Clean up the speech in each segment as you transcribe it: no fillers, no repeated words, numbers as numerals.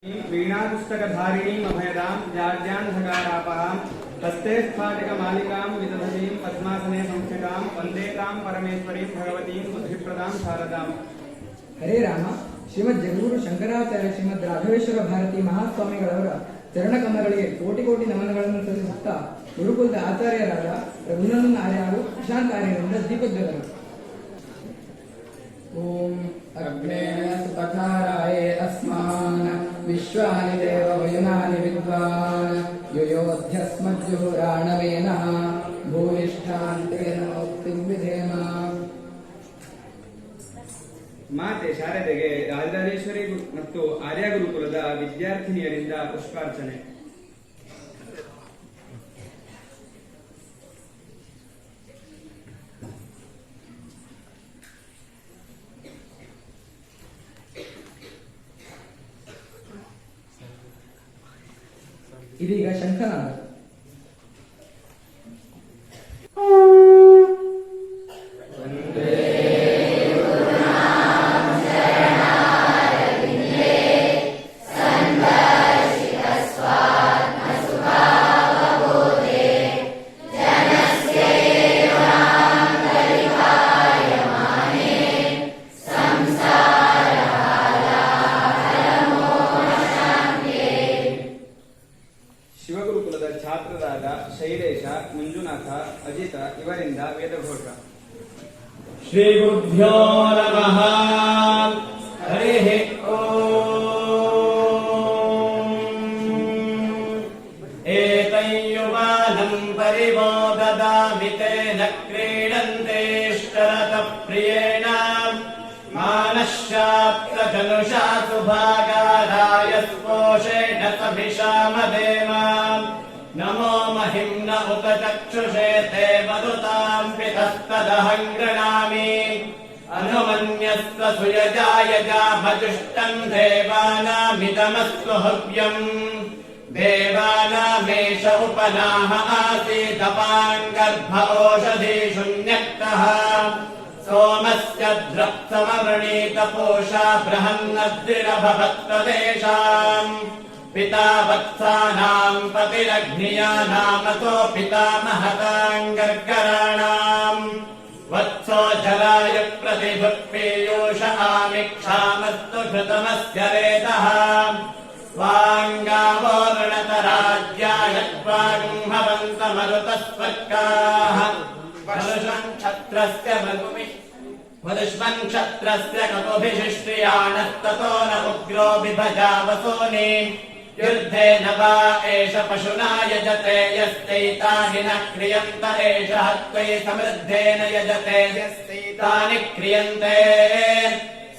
वीणापुस्तकधारिणीम् अभयदां व्याज्यान्धकारापहां हस्ते स्फाटिकमालिकां विदधतीं पद्मासने संस्थितां वन्दे तां परमेश्वरीं भगवतीं बुद्धिप्रदां शारदाम्। हरे राम ಶ್ರೀಮದ್ ಜಗದ್ಗುರು ಶಂಕರಾಚಾರ್ಯ ಶ್ರೀಮದ್ ರಾಘವೇಶ್ವರ ಭಾರತಿ ಮಹಾಸ್ವಾಮಿಗಳವರ ಚರಣಕಮಲಗಳಿಗೆ ಕೋಟಿ ಕೋಟಿ ನಮನಗಳನ್ನು ಸಲ್ಲಿಸುತ್ತಾ ಗುರುಕುಲದ ಆಚಾರ್ಯರಾದ ರಘುನಂದನ ಆರ್ಯ ಹಾಗೂ ಪ್ರಶಾಂತ್ ಆರ್ಯರಿಂದ ದೀಪೋದ್ಯೋಗರು. ಓಂ ಅಗ್ನೇಯ ಸುತಕಾರಾಯ ಅಸ್ಮಾನ್ ವಿಶ್ವಾನಿ ದೇವ ವಯುನಾನಿ ವಿದ್ವಾನ್ ಯುಯೋಧ್ಯಸ್ಮಜ್ಜುಹುರಾಣವೇನ ಭೂಯಿಷ್ಠಾಂತೇನ ಮುಕ್ತಿಂ ವಿಧೇಮ. ಮಾತೆ ಶಾರದೆಗೆ ರಾಜರಾಜೇಶ್ವರಿ ಮತ್ತು ಆರ್ಯ ಗುರುಕುಲದ ವಿದ್ಯಾರ್ಥಿನಿಯರಿಂದ ಪುಷ್ಪಾರ್ಚನೆ. ಇದೀಗ ಶಂಖನಾದ. ಶಿವಗುರುಕುಲದ ಛಾತ್ರರಾದ ಶೈಲೇಶ, ಮಂಜುನಾಥ, ಅಜಿತ ಇವರಿಂದ ವೇದಘೋಷ. ಶ್ರೀ ಗುರುಭ್ಯೋ ನಮಃ. ಹರಿ ಓಂ. ಏತೈಯುವಾನಂ ಪರಿಮೋದದಾಮಿ ತೇನ ಕ್ರೀಡಂತೇಷ್ಟರತಃ ಪ್ರಿಯೇಣ ಮಾನಶ್ಚಾತ್ರ ಧನುಷಾ ಸುಭಾಗಾರಾಯ ಸ್ಪೋಷೇಣ ಸಭಿಷಾಮದೇಮ. ನಮೋ ಮಹಿಮ್ನ ಉತ ಚಕ್ಷುಷೇ ತೇ ಮರುತಾಂ ಪಿತಸ್ತದಹಂ ಗೃಣಾಮಿ. ಅನುಮನ್ಯಸ್ವ ಸುಯಜಾಯಜಾ ಭಜುಷ್ಟಂ ದೇವಾನಾಮಿದಮಸ್ತು ಹವ್ಯಂ. ದೇವಾನಾಮೇಷ ಉಪನಾಹ ಆಸೀದಪಾಂಗರ್ಭ ಓಷಧೀಷು ನ್ಯಕ್ತಃ. ಸೋಮಸ್ಯ ದ್ರಪ್ಸಮವೃಣೀತ ಪೋಷಾ ಬೃಹನ್ನದ್ರಿರಭವತ್ತದೇಶಾಂ. ಪಿತಾ ವತ್ಸಾನಾಂ ಪತಿರಗ್ನಿಯಾನಾಮತೋ ಪಿತಾಮಹತಾಂ ಗರ್ಗರಾಣಾಂ. ವತ್ಸೋ ಜಲಾಯ ಪ್ರತಿಭುಕ್ಪೀಯೂಷ ಆಮಿಕ್ಷಾಮಸ್ತು ಘೃತಮಸ್ಯ ರೇತಃ. ವಾಂಗಾವೋರ್ಣತರಾಜ್ಯಾಯ ತ್ವಾಗುಂಹವಂತಮರುತಸ್ವರ್ಗಾಃ. वदुष्मन् क्षत्रस्य ककुभिशिष्ट्रियाणस्ततो न उग्रो बिभजावसूनि. युद्धेन वा एष पशुना यजते यस्तैतानि न क्रियन्त एष हत्वै समृद्धेन यजते यस्तैतानि क्रियन्ते.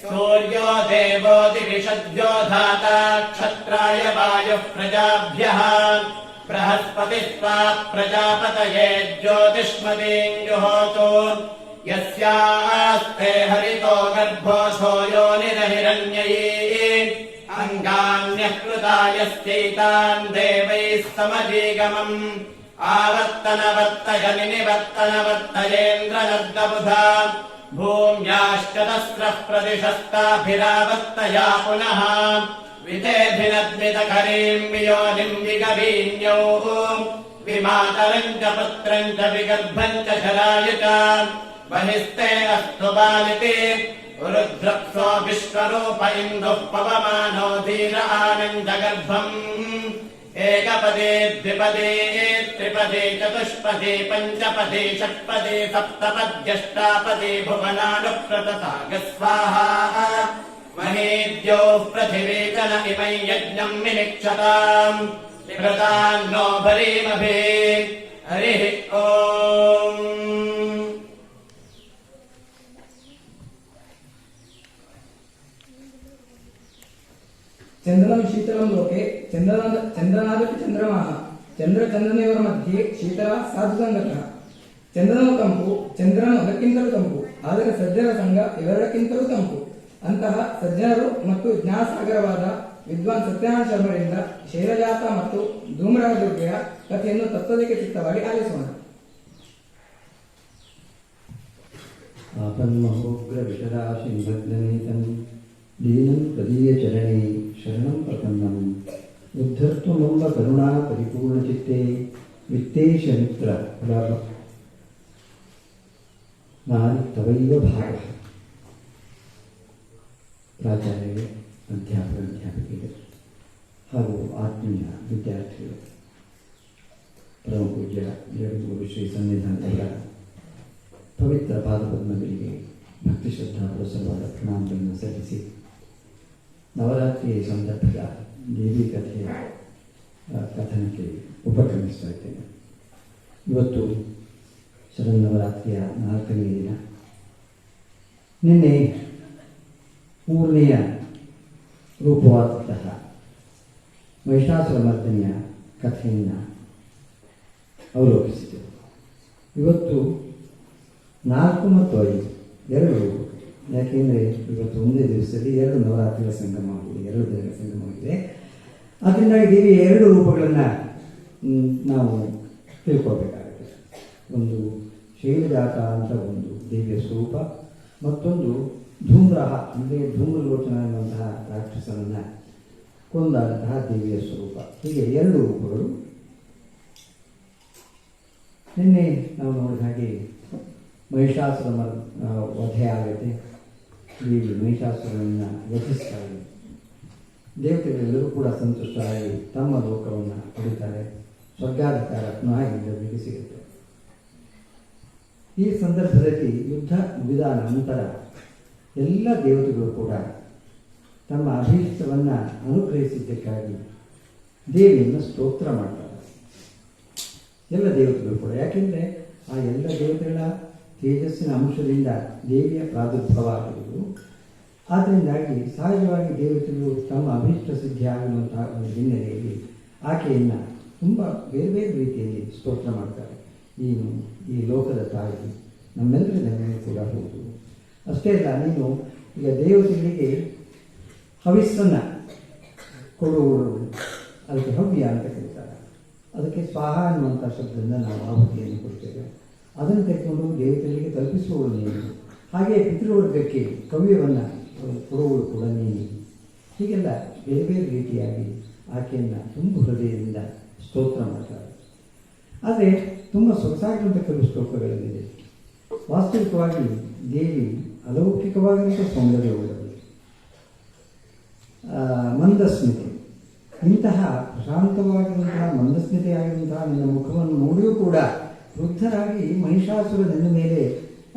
सूर्यो देवो दिविषद्यो धाता क्षत्राय वायुः प्रजाभ्यः. बृहस्पतिस्त्वा प्रजापतये ज्योतिष्मतीं जुहोतु. यस्यास्ते हरितो गर्भोऽसो योनिरहिरण्यैः. अङ्गान्यः कृता यस्यैतान् देवैः समजीगमम्. आवर्तनवर्तय निनिवर्तनवर्तयेन्द्रनर्दबुधा. भूम्याश्चतस्रः प्रतिशस्ताभिरावर्तया पुनः. वितेभिनद्मितकरीं वियोनिं विगवीन्यौः. विमातरं च पुत्रं च विगर्भं च शरायुच. बहिस्ते अस्तु बालिते रुद्रप्सो विश्वरूप इन्दुः पवमानो धीर आनन्दगर्भम्. एकपदे द्विपदे त्रिपदे चतुष्पदे पञ्चपदे षट्पदे सप्तपद्यष्टापदे भुवनानुप्रतताग स्वाहा. महेद्योः पृथिवी च न इमै यज्ञं विनिक्षताम्. कृतान्नो भरीमभिः. हरिः ओम्. ಚಂದ್ರಂ ಶೀತಲಂ ಲೋಕೆ ಚಂದ್ರನಾದಪಿ ಚಂದ್ರಮಾಹ. ಚಂದ್ರಚಂದ್ರನೆಯವರ ಮಧ್ಯೆ ಶೀತಲ ಸಾಧುಸಂಗತಃ. ಚಂದ್ರನು ತಂಪು, ಚಂದ್ರನು ಅದಕ್ಕಿಂತಲೂ ತಂಪು. ಆದರೆ ಸಜ್ಜನ ಸಂಘ ಇವೆರಡಕ್ಕಿಂತಲೂ ತಂಪು. ಅಂತಹ ಸಜ್ಜನರು ಮತ್ತು ಜ್ಞಾನಸಾಗರವಾದ ವಿದ್ವಾನ್ ಸತ್ಯನಾರಾಯಣ ಶರ್ಮರಿಂದ ಶೈಲಜಾತ ಮತ್ತು ಧೂಮ್ರಹ ದುರ್ಗೆಯ ಕಥೆಯನ್ನು ತತ್ವದಕ್ಕೆ ಚಿತ್ತವಾಗಿ ಆಲಿಸೋಣ. आपन्महोग्रविशदाशिनिभद्रनीतम् दीनं तदीयचरणे शरणं प्रपन्नं उद्धर्तु मम करुणा परिपूर्णचित्ते वित्तेश मित्र ನಾನು ತವೈವ ಭಾಗ. ಪ್ರಾಚಾರ್ಯರೇ, ಅಧ್ಯಾಪಕಿಯರು ಹಾಗೂ ಆತ್ಮೀಯ ವಿದ್ಯಾರ್ಥಿಗಳು, ಪರಮ ಪೂಜ್ಯ ಜಗದ್ಗುರು ಶ್ರೀ ಸನ್ನಿಧಾನದ ಪವಿತ್ರ ಪಾದಪದ್ಮಗಳಿಗೆ ಭಕ್ತಿ ಶ್ರದ್ಧಾ ಪುರಸರವಾದ ಪ್ರಣಾಮಗಳನ್ನು ಸಲ್ಲಿಸಿ ನವರಾತ್ರಿಯ ಸಂದರ್ಭದ ದೇವಿ ಕಥೆಯ ಕಥನಕ್ಕೆ ಉಪಕ್ರಮಿಸ್ತಾ ಇದ್ದೇನೆ. ಇವತ್ತು ಶರನ್ನವರಾತ್ರಿಯ 4ನೇ ದಿನ. ನಿನ್ನೆ ಮೂರನೆಯ ರೂಪವಾದಂತಹ ಮಹಿಷಾಸುರ ಮರ್ದನೆಯ ಕಥೆಯನ್ನು ಅವಲೋಕಿಸಿದೆ. ಇವತ್ತು 4 ಮತ್ತು 5 2 ಯಾಕೆಂದರೆ ಇವತ್ತು ಒಂದೇ ದಿವಸದಲ್ಲಿ 2 ನವರಾತ್ರಿಗಳ ಸಂಗಮವಾಗಿದೆ, 2 ದಿನಗಳ ಸಂಗಮವಾಗಿದೆ. ಅದರಿಂದಾಗಿ ದೇವಿಯ 2 ರೂಪಗಳನ್ನು ನಾವು ತಿಳ್ಕೊಳ್ಬೇಕಾಗುತ್ತೆ. ಒಂದು ಶೈಲಜಾತ ಅಂತ ಒಂದು ದೇವಿಯ ಸ್ವರೂಪ, ಮತ್ತೊಂದು ಧೂಮ್ರಹ ಅಂದರೆ ಧೂಮ್ರಲೋಚನ ಎನ್ನುವಂತಹ ರಾಕ್ಷಸನನ್ನು ಕೊಂದಂತಹ ದೇವಿಯ ಸ್ವರೂಪ. ಹೀಗೆ 2 ರೂಪಗಳು. ನಿನ್ನೆ ನಾವು ನೋಡಿದ ಹಾಗೆ ಮಹಿಷಾಸುರ ವಧೆ ಆಗುತ್ತೆ. ದೇವಿ ಮಹಿಷಾಸುರನನ್ನು ವಧಿಸ್ತಾರೆ. ದೇವತೆಗಳೆಲ್ಲರೂ ಕೂಡ ಸಂತುಷ್ಟರಾಗಿ ತಮ್ಮ ಲೋಕವನ್ನು ಪಡಿತಾರೆ. ಸ್ವರ್ಗಾಧಿಕಾರ ಪುನಃ ಇಂದ್ರನಿಗೆ ಸಿಗುತ್ತೆ. ಈ ಸಂದರ್ಭದಲ್ಲಿ ಯುದ್ಧ ಮುಗಿದ ನಂತರ ಎಲ್ಲ ದೇವತೆಗಳು ಕೂಡ ತಮ್ಮ ಅಭೀಷ್ಟವನ್ನು ಅನುಗ್ರಹಿಸಿದ್ದಕ್ಕಾಗಿ ದೇವಿಯನ್ನು ಸ್ತೋತ್ರ ಮಾಡ್ತಾರೆ. ಎಲ್ಲ ದೇವತೆಗಳು ಕೂಡ. ಯಾಕೆಂದರೆ ಆ ಎಲ್ಲ ದೇವತೆಗಳ ತೇಜಸ್ಸಿನ ಅಂಶದಿಂದ ದೇವಿಯ ಪ್ರಾದುರ್ಭವ ಆಗಿರುವುದು. ಆದ್ದರಿಂದಾಗಿ ಸಹಜವಾಗಿ ದೇವತೆಗಳು ತಮ್ಮ ಅಭೀಷ್ಟ ಸಿದ್ಧಿ ಆಗಿರುವಂತಹ ಒಂದು ಹಿನ್ನೆಲೆಯಲ್ಲಿ ಆಕೆಯನ್ನು ತುಂಬ ಬೇರೆ ಬೇರೆ ರೀತಿಯಲ್ಲಿ ಸ್ತೋತ್ರ ಮಾಡ್ತಾರೆ. ನೀನು ಈ ಲೋಕದ ತಾಯಿ, ನಮ್ಮೆಲ್ಲರ ಮೇಲೆ ಕೂಡ ಹೌದು. ಅಷ್ಟೇ ಅಲ್ಲ, ನೀನು ಈಗ ದೇವತೆಗಳಿಗೆ ಹವಿಸ್ಸನ್ನು ಕೊಡುವವರು, ಅದಕ್ಕೆ ಹವ್ಯ ಅಂತ ಕರೀತಾರೆ. ಅದಕ್ಕೆ ಸ್ವಾಹ ಅನ್ನುವಂಥ ಶಬ್ದದಿಂದ ನಾವು ಆಹುತಿಯನ್ನು ಕೊಡ್ತೇವೆ. ಅದನ್ನು ತೆಗೆದುಕೊಂಡು ದೇವತೆಗಳಿಗೆ ತಲುಪಿಸುವವಳು ನೀನು. ಹಾಗೆಯೇ ಪಿತೃವರ್ಗಕ್ಕೆ ಕವ್ಯವನ್ನು ಕೊಡುವವಳು ಕೂಡ ನೀನು. ಹೀಗೆಲ್ಲ ಬೇರೆ ಬೇರೆ ರೀತಿಯಾಗಿ ಆಕೆಯನ್ನು ತುಂಬ ಹೃದಯದಿಂದ ಸ್ತೋತ್ರ ಮಾಡ್ತಾರೆ. ಆದರೆ ತುಂಬ ಸೊಗಸಾಗಿರುವಂಥ ಕೆಲವು ಶ್ಲೋಕಗಳಲ್ಲಿದೆ. ವಾಸ್ತವಿಕವಾಗಿ ದೇವಿ ಅಲೌಕಿಕವಾಗಿರುವಂಥ ಸೌಂದರ್ಯವುಳ್ಳದು, ಮಂದಸ್ಮಿತೆ. ಇಂತಹ ಪ್ರಶಾಂತವಾಗಿರುವಂತಹ ಮಂದಸ್ಮಿತೆಯಾಗಿರುವಂತಹ ನಿನ್ನ ಮುಖವನ್ನು ನೋಡಿಯೂ ಕೂಡ ವೃದ್ಧರಾಗಿ ಮಹಿಷಾಸುರ ನಿನ್ನ ಮೇಲೆ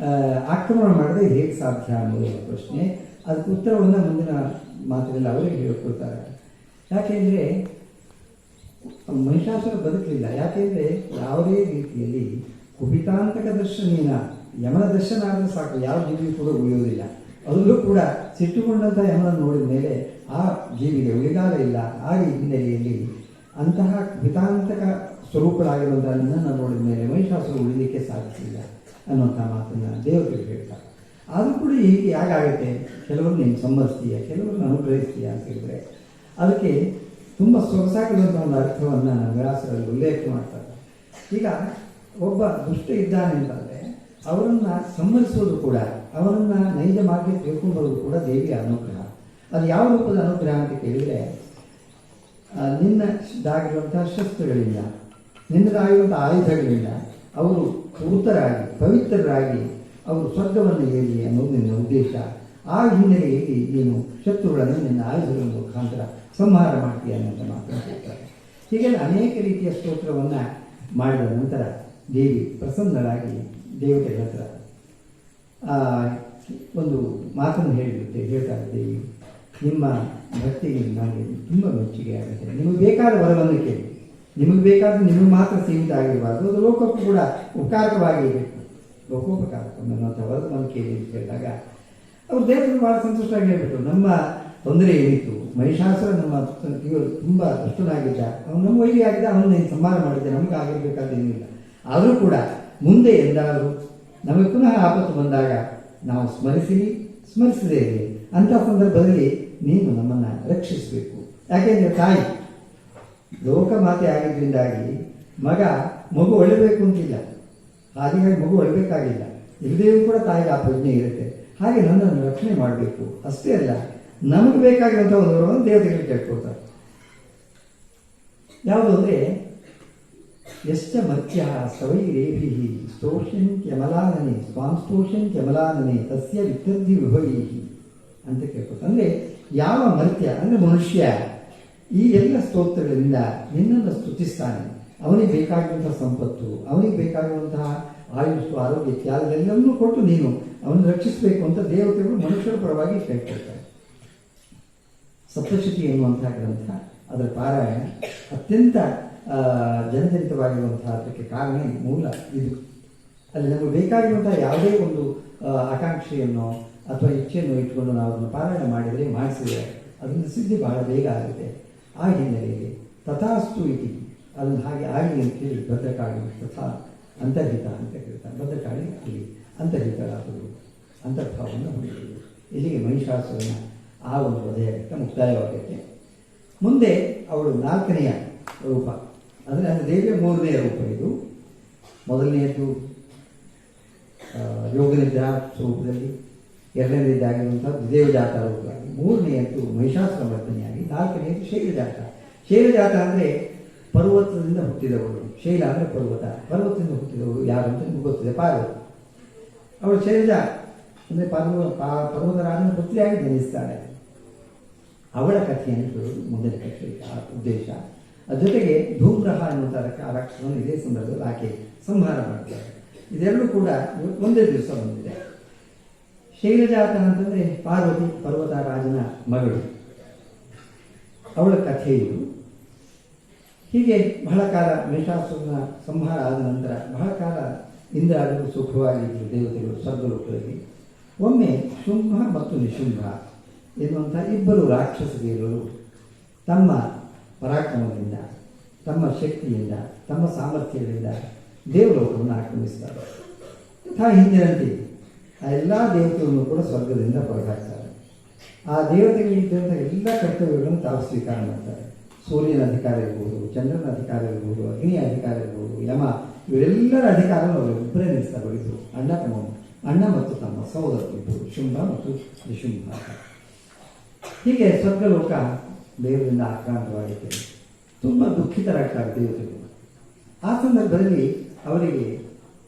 ಆಕ್ರಮಣ ಮಾಡದೆ ಹೇಗೆ ಸಾಧ್ಯ ಅನ್ನೋದು ಪ್ರಶ್ನೆ. ಅದಕ್ಕೆ ಉತ್ತರವನ್ನು ಮುಂದಿನ ಮಾತಿನಲ್ಲಿ ಅವರೇ ಹೇಳಿಕೊಳ್ತಾರೆ. ಯಾಕೆಂದರೆ ಮಹಿಷಾಸುರ ಬದುಕಲಿಲ್ಲ. ಯಾಕೆಂದರೆ ಯಾವುದೇ ರೀತಿಯಲ್ಲಿ ಕುಪಿತಾಂತಕ ದರ್ಶನೇನ, ಯಮನ ದರ್ಶನ ಆದರೆ ಸಾಕು, ಯಾವ ಜೀವಿಯೂ ಕೂಡ ಉಳಿಯೋದಿಲ್ಲ. ಅದರಲ್ಲೂ ಕೂಡ ಸಿಟ್ಟುಕೊಂಡಂಥ ಯಮನನ್ನು ನೋಡಿದ ಮೇಲೆ ಆ ಜೀವಿಗೆ ಉಳಿಗಾಲ ಇಲ್ಲ. ಆ ಹಿನ್ನೆಲೆಯಲ್ಲಿ ಅಂತಹ ಕುಪಿತಾಂತಕ ಸ್ವರೂಪಗಳಾಗಿರುವಂಥ ನಿನ್ನನ್ನು ನೋಡಿದ ಮೇಲೆ ಮಹಿಷಾಸುರ ಉಳಿಲಿಕ್ಕೆ ಸಾಧಿಸಿಲ್ಲ ಅನ್ನುವಂಥ ಮಾತನ್ನು ದೇವತೆಗಳು ಹೇಳ್ತಾರೆ. ಆದರೂ ಕೂಡ ಹೀಗೆ ಯಾಗಾಗುತ್ತೆ? ಕೆಲವರು ನೀನು ಸಮ್ಮತಿಸ್ತೀಯ, ಕೆಲವರನ್ನು ಅನುಗ್ರಹಿಸ್ತೀಯ ಅಂತ ಹೇಳಿದ್ರೆ ಅದಕ್ಕೆ ತುಂಬ ಸೊಗಸಾಗಿರುವಂಥ ಒಂದು ಅರ್ಥವನ್ನು ವ್ಯಾಸರಲ್ಲಿ ಉಲ್ಲೇಖ ಮಾಡ್ತಾರೆ. ಈಗ ಒಬ್ಬ ದುಷ್ಟ ಇದ್ದಾನೆ ಅಂತಂದರೆ ಅವರನ್ನು ಸಮ್ಮತಿಸೋದು ಕೂಡ, ಅವರನ್ನು ನೈಜ ಮಾರ್ಗಕ್ಕೆ ತಿಳ್ಕೊಂಡು ಬರೋದು ಕೂಡ ದೇವಿಯ ಅನುಗ್ರಹ. ಅದು ಯಾವ ರೂಪದ ಅನುಗ್ರಹ ಅಂತ ಕೇಳಿದರೆ, ನಿನ್ನದಾಗಿರುವಂಥ ಶಸ್ತ್ರಗಳಿಂದ, ನಿನ್ನದಾಗಿರುವಂಥ ಆಯುಧಗಳಿಂದ ಅವರು ಪೂರ್ತರಾಗಿ ಪವಿತ್ರರಾಗಿ ಅವರು ಸ್ವರ್ಗವನ್ನು ಏರಿ ಅನ್ನೋದು ನಿನ್ನ ಉದ್ದೇಶ. ಆ ಹಿನ್ನೆಲೆಯಲ್ಲಿ ನೀನು ಶತ್ರುಗಳನ್ನು ನಿನ್ನ ಆಯುಧಗಳ ಮುಖಾಂತರ ಸಂಹಾರ ಮಾಡ್ತೀಯ ಅನ್ನೋಂಥ ಮಾತನ್ನು ಹೇಳ್ತಾರೆ. ಹೀಗೆಲ್ಲ ಅನೇಕ ರೀತಿಯ ಸ್ತೋತ್ರವನ್ನು ಮಾಡಿದ ನಂತರ ದೇವಿ ಪ್ರಸನ್ನರಾಗಿ ದೇವತೆಗಳ ಹತ್ರ ಒಂದು ಮಾತನ್ನು ಹೇಳ್ತಾರೆ ದೇವಿ, ನಿಮ್ಮ ಭಕ್ತಿಗೆ ನನಗೆ ತುಂಬ ಮೆಚ್ಚುಗೆ ಆಗುತ್ತೆ. ನಿಮಗೆ ಬೇಕಾದ ವರವನ್ನು ಕೇಳಿ, ನಿಮಗೆ ಬೇಕಾದ ನಿಮಗೆ ಮಾತ್ರ ಸೀಮಿತ ಆಗಿರಬಾರ್ದು, ಅದು ಲೋಕಕ್ಕೂ ಕೂಡ ಉಪಕಾರಕವಾಗಿರಬೇಕು. ಲೋಕೋಪಕಾರಕ ಅನ್ನೋಂಥ ವರವನ್ನು ಕೇಳಿ ಅಂತ ಹೇಳಿದಾಗ ಅವರು ದೇವರಿಗೆ ಭಾಳ ಸಂತುಷ್ಟವಾಗಿ ಹೇಳ್ಬಿಟ್ರು. ನಮ್ಮ ತೊಂದರೆ ಏನಿತ್ತು, ಮಹಿಷಾಸುರ ನಮ್ಮ ಇವರು ತುಂಬ ದುಷ್ಟನಾಗಿದ್ದ, ಅವನು ನಮ್ಮ ವೈರಿ ಆಗಿದ್ದ, ಅವನ್ನ ಸಂಹಾರ ಮಾಡಿದ್ದೆ, ನಮಗೆ ಆಗಿರಬೇಕಾದೇನಿಲ್ಲ. ಆದರೂ ಕೂಡ ಮುಂದೆ ಎಂದಾದರೂ ನಮಗೆ ಪುನಃ ಆಪತ್ತು ಬಂದಾಗ ನಾವು ಸ್ಮರಿಸದೇ ಇರಲಿ. ಅಂಥ ಸಂದರ್ಭದಲ್ಲಿ ನೀನು ನಮ್ಮನ್ನು ರಕ್ಷಿಸಬೇಕು. ಯಾಕೆಂದರೆ ತಾಯಿ ಲೋಕಮಾತೆ ಆಗಿದ್ದರಿಂದಾಗಿ ಮಗು ಒಳ್ಳಬೇಕು ಅಂತಿಲ್ಲ, ಹಾಗಾಗಿ ಮಗು ಒಳ್ಳಬೇಕಾಗಿಲ್ಲ. ಇಲ್ಲದೆಯೂ ಕೂಡ ತಾಯಿಗೆ ಆ ಪ್ರಜ್ಞೆ ಇರುತ್ತೆ. ಹಾಗೆ ನನ್ನನ್ನು ರಕ್ಷಣೆ ಮಾಡಬೇಕು. ಅಷ್ಟೇ ಅಲ್ಲ, ನಮಗೆ ಬೇಕಾಗಿರುವಂಥ ಒಂದು ವರವನ್ನು ದೇವತೆಗಳಿಗೆ ಕೇಳ್ಕೊಳ್ತಾರೆ. ಯಾವುದು ಅಂದರೆ ಎಷ್ಟ ಮರ್ತ್ಯ ಸವೈರೇಭಿ ಸ್ತೋಷಂತ್ಯಮಲಾನನೆ ಸ್ವಾಂ ಸ್ತೋಷಂತ್ಯಮಲಾನನೆ ತಸ್ಯ ವಿತ್ತರ್ಧಿ ವಿಭವೈ ಅಂತ ಕೇಳ್ಕೊತಾರೆ. ಅಂದರೆ ಯಾವ ಮರ್ತ್ಯ ಅಂದರೆ ಮನುಷ್ಯ ಈ ಎಲ್ಲ ಸ್ತೋತ್ರಗಳಿಂದ ನಿನ್ನನ್ನು ಸ್ತುತಿಸ್ತಾನೆ, ಅವನಿಗೆ ಬೇಕಾಗಿರುವಂತಹ ಸಂಪತ್ತು, ಅವನಿಗೆ ಬೇಕಾಗಿರುವಂತಹ ಆಯುಷ್ ಆರೋಗ್ಯ ತ್ಯಾಗವೆಲ್ಲವನ್ನೂ ಕೊಟ್ಟು ನೀನು ಅವನು ರಕ್ಷಿಸಬೇಕು ಅಂತ ದೇವತೆಗಳು ಮನುಷ್ಯರ ಪರವಾಗಿ ಕೇಳ್ಕೊಳ್ತಾರೆ. ಸಪ್ತಶತಿ ಎನ್ನುವಂತಹ ಗ್ರಂಥ, ಅದರ ಪಾರಾಯಣ ಅತ್ಯಂತ ಜನಜನಿತವಾಗಿರುವಂತಹ ಅದಕ್ಕೆ ಕಾರಣ ಮೂಲ ಇದು. ಅಲ್ಲಿ ನಮಗೆ ಬೇಕಾಗಿರುವಂತಹ ಯಾವುದೇ ಒಂದು ಆಕಾಂಕ್ಷೆಯನ್ನು ಅಥವಾ ಇಚ್ಛೆಯನ್ನು ಇಟ್ಕೊಂಡು ನಾವು ಅದನ್ನು ಪಾರಾಯಣ ಮಾಡಿದರೆ ಮಾಡಿಸಿದರೆ ಅದನ್ನು ಸಿದ್ಧಿ ಬಹಳ ಬೇಗ ಆಗುತ್ತೆ. ಆ ಹಿನ್ನೆಲೆಯಲ್ಲಿ ತಥಾಸ್ತು ಇತಿ ಅದನ್ನು ಹಾಗೆ ಆಗಲಿ ಅಂತೇಳಿ ಭದ್ರಕಾಳಿ ತಥಾ ಅಂತರ್ಹಿತ ಅಂತ ಹೇಳ್ತಾರೆ. ಭದ್ರಕಾಳಿ ಅಲ್ಲಿ ಅಂತರ್ಹಿತರಾದರು ಅಂತರ್ಭಾವವನ್ನು ಹೊಂದಿದರು. ಇಲ್ಲಿಗೆ ಮಹಿಷಾಸುರನ ಆ ಒಂದು ವಧೆಯಕ್ಕೆ ಮುಕ್ತಾಯವಾಗಕ್ಕೆ ಮುಂದೆ ಅವಳು 4ನೆಯ ರೂಪ ಅಂದರೆ ಅದು ದೇವಿಯ 3ನೆಯ ರೂಪ. ಇದು ಮೊದಲನೆಯದ್ದು ಯೋಗನಿದ್ರಾ ಸ್ವರೂಪದಲ್ಲಿ, 2ನೇದಾಗಿರುವಂಥ ದೇವಜಾತ ರೂಪವಾಗಿ, 3ನೇಯದ್ದು ಮಹಿಷಾಸುರ ಮರ್ದನಿಯಾಗಿ, 4ನೇಯದ್ದು ಶೈಲಜಾತ. ಶೈಲಜಾತ ಅಂದರೆ ಪರ್ವತದಿಂದ ಹುಟ್ಟಿದವಳು. ಶೈಲ ಅಂದರೆ ಪರ್ವತ, ಪರ್ವತದಿಂದ ಹುಟ್ಟಿದವಳು ಯಾರು ಅಂತ ನಿಮ್ಗೆ ಗೊತ್ತಿದೆ, ಪಾರ್ವತಿ. ಅವಳು ಶೈಲಜಾ ಅಂದರೆ ಪರ್ವತರಾಜನ ಪುತ್ರಿಯಾಗಿ ಜನಿಸ್ತಾಳೆ. ಅವಳ ಕಥೆಯನ್ನು ಹೇಳೋದು ಮುಂದಿನ ಕಥೆ ಉದ್ದೇಶ. ಅದ್ರ ಜೊತೆಗೆ ಧೂಮ್ರಹ ಎನ್ನುವಂಥ ರಾಕ್ಷಸವನ್ನು ಇದೇ ಸಂದರ್ಭದಲ್ಲಿ ಆಕೆ ಸಂಹಾರ ಮಾಡ್ತಾರೆ. ಇದೆರಡೂ ಕೂಡ ಒಂದೇ ದಿವಸ ಬಂದಿದೆ. ಶೈಲಜಾತ ಅಂತಂದರೆ ಪಾರ್ವತಿ ಪರ್ವತ ರಾಜನ ಮಗಳು, ಅವಳ ಕಥೆ ಇದು. ಹೀಗೆ ಬಹಳ ಕಾಲ ಮಹಿಷಾಸುರನ ಸಂಹಾರ ಆದ ನಂತರ ಬಹಳ ಕಾಲ ಇಂದ್ರಾದರು ಸುಖವಾಗಿದ್ದರು ದೇವತೆಗಳು ಸ್ವರ್ಗಲೋಕದಲ್ಲಿ. ಒಮ್ಮೆ ಶುಂಭ ಮತ್ತು ನಿಶುಂಭ ಎನ್ನುವಂಥ ಇಬ್ಬರು ರಾಕ್ಷಸರು ತಮ್ಮ ಪರಾಕ್ರಮದಿಂದ, ತಮ್ಮ ಶಕ್ತಿಯಿಂದ, ತಮ್ಮ ಸಾಮರ್ಥ್ಯಗಳಿಂದ ದೇವಲೋಕವನ್ನು ಆಕ್ರಮಿಸ್ತಾರೆ. ಯಥಾ ಹಿಂದಿನಂತೆ ಆ ಎಲ್ಲ ದೇವತೆಗಳನ್ನು ಕೂಡ ಸ್ವರ್ಗದಿಂದ ಹೊರಗಾಕ್ತಾರೆ. ಆ ದೇವತೆಗಳಿದ್ದಂಥ ಎಲ್ಲ ಕರ್ತವ್ಯಗಳನ್ನು ತಾವು ಸ್ವೀಕಾರ ಮಾಡ್ತಾರೆ. ಸೂರ್ಯನ ಅಧಿಕಾರ ಇರ್ಬೋದು, ಚಂದ್ರನ ಅಧಿಕಾರ ಇರ್ಬೋದು, ಅಗ್ನಿಯ ಅಧಿಕಾರ ಇರ್ಬೋದು, ಯಮ, ಇವರೆಲ್ಲರ ಅಧಿಕಾರವನ್ನು ಅವರು ಇಬ್ಬರೇ ನಿಲ್ಲಿಸ್ತಾರೆ. ಇಬ್ಬರು ಅಣ್ಣ ಮತ್ತು ತಮ್ಮ ಸಹೋದರರು ಇಬ್ಬರು, ಶುಂಭ ಮತ್ತು ನಿಶುಂಭ. ಹೀಗೆ ಸ್ವರ್ಗಲೋಕ ದೇವರಿಂದ ಆಕ್ರಾಂತವಾಗಿದೆ. ತುಂಬ ದುಃಖಿತರಾಗ್ತಾರೆ ದೇವತೆಗಳು. ಆ ಸಂದರ್ಭದಲ್ಲಿ ಅವರಿಗೆ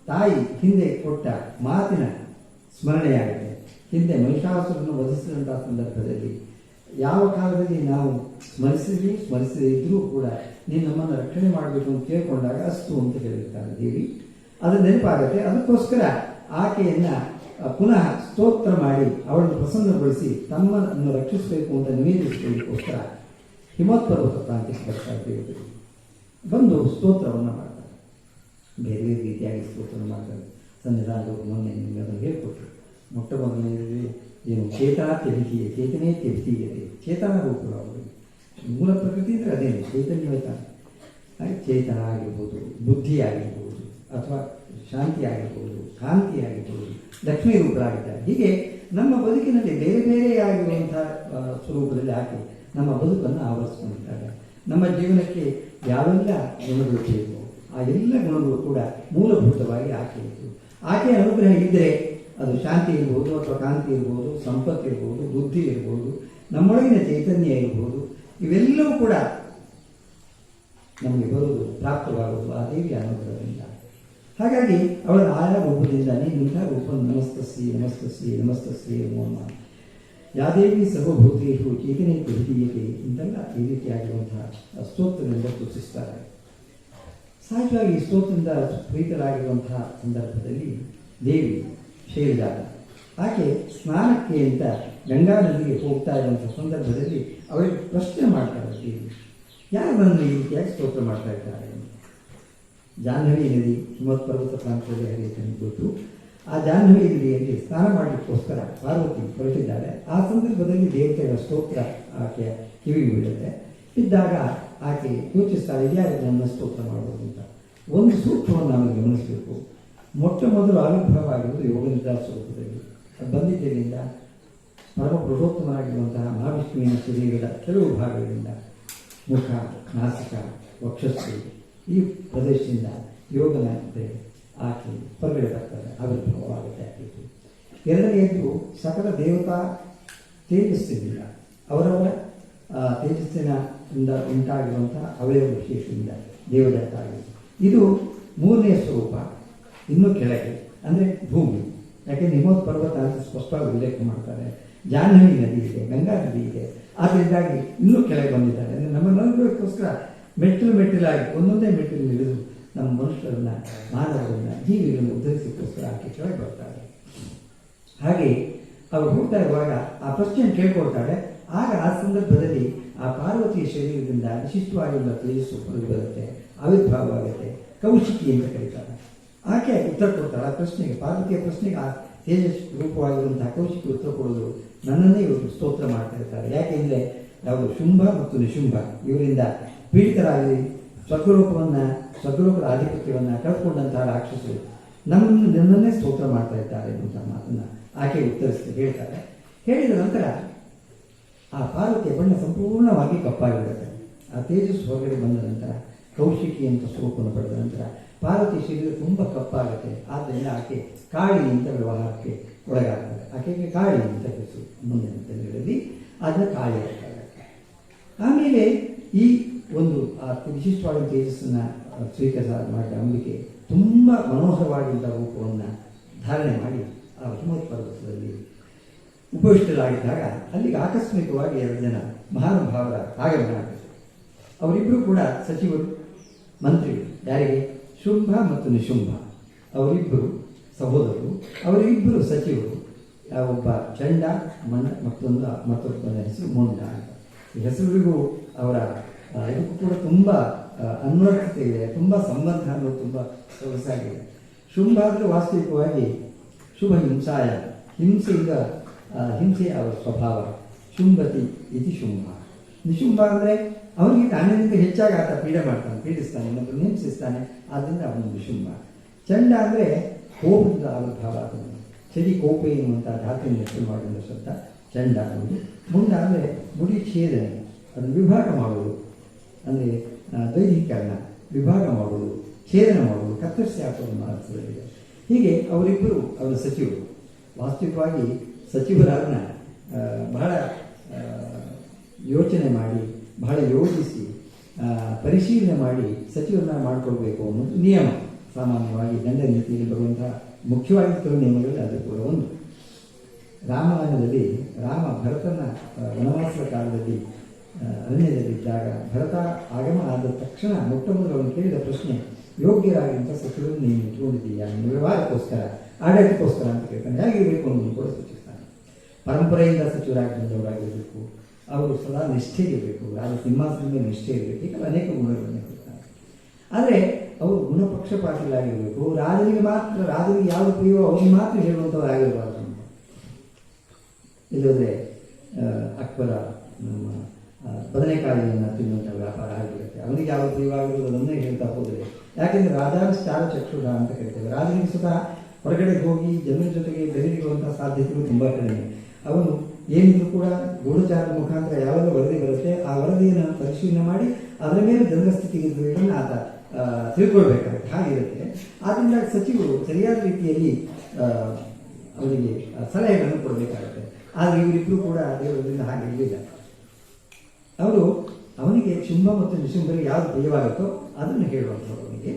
ತಾಯಿ ಹಿಂದೆ ಕೊಟ್ಟ ಮಾತಿನ ಸ್ಮರಣೆಯಾಗಿದೆ. ಹಿಂದೆ ಮಹಿಷಾಸುರನ್ನು ವಧಿಸಿದಂಥ ಸಂದರ್ಭದಲ್ಲಿ ಯಾವ ಕಾಲದಲ್ಲಿ ನಾವು ಸ್ಮರಿಸದೇ ಇದ್ದರೂ ಕೂಡ ನೀನು ನಮ್ಮನ್ನು ರಕ್ಷಣೆ ಮಾಡಬೇಕು ಅಂತ ಕೇಳಿಕೊಂಡಾಗ ಅಸ್ತು ಅಂತ ಹೇಳಿರ್ತಾರೆ ದೇವಿ. ಅದು ನೆನಪಾಗುತ್ತೆ. ಅದಕ್ಕೋಸ್ಕರ ಆಕೆಯನ್ನು ಪುನಃ ಸ್ತೋತ್ರ ಮಾಡಿ ಅವಳನ್ನು ಪ್ರಸನ್ನಗೊಳಿಸಿ ತಮ್ಮನ್ನು ರಕ್ಷಿಸಬೇಕು ಅಂತ ನಿವೇದಿಸಲಿಕ್ಕೋಸ್ಕರ ಹಿಮೋತ್ಪರ್ವತ ಪ್ರಾಂತ್ಯಕ್ಕೆ ಬರ್ತಾರೆ ದೇವತೆಗಳು. ಬಂದು ಸ್ತೋತ್ರವನ್ನು ಮಾಡ್ತಾರೆ. ಬೇರೆ ಬೇರೆ ರೀತಿಯಾಗಿ ಸ್ತೋತ್ರವನ್ನು ಮಾಡ್ತಾರೆ. ಸನ್ನಿಧಾನದವರು ಮೊನ್ನೆ ನಿಮಗೆ ಅದನ್ನು ಹೇಳ್ಕೊಟ್ರು. ಮೊಟ್ಟ ಮೊದಲನೇದು ಏನು ಚೇತನ ತ್ಯಭಿತೀಯ, ಚೇತನೇ ತ್ಯಭಿತೀಯತೆ, ಚೇತನ ರೂಪಗಳು ಅವರು. ಮೂಲ ಪ್ರಕೃತಿ ಅಂದರೆ ಅದೇನು ಚೈತನ್ಯವೇ. ಹಾಗೆ ಚೇತನ ಆಗಿರ್ಬೋದು, ಬುದ್ಧಿ ಆಗಿರ್ಬೋದು, ಅಥವಾ ಶಾಂತಿ ಆಗಿರ್ಬೋದು, ಕಾಂತಿ ಆಗಿರ್ಬೋದು, ಲಕ್ಷ್ಮೀ ರೂಪರಾಗಿದ್ದಾರೆ. ಹೀಗೆ ನಮ್ಮ ಬದುಕಿನಲ್ಲಿ ಬೇರೆ ಬೇರೆಯಾಗಿರುವಂಥ ಸ್ವರೂಪದಲ್ಲಿ ಆಕೆ ನಮ್ಮ ಬದುಕನ್ನು ಆವರಿಸ್ಕೊಂಡಿದ್ದಾರೆ. ನಮ್ಮ ಜೀವನಕ್ಕೆ ಯಾವೆಲ್ಲ ಗುಣಗಳು ಬೇಕು ಆ ಎಲ್ಲ ಗುಣಗಳು ಕೂಡ ಮೂಲಭೂತವಾಗಿ ಆಕೆ ಇತ್ತು. ಆಕೆಯ ಅನುಗ್ರಹ ಇದ್ದರೆ ಅದು ಶಾಂತಿ ಇರ್ಬೋದು, ಅಥವಾ ಕಾಂತಿ ಇರ್ಬೋದು, ಸಂಪತ್ತು ಇರ್ಬೋದು, ಬುದ್ಧಿ ಇರ್ಬೋದು, ನಮ್ಮೊಳಗಿನ ಚೈತನ್ಯ ಇರ್ಬೋದು, ಇವೆಲ್ಲವೂ ಕೂಡ ನಮಗೆ ಬರುವುದು, ಪ್ರಾಪ್ತವಾಗುವುದು ಆ ದೇವಿಯ ಅನುಗ್ರಹದಿಂದ. ಹಾಗಾಗಿ ಅವಳ ಆಯಾ ರೂಪದಿಂದ ನೀನಿಂಥ ರೂಪ ನಮಸ್ತಸ್ಸಿ ನಮಸ್ತಸ್ಸಿ ನಮಸ್ತಸ್ಸಿ ಮೋಮ ಯಾದೇವಿ ಸರ್ವಭೂತೇಷು ಚೇತನೆ ತ್ಯಭಿತೀಯತೆ ಇಂತೆಲ್ಲ ಈ ರೀತಿಯಾಗಿರುವಂತಹ ಸ್ತೋತ್ರದಿಂದ ಸೂಚಿಸ್ತಾರೆ. ಸಹಜವಾಗಿ ಈ ಸ್ತೋತ್ರದಿಂದ ಪ್ರೀತರಾಗಿರುವಂತಹ ಸಂದರ್ಭದಲ್ಲಿ ದೇವಿ ಶೈಲಜಾತ ಆಕೆ ಸ್ನಾನಕ್ಕೆ ಅಂತ ಗಂಗಾ ನದಿಗೆ ಹೋಗ್ತಾ ಇರುವಂಥ ಸಂದರ್ಭದಲ್ಲಿ ಅವಳಿಗೆ ಪ್ರಶ್ನೆ ಮಾಡ್ತಾರೆ ದೇವಿ, ಯಾರು ಬಂದು ಈ ರೀತಿಯಾಗಿ ಸ್ತೋತ್ರ ಮಾಡ್ತಾ ಇದ್ದಾರೆ. ಜಾಹ್ನವಿ ನದಿ ಹಿಮೋತ್ಪರ್ವತ ಪ್ರಾಂತ್ಯದಲ್ಲಿ ಹರಿಯುತ್ತೆ ಅಂತ ಗೊತ್ತು. ಆ ಜಾಹ್ನವಿ ನದಿಯಲ್ಲಿ ಸ್ನಾನ ಮಾಡಲಿಕ್ಕೋಸ್ಕರ ಪಾರ್ವತಿ ಹೊರಟಿದ್ದಾಳೆ. ಆ ಸಂದರ್ಭದಲ್ಲಿ ದೇವತೆಗಳ ಸ್ತೋತ್ರ ಆಕೆಯ ಕಿವಿಗೆ ಬೀಳುತ್ತೆ. ಇದ್ದಾಗ ಆಕೆ ಯೋಚಿಸ್ತಾಳೆ, ಇದ್ಯಾರು ನನ್ನ ಸ್ತೋತ್ರ ಮಾಡೋದು ಅಂತ. ಒಂದು ಸೂಕ್ಷ್ಮವನ್ನು ನಾವು ಗಮನಿಸಬೇಕು. ಮೊಟ್ಟ ಮೊದಲು ಆವಿರ್ಭಾವ ಆಗಿರುವುದು ಯೋಗನಿದ್ರಾ ಸ್ವರೂಪದಲ್ಲಿ. ಅದು ಬಂದಿದ್ದರಿಂದ ಪರಮ ಪುರುಷೋತ್ತಮರಾಗಿರುವಂತಹ ಮಹಾವಿಷ್ಣುವಿನ ಶರೀರದ ಕೆಲವು ಭಾಗಗಳಿಂದ ಮುಖ, ನಾಸಿಕ, ವಕ್ಷಸ್ಸು ಈ ಪ್ರದೇಶದಿಂದ ಯೋಗನಂತೆ ಆಕೆ ಹೊರಗಡೆ ಬರ್ತಾರೆ, ಆವಿರ್ಭಾವವಾಗುತ್ತೆ ಆಕೆಗೆ. ಎರಡನೆಯದ್ದು ಸಕಲ ದೇವತಾ ತೇಜಸ್ಸಿನಿಂದ ಅವರವರ ತೇಜಸ್ಸಿನಿಂದ ಉಂಟಾಗಿರುವಂತಹ ಅವಯವ ವಿಶೇಷದಿಂದ ದೇವದತ್ತ ಆಗಿದೆ. ಇದು ಮೂರನೇ ಸ್ವರೂಪ. ಇನ್ನೂ ಕೆಳಗೆ ಅಂದರೆ ಭೂಮಿ. ಯಾಕೆಂದರೆ ಹಿಮವದ್ ಪರ್ವತ ಅಂತ ಸ್ಪಷ್ಟವಾಗಿ ಉಲ್ಲೇಖ ಮಾಡ್ತಾರೆ. ಜಾಹ್ನವಿ ನದಿ ಇದೆ, ಗಂಗಾ ನದಿ ಇದೆ. ಆದ್ದರಿಂದಾಗಿ ಇನ್ನೂ ಕೆಳಗೆ ಬಂದಿದ್ದಾರೆ. ಅಂದರೆ ನಮ್ಮನ್ನು ಅನುಭವಕ್ಕೋಸ್ಕರ ಮೆಟ್ಟಿಲಾಗಿ ಒಂದೊಂದೇ ಮೆಟ್ಟಿಲು ಇಳಿದು ನಮ್ಮ ಮನುಷ್ಯರನ್ನ, ಮಾನವರನ್ನ, ಜೀವಿಗಳನ್ನು ಉದ್ಧರಿಸೋಕ್ಕೋಸ್ಕರ ಆಕೆ ಕೆಳಗೆ ಬರ್ತಾರೆ. ಹಾಗೆ ಅವರು ಹೋಗ್ತಾ ಇರುವಾಗ ಆ ಪ್ರಶ್ನೆಯನ್ನು ಕೇಳ್ಕೊಳ್ತಾಳೆ. ಆಗ ಆ ಸಂದರ್ಭದಲ್ಲಿ ಆ ಪಾರ್ವತಿಯ ಶರೀರದಿಂದ ವಿಶಿಷ್ಟವಾಗಿರುವ ತೇಜಸ್ಸು ಹೊರಗೆ ಬರುತ್ತೆ, ಆವಿರ್ಭಾವ ಆಗುತ್ತೆ. ಕೌಶಿಕಿ ಅಂತ ಕರೀತಾರೆ. ಆಕೆ ಉತ್ತರ ಕೊಡ್ತಾಳೆ ಆ ಪ್ರಶ್ನೆಗೆ, ಪಾರ್ವತಿಯ ಪ್ರಶ್ನೆಗೆ. ಆ ತೇಜಸ್ ರೂಪವಾಗಿರುವಂತಹ ಕೌಶಿಕಿ ಉತ್ತರ ಕೊಡೋದು ನನ್ನನ್ನೇ ಇವರು ಸ್ತೋತ್ರ ಮಾಡ್ತಾ ಇರ್ತಾರೆ. ಯಾಕೆಂದರೆ ಅವರು ಶುಂಭ ಮತ್ತು ನಿಶುಂಭ ಇವರಿಂದ ಪೀಡಿತರಾಗಿ ಸ್ವರ್ಗಲೋಕದ ಆಧಿಪತ್ಯವನ್ನು ಕಳ್ಕೊಂಡಂತಹ ರಾಕ್ಷಸರು ನನ್ನನ್ನೇ ಸ್ತೋತ್ರ ಮಾಡ್ತಾ ಇದ್ದಾರೆ ಎನ್ನುವಂತಹ ಮಾತನ್ನು ಆಕೆ ಹೇಳ್ತಾರೆ. ಹೇಳಿದ ನಂತರ ಆ ಪಾರ್ವತಿಯ ಬಣ್ಣ ಸಂಪೂರ್ಣವಾಗಿ ಕಪ್ಪಾಗಿರುತ್ತೆ. ಆ ತೇಜಸ್ಸು ಹೊರಗಡೆ ಬಂದ ನಂತರ ಕೌಶಿಕಿ ಅಂತ ಸ್ವರೂಪವನ್ನು ಪಡೆದ ನಂತರ ಪಾರ್ವತಿ ಶರೀರ ತುಂಬ ಕಪ್ಪಾಗುತ್ತೆ. ಆದ್ದರಿಂದ ಆಕೆ ಕಾಳಿ ಅಂತ ವ್ಯವಹಾರಕ್ಕೆ ಒಳಗಾಗ್ತಾರೆ. ಆಕೆಗೆ ಕಾಳಿ ಅಂತ ಹೆಸರು ಮುಂದೆ ಅಂತ ಹೇಳಿ ಅದನ್ನ ಕಾಳಿ ಆಗ್ತಾರೆ. ಆಮೇಲೆ ಈ ಒಂದು ವಿಶಿಷ್ಟವಾದ ತೇಜಸ್ಸನ್ನು ಸ್ವೀಕಾರ ಮಾಡಿದ ಅಂಬಿಕೆ ತುಂಬ ಮನೋಹರವಾಗಿದ್ದ ರೂಪವನ್ನು ಧಾರಣೆ ಮಾಡಿ ಆ ಹಿಮವದ್ ಪರ್ವತದಲ್ಲಿ ಉಪವಿಷ್ಟರಾಗಿದ್ದಾಗ ಅಲ್ಲಿಗೆ ಆಕಸ್ಮಿಕವಾಗಿ 2 ಜನ ಮಹಾನುಭಾವರ ಆಗಮನ ಆಗುತ್ತೆ. ಅವರಿಬ್ಬರು ಕೂಡ ಸಚಿವರು, ಮಂತ್ರಿಗಳು. ಯಾರಿಗೆ? ಶುಂಭ ಮತ್ತು ನಿಶುಂಭ ಅವರಿಬ್ಬರು ಸಹೋದರರು, ಅವರಿಬ್ಬರು ಸಚಿವರು. ಒಬ್ಬ ಚಂಡ, ಮತ್ತೊಬ್ಬನ ಹೆಸರು ಮುಂಡ ಅಂತ. ಈ ಹೆಸರುಗಳಿಗೂ ಅವರ ಇದಕ್ಕೂ ಕೂಡ ತುಂಬ ಅನ್ವರ್ಥತೆ ಇದೆ, ತುಂಬ ಸಂಬಂಧ ಅನ್ನೋದು ತುಂಬ ಸೊಗಸಾಗಿದೆ. ಶುಂಭ ಅಂದರೆ ವಾಸ್ತವಿಕವಾಗಿ ಶುಭ ಹಿಂಸಾಯ, ಹಿಂಸೆ ಅವರ ಸ್ವಭಾವ. ಶುಂಭತಿ ಇತಿ ಶುಂಭ. ನಿಶುಂಭ ಅಂದರೆ ಅವನಿಗೆ ತಾನಿಂದ ಹೆಚ್ಚಾಗಿ ಆತ ಪೀಡಿಸ್ತಾನೆ, ಇನ್ನೊಬ್ಬರು ಹಿಂಸಿಸ್ತಾನೆ. ಆದ್ದರಿಂದ ಅವನು ನಿಶುಂಭ. ಚಂಡ ಅಂದರೆ ಕೋಪದಿಂದ ಆವಿರ್ಭಾವ ಆತನು. ಚಳಿ ಕೋಪ ಎನ್ನುವಂಥ ಧಾತುವಿನ ಹೆಸರು ಮಾಡಿದ ಶಬ್ದ ಚಂಡ ಅನ್ನೋದು. ಮುಂಡ ಅಂದರೆ ಮುಡಿ ಛೇದನೆ, ಅದನ್ನು ವಿಭಾಗ ಮಾಡುವುದು, ಅಂದರೆ ದೈಹಿಕರಣ ವಿಭಾಗ ಮಾಡುವುದು, ಛೇದನ ಮಾಡುವುದು, ಕತ್ತರಿಸಿ ಹಾಕುವುದು ಮಾರ್ಗದಲ್ಲಿದೆ. ಹೀಗೆ ಅವರಿಬ್ಬರು ಅವರ ಸಚಿವರು. ವಾಸ್ತವಿಕವಾಗಿ ಸಚಿವರನ್ನ ಬಹಳ ಯೋಚನೆ ಮಾಡಿ, ಬಹಳ ಯೋಚಿಸಿ, ಪರಿಶೀಲನೆ ಮಾಡಿ ಸಚಿವರನ್ನ ಮಾಡಿಕೊಳ್ಬೇಕು ಅನ್ನೋದು ನಿಯಮ. ಸಾಮಾನ್ಯವಾಗಿ ದಂಡ ನೀತಿಯಲ್ಲಿ ಬರುವಂತಹ ಮುಖ್ಯವಾಗಿ ಕೆಲವು ನಿಯಮಗಳಲ್ಲಿ ಅದು ಕೂಡ ಒಂದು. ರಾಮಾಯಣದಲ್ಲಿ ಭರತನ ವನವಾಸದ ಕಾಲದಲ್ಲಿ ಅರಣ್ಯದಲ್ಲಿದ್ದಾಗ ಭರತ ಆಗಮ ಆದ ತಕ್ಷಣ ಮೊಟ್ಟಮೊದಲು ಅವನು ಕೇಳಿದ ಪ್ರಶ್ನೆ, ಯೋಗ್ಯರಾಗಿರುವಂಥ ಸಚಿವರನ್ನು ನೀನು ಇಟ್ಕೊಂಡಿದ್ದೀಯಾ ನಿಮ್ಮ ವ್ಯವಹಾರಕ್ಕೋಸ್ಕರ, ಆಡಳಿತಕ್ಕೋಸ್ಕರ ಅಂತ ಕೇಳ್ತಾನೆ. ಹೇಗಿರಬೇಕು ಅನ್ನೋದು ಕೂಡ ಸೂಚಿಸ್ತಾನೆ. ಪರಂಪರೆಯಿಂದ ಸಚಿವರಾಗಿ ಬಂದವರಾಗಿರಬೇಕು, ಅವರು ಸದಾ ನಿಷ್ಠೆ ಇರಬೇಕು, ರಾಜ ಸಿಂಹಾಸನದ ಮೇಲೆ ನಿಷ್ಠೆ ಇರಬೇಕು. ಈಗ ಅನೇಕ ಗುಣಗಳನ್ನು ಕೊಡ್ತಾರೆ. ಆದರೆ ಅವರು ಗುಣಪಕ್ಷಪಾತಿಗಳಾಗಿರಬೇಕು. ರಾಜನಿಗೆ ಯಾವುದು ಪ್ರಿಯವೋ ಅವನಿಗೆ ಮಾತ್ರ ಹೇಳುವಂಥವರಾಗಿರಬಾರ್ದು. ಇಲ್ಲದ್ರೆ ಅಕ್ಬರ ನಮ್ಮ ಬದನೆಕಾಯಿಯನ್ನು ತಿನ್ನುವಂಥ ವ್ಯಾಪಾರ ಆಗಿರುತ್ತೆ. ಅವನಿಗೆ ಯಾವ ಪ್ರಿಯವಾಗಿರೋದು ಅದನ್ನೇ ಹೇಳ್ತಾ ಹೋದರೆ, ಯಾಕೆಂದರೆ ರಾಜಾನುಷ್ಠಾನ ಚಕ್ಷುರ ಅಂತ ಕರಿತೇವೆ. ರಾಜನಿಗೆ ಸುತಃ ಹೊರಗಡೆ ಹೋಗಿ ಜನರ ಜೊತೆಗೆ ಬೆರೆಯುವಂಥ ಸಾಧ್ಯತೆಗಳು ತುಂಬ ಕಡಿಮೆ. ಅವನು ಏನಿದ್ರು ಕೂಡ ಗೂಢಚಾರದ ಮುಖಾಂತರ ಯಾವಾಗ ವರದಿ ಬರುತ್ತೆ ಆ ವರದಿಯನ್ನು ಪರಿಶೀಲನೆ ಮಾಡಿ ಅದರ ಮೇಲೆ ಜನರ ಸ್ಥಿತಿಗೆ ಆತ ತಿಳ್ಕೊಳ್ಬೇಕಾಗುತ್ತೆ. ಹಾಗಿರುತ್ತೆ. ಆದ್ದರಿಂದ ಸಚಿವರು ಸರಿಯಾದ ರೀತಿಯಲ್ಲಿ ಅವರಿಗೆ ಸಲಹೆಗಳನ್ನು ಕೊಡಬೇಕಾಗುತ್ತೆ. ಆದರೆ ಇವರಿಬ್ಬರು ಕೂಡ ದೇವರಿಂದ ಹಾಗೆ ಇರಲಿಲ್ಲ. ಅವನಿಗೆ ಶುಂಭ ಮತ್ತು ನಿಶುಂಭರಿಗೆ ಯಾವುದು ಪ್ರಿಯವಾಗುತ್ತೋ ಅದನ್ನು ಹೇಳುವಂಥವ್ರು ಅವನಿಗೆ.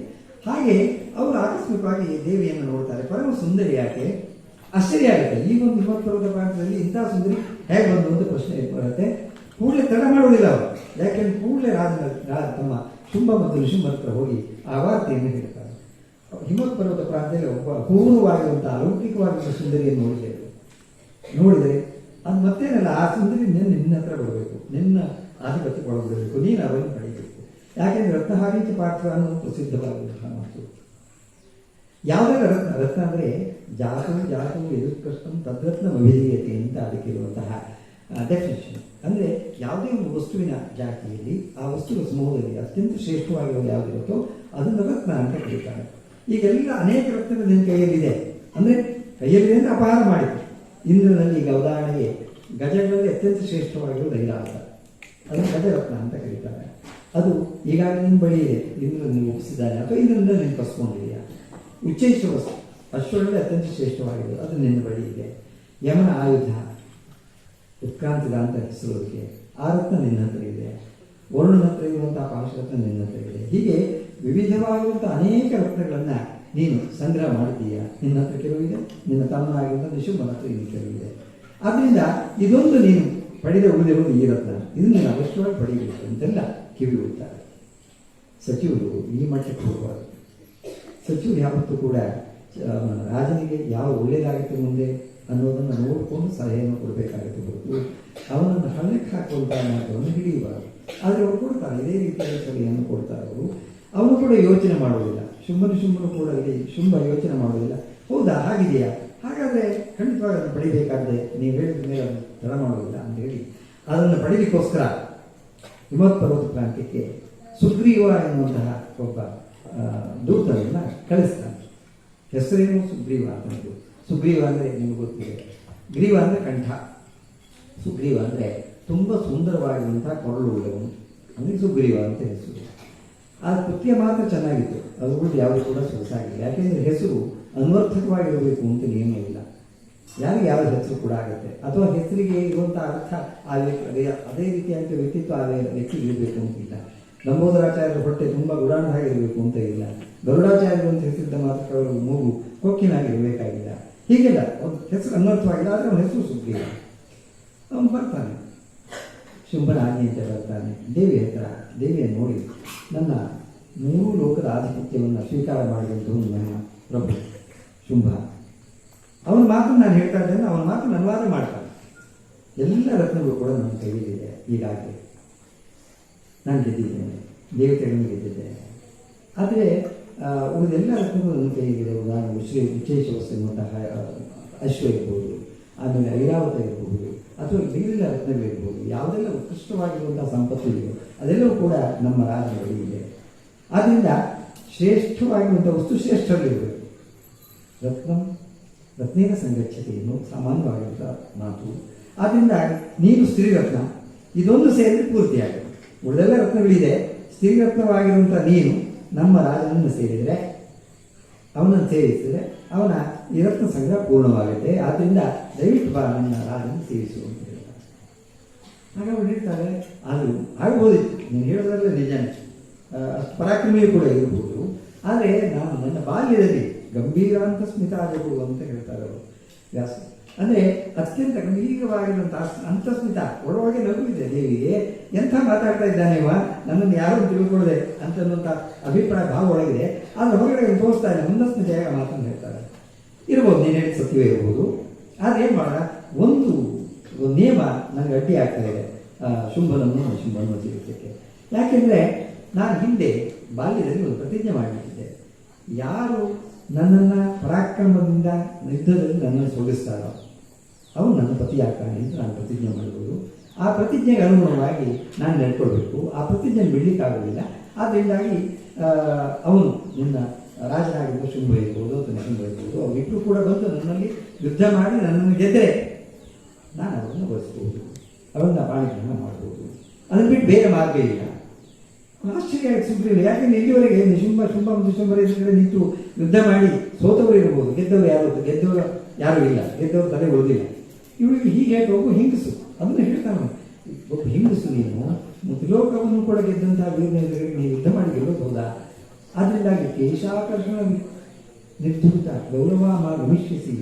ಹಾಗೆ ಅವರು ಆಕಸ್ಮಿಕವಾಗಿ ದೇವಿಯನ್ನು ನೋಡ್ತಾರೆ. ಪರಮ ಸುಂದರಿ ಯಾಕೆ ಆಶ್ಚರ್ಯ ಆಗುತ್ತೆ. ಈ ಒಂದು ಹಿಮವತ್ಪರ್ವತ ಪ್ರಾಂತದಲ್ಲಿ ಇಂತಹ ಸುಂದರಿ ಹೇಗೆ ಬಂದು ಅಂತ ಪ್ರಶ್ನೆ ಬರುತ್ತೆ. ಕೂಡಲೇ ತಡ ಮಾಡುವುದಿಲ್ಲ ಅವರು. ಯಾಕೆಂದ್ರೆ ಕೂಡಲೇ ತಮ್ಮ ಶುಂಭ ಮತ್ತು ನಿಶುಂಭ ಹತ್ರ ಹೋಗಿ ಆ ವಾರ್ತೆಯನ್ನು ಹೇಳ್ತಾರೆ. ಹಿಮವತ್ಪರ್ವತ ಪ್ರಾಂತದಲ್ಲಿ ಒಬ್ಬ ಅಪೂರ್ವವಾಗಿರುವಂಥ ಅಲೌಕಿಕವಾಗಿರುವ ಸುಂದರಿಯನ್ನು ನೋಡಿದರೆ ಅದು ಮತ್ತೇನಲ್ಲ, ಆ ಸುಂದರಿ ನಿನ್ನ ಹತ್ರ ಬರಬೇಕು, ನಿನ್ನ ಆಧಿಪತ್ಯ ಒಳಬಿಡಬೇಕು, ನೀನು ಅವರನ್ನು ಪಡೆಯಬೇಕು. ಯಾಕೆಂದ್ರೆ ರತ್ನಹಾರೀತಿ ಪಾತ್ರ ಅನ್ನೋದು ಪ್ರಸಿದ್ಧವಾಗಿರುವಂತಹ ಮಾತು. ಯಾವುದೆಲ್ಲ ರತ್ನ ಅಂದರೆ ಜಾತು ಎದುತ್ಕೃಷ್ಟಂ ತದ್ರತ್ನ ವಿಧೀಯತೆ ಅಂತ ಅದಕ್ಕಿರುವಂತಹ ಡೆಫಿನೇಷನ್. ಅಂದರೆ ಯಾವುದೇ ಒಂದು ವಸ್ತುವಿನ ಜಾತಿಯಲ್ಲಿ ಆ ವಸ್ತುಗಳ ಸಮೂಹದಲ್ಲಿ ಅತ್ಯಂತ ಶ್ರೇಷ್ಠವಾಗಿರೋದು ಯಾವುದಿರುತ್ತೋ ಅದನ್ನು ರತ್ನ ಅಂತ ಕರೀತಾರೆ. ಈಗೆಲ್ಲ ಅನೇಕ ರತ್ನಗಳು ನಿನ್ನ ಕೈಯಲ್ಲಿದೆ. ಅಂದರೆ ಕೈಯಲ್ಲಿದೆ ಅಂದರೆ ಅಪಹಾರ ಮಾಡಿತು. ಇಂದ್ರನಲ್ಲಿ ಈಗ ಉದಾಹರಣೆಗೆ ಗಜಗಳಲ್ಲಿ ಅತ್ಯಂತ ಶ್ರೇಷ್ಠವಾಗಿರೋದು ಐರಾವತ, ಅದನ್ನು ಗಜರತ್ನ ಅಂತ ಕರೀತಾರೆ. ಅದು ಈಗಾಗಲೇ ನಿನ್ನ ಬಳಿ ಇದೆ, ಇಂದ್ರನಲ್ಲಿ ಒಪ್ಪಿಸಿದ್ದಾನೆ ಅಥವಾ ಇಂದ್ರನಿಂದ ನೀನು ಕಸ್ಕೊಂಡಿದೆಯಾ. ಉಚ್ಚೈಶ್ವರ ಅಶ್ವಗಳಲ್ಲಿ ಅತ್ಯಂತ ಶ್ರೇಷ್ಠವಾಗಿರೋದು ಅದು ನಿನ್ನ ಬಳಿ ಇದೆ. ಯಮನ ಆಯುಧ ಉತ್ಕ್ರಾಂತಿದ ಅಂತ ಹೆಸರೋದಕ್ಕೆ. ಆ ರತ್ನ ನಿನ್ನ ಹತ್ರ ಇದೆ, ವರುಣನ ಹತ್ರ ಇರುವಂತಹ ಪಾಶರತ್ನ ನಿನ್ನ ಹತ್ರ ಇದೆ. ಹೀಗೆ ವಿವಿಧವಾದಂಥ ಅನೇಕ ರತ್ನಗಳನ್ನು ನೀನು ಸಂಗ್ರಹ ಮಾಡಿದ್ದೀಯ. ನಿನ್ನ ಹತ್ರ ಕೆಲವಿದೆ, ನಿನ್ನ ತಮ್ಮನಾಗಿರುವಂಥ ನಿಶುಂಭನ ಹತ್ರ ಇನ್ನು ಕೆಲವಿದೆ. ಆದ್ದರಿಂದ ಇದೊಂದು ನೀನು ಪಡೆದ ಉಳಿದಿರುವುದು ಈ ರತ್ನ, ಇದನ್ನು ನೀನು ಅವಶ್ಯವಾಗಿ ಪಡೆಯಬೇಕು ಅಂತೆಲ್ಲ ಕಿವಿ ಬಿಡ್ತಾರೆ. ಸಚಿವರು ಈ ಮಟ್ಟಕ್ಕೆ ಹೋಗಬಾರ್ದು. ಸಚಿವರು ಯಾವತ್ತೂ ಕೂಡ ರಾಜನಿಗೆ ಯಾವ ಒಳ್ಳೆಯದಾಗುತ್ತೆ ಮುಂದೆ ಅನ್ನೋದನ್ನು ನೋಡಿಕೊಂಡು ಸಲಹೆಯನ್ನು ಕೊಡಬೇಕಾಗುತ್ತೆ ಹೊರತು ಅವನನ್ನು ಹಳ್ಳಕ್ಕೆ ಹಾಕುವಂಥ ಮಾತನ್ನು ಹಿಡಿಯಬಾರದು. ಆದರೆ ಅವರು ಕೊಡ್ತಾರೆ, ಇದೇ ರೀತಿಯಾದ ಸಲಹೆಯನ್ನು ಕೊಡ್ತಾರೆ ಅವರು. ಅವನು ಕೂಡ ಯೋಚನೆ ಮಾಡುವುದಿಲ್ಲ. ಶುಂಭನು ಕೂಡ ಇಲ್ಲಿ ಶುಂಭ ಯೋಚನೆ ಮಾಡುವುದಿಲ್ಲ. ಹೌದಾ, ಹಾಗಿದೆಯಾ, ಹಾಗಾದರೆ ಖಂಡಿತವಾಗಿ ಅದನ್ನು ಪಡಿಬೇಕಾದ್ರೆ ನೀವು ಹೇಳಿದ ಮೇಲೆ ಅದನ್ನು ತಡ ಮಾಡುವುದಿಲ್ಲ ಅಂತ ಹೇಳಿ ಅದನ್ನು ಪಡೀಲಿಕ್ಕೋಸ್ಕರ ಹಿಮವತ್ ಪರ್ವತ ಪ್ರಾಂತ್ಯಕ್ಕೆ ಸುಗ್ರೀವ ಎನ್ನುವಂತಹ ಒಬ್ಬ ದೂತರನ್ನು ಕಳಿಸ್ತಾನೆ. ಹೆಸರೇನು ಸುಗ್ರೀವ ಅಂತ. ಸುಗ್ರೀವ ಅಂದರೆ ನಿಮಗೆ ಗೊತ್ತಿದೆ, ಗ್ರೀವ ಅಂದರೆ ಕಂಠ, ಸುಗ್ರೀವ ಅಂದರೆ ತುಂಬ ಸುಂದರವಾಗಿರುವಂತಹ ಕೊರಳು ಉಳ್ಳವನು ಅಂದರೆ ಸುಗ್ರೀವ ಅಂತ ಹೆಸರು. ಆ ಕೃತ್ಯ ಮಾತ್ರ ಚೆನ್ನಾಗಿತ್ತು, ಅದು ಯಾವುದು ಕೂಡ ಸೊಗಸಾಗಿಲ್ಲ. ಯಾಕೆಂದರೆ ಹೆಸರು ಅನ್ವರ್ಥಕವಾಗಿರಬೇಕು ಅಂತ ನಿಯಮ ಇಲ್ಲ. ಯಾರಿಗೆ ಯಾವ ಹೆಸರು ಕೂಡ ಆಗುತ್ತೆ, ಅಥವಾ ಹೆಸರಿಗೆ ಇರುವಂಥ ಅರ್ಥ ಅದೇ ರೀತಿಯಾದ ವ್ಯಕ್ತಿತ್ವ ಆ ವ್ಯಕ್ತಿಗೆ ಇರಬೇಕು ಅಂತಿಲ್ಲ. ಲಂಬೋದರಾಚಾರ್ಯರ ಹೊಟ್ಟೆ ತುಂಬ ಗುಡಾಣವಾಗಿರಬೇಕು ಅಂತ ಇಲ್ಲ. ಗರುಡಾಚಾರ್ಯರು ಅಂತ ಹೆಸರಿದ್ದ ಮಾತ್ರ ಅವರು ಮೂಗು ಕೊಕ್ಕಿನಾಗಿರಬೇಕಾಗಿಲ್ಲ. ಹೀಗೆಲ್ಲ ಒಂದು ಹೆಸರು ಅನ್ವರ್ಥವಾಗಿಲ್ಲ. ಆದರೆ ಅವನ ಹೆಸರು ಸುಗ್ರೀವ. ಅವನು ಬರ್ತಾನೆ, ಶುಂಭನ ಆಜ್ಞೆಯಂತೆ ಬರ್ತಾನೆ ದೇವಿ ಹತ್ರ. ದೇವಿಯನ್ನು ನೋಡಿ, ನನ್ನ 3 ಲೋಕದ ಆಧಿಪತ್ಯವನ್ನು ಸ್ವೀಕಾರ ಮಾಡಿದಂಥವನು ನನ್ನ ಪ್ರಭು ಶುಂಭ. ಅವನ ಮಾತನ್ನು ನಾನು ಹೇಳ್ತಾ ಇದ್ದೇನೆ, ಅವನ ಮಾತು ಅನುವಾದ ಮಾಡ್ತಾನೆ. ಎಲ್ಲ ರತ್ನಗಳು ಕೂಡ ನನ್ನ ಕೈಯಲ್ಲಿದೆ. ಈಗಾಗಲೇ ನಾನು ಗೆದ್ದಿದ್ದೇನೆ, ದೇವತೆಗಳನ್ನು ಗೆದ್ದಿದ್ದೇನೆ. ಆದರೆ ಉಳಿದೆಲ್ಲ ರತ್ನಗಳು ನನ್ನ ಕೈಯಲ್ಲಿದೆ. ಉದಾಹರಣೆ ವಿಶೇಷವಸ್ತು ಎನ್ನುವಂತಹ ಅಶ್ವ ಇರ್ಬೋದು, ಆಮೇಲೆ ಐರಾವತ ಇರಬಹುದು, ಅಥವಾ ಬೇರೆಲ್ಲ ರತ್ನಗಳಿರ್ಬೋದು. ಯಾವುದೆಲ್ಲ ಉತ್ಕೃಷ್ಟವಾಗಿರುವಂಥ ಸಂಪತ್ತು ಇದೆಯೋ ಅದೆಲ್ಲವೂ ಕೂಡ ನಮ್ಮ ರಾಜನ ಬಳಿ ಇದೆ. ಆದ್ದರಿಂದ ಶ್ರೇಷ್ಠವಾಗಿರುವಂಥ ವಸ್ತು ಶ್ರೇಷ್ಠವಾಗಿರಬೇಕು. ರತ್ನೇನ ಸಂಗಚ್ಚತೆ ಎನ್ನು ಸಾಮಾನ್ಯವಾಗಿರುವಂಥ ಮಾತು. ಆದ್ದರಿಂದ ನೀನು ಸ್ತ್ರೀರತ್ನ, ಇದೊಂದು ಸೇರಿದ್ರೆ ಪೂರ್ತಿಯಾಗುತ್ತೆ. ಉಳಿದೆಲ್ಲ ರತ್ನಗಳಿದೆ, ಸ್ತ್ರೀರತ್ನವಾಗಿರುವಂಥ ನೀನು ನಮ್ಮ ರಾಜನನ್ನು ಸೇರಿದರೆ, ಅವನನ್ನು ಸೇರಿಸಿದರೆ ಅವನ ಈ ರತ್ನ ಸಂಗ್ರಹ ಪೂರ್ಣವಾಗುತ್ತೆ. ಆದ್ದರಿಂದ ದಯವಿಟ್ಟು ಬಾ ನನ್ನ ರಾಜನ ಸೇರಿಸು ಅಂತ ಹೇಳ್ತಾರೆ. ಆಗ ಅವ್ರು ಹೇಳ್ತಾರೆ, ಅದು ಆಗ್ಬೋದಿತ್ತು, ನೀನು ಹೇಳೋದ್ರಲ್ಲೇ ನಿಜನೇ, ಅಷ್ಟು ಪರಾಕ್ರಮಿಯೂ ಕೂಡ ಇರ್ಬೋದು. ಆದರೆ ನಾನು ನನ್ನ ಬಾಲ್ಯದಲ್ಲಿ ಗಂಭೀರ ಅಂತ ಸ್ಮಿತಾಜಗಳು ಅಂತ ಹೇಳ್ತಾರೆ ಅವರು ವ್ಯಾಸ. ಅಂದರೆ ಅತ್ಯಂತ ಗಂಭೀರವಾಗಿರುವಂಥ ಅಂತಸ್ಮಿತ, ಒಳಗೆ ನಗು ಇದೆ ದೇವಿಗೆ. ಎಂಥ ಮಾತಾಡ್ತಾ ಇದ್ದಾನೆವ, ನನ್ನನ್ನು ಯಾರೂ ತಿಳ್ಕೊಳ್ಳದೆ ಅಂತನ್ನುವಂಥ ಅಭಿಪ್ರಾಯ ಭಾವ ಒಳಗಿದೆ. ಆದರೆ ಹೊರಗಡೆ ತೋರಿಸ್ತಾ ಇಲ್ಲ, ಮಂದಸ್ಮಿತೆಯಾಗ ಮಾತನ್ನು ಹೇಳ್ತಾರೆ. ಇರ್ಬೋದು, ನೀನು ಹೇಳಿ ಸತ್ಯವೇ ಇರ್ಬೋದು. ಆದರೆ ಏನು ಮಾಡೋಣ, ಒಂದು ನಿಯಮ ನನಗೆ ಅಡ್ಡಿ ಆಗ್ತಾ ಇದೆ ಶುಂಭನನ್ನು ಜೀವಿತಕ್ಕೆ. ಯಾಕೆಂದರೆ ನಾನು ಹಿಂದೆ ಬಾಲ್ಯದಲ್ಲಿ ಒಂದು ಪ್ರತಿಜ್ಞೆ ಮಾಡಿಬಿಟ್ಟಿದ್ದೆ. ಯಾರು ನನ್ನನ್ನು ಪರಾಕ್ರಮದಿಂದ ಯುದ್ಧದಲ್ಲಿ ನನ್ನನ್ನು ಸೋಲಿಸ್ತಾರೋ ಅವನು ನನ್ನ ಪತಿಯಾಗ್ತಾನೆ ಅಂತ ನಾನು ಪ್ರತಿಜ್ಞೆ ಮಾಡ್ಬೋದು. ಆ ಪ್ರತಿಜ್ಞೆಗೆ ಅನುಗುಣವಾಗಿ ನಾನು ನಡ್ಕೊಳ್ಬೇಕು. ಆ ಪ್ರತಿಜ್ಞೆ ಬಿಡಲಿಕ್ಕಾಗೋದಿಲ್ಲ. ಆದ್ದರಿಂದಾಗಿ ಅವನು ನಿನ್ನ ರಾಜನಾಗಿರುವ ಶುಂಭ ಇರ್ಬೋದು ಅಥವಾ ನಿಶುಂಭ ಇರ್ಬೋದು, ಅವರಿಬ್ಬರು ಕೂಡ ಬಂದು ನನ್ನಲ್ಲಿ ಯುದ್ಧ ಮಾಡಿ ನನ್ನನ್ನು ಗೆದ್ದರೆ ನಾನು ಅವರನ್ನು ಬಳಸ್ಬೋದು, ಅವನ್ನ ಪಾಣಿಗ್ರಹಣ ಮಾಡ್ಬೋದು. ಅದನ್ನು ಬಿಟ್ಟು ಬೇರೆ ಮಾರ್ಗ ಇಲ್ಲ. ಆಶ್ಚರ್ಯ ಸುಗ್ರೀವ, ಯಾಕೆಂದ್ರೆ ಇಲ್ಲಿವರೆಗೆ ಶುಂಭರ ಕಡೆ ನಿಂತು ಯುದ್ಧ ಮಾಡಿ ಸೋತವರು ಇರ್ಬೋದು, ಗೆದ್ದವರು ಯಾರು ಇಲ್ಲ, ಗೆದ್ದವರು ತಲೆ ಉಳಿದಿಲ್ಲ. ಇವಳಿಗೆ ಹೀಗೆ ಹೇಳಿ ಒಬ್ಬ ಹಿಂಗಸು ಅದನ್ನು ಹೇಳ್ತಾನೆ, ಒಬ್ಬ ಹಿಂಗಸು ನೀನು ತ್ರಿಲೋಕವನ್ನು ಕೂಡ ಗೆದ್ದಂತಹ ವೀರನಿಗೆ ನೀವು ಯುದ್ಧ ಮಾಡಿ ಗೆಲ್ಲೋದು. ಆದ್ದರಿಂದಾಗಿ ಕೇಶಾಕರ್ಷಣ ನಿರ್ಧೂತ ಗೌರವ ಗಮಿಷ್ಯಿಸಿ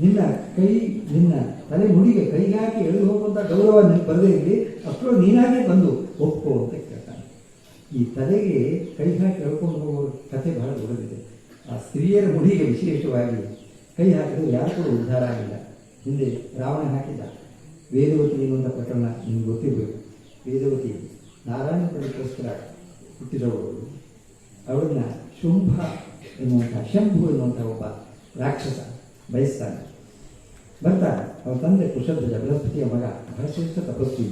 ನಿನ್ನ ತಲೆ ಮುಡಿಗೆ ಕೈಗೆ ಹಾಕಿ ಎಳೆದು ಹೋಗುವಂಥ ಗೌರವ ನಿನ್ನ ಬರದೇ ಇರಲಿ, ಅಷ್ಟೋ ನೀನಾಗೇ ಬಂದು ಒಪ್ಪೋ ಅಂತ ಕೇಳ್ತಾನೆ. ಈ ತಲೆಗೆ ಕೈ ಹಾಕಿ ಎಳ್ಕೊಂಡು ಹೋಗೋ ಕಥೆ ಬಹಳ ದೊಡ್ಡದಿದೆ. ಆ ಸ್ತ್ರೀಯರ ಮುಡಿಗೆ ವಿಶೇಷವಾಗಿ ಕೈ ಹಾಕಿದ್ರು ಯಾರು ಕೂಡ ಉದ್ಧಾರ ಆಗಿಲ್ಲ. ಹಿಂದೆ ರಾವಣ ಹಾಕಿದ ವೇದವತಿ ಎನ್ನುವಂಥ ಪ್ರಕರಣ ನಿಮ್ಗೆ ಗೊತ್ತಿರಬೇಕು. ವೇದವತಿ ನಾರಾಯಣ ಪಡೆಗೋಸ್ಕರ ಹುಟ್ಟಿದವಳು. ಅವಳನ್ನ ಶುಂಭ ಎನ್ನುವಂಥ ಶಂಭು ಎನ್ನುವಂಥ ಒಬ್ಬ ರಾಕ್ಷಸ ಬಯಸ್ತಾನೆ. ಬರ್ತಾನೆ, ಅವನ ತಂದೆ ಕುಶಧ್ವಜ ಬೃಹಸ್ಪತಿಯ ಮಗ, ಬಹಳ ಶ್ರೇಷ್ಠ ತಪಸ್ವಿ.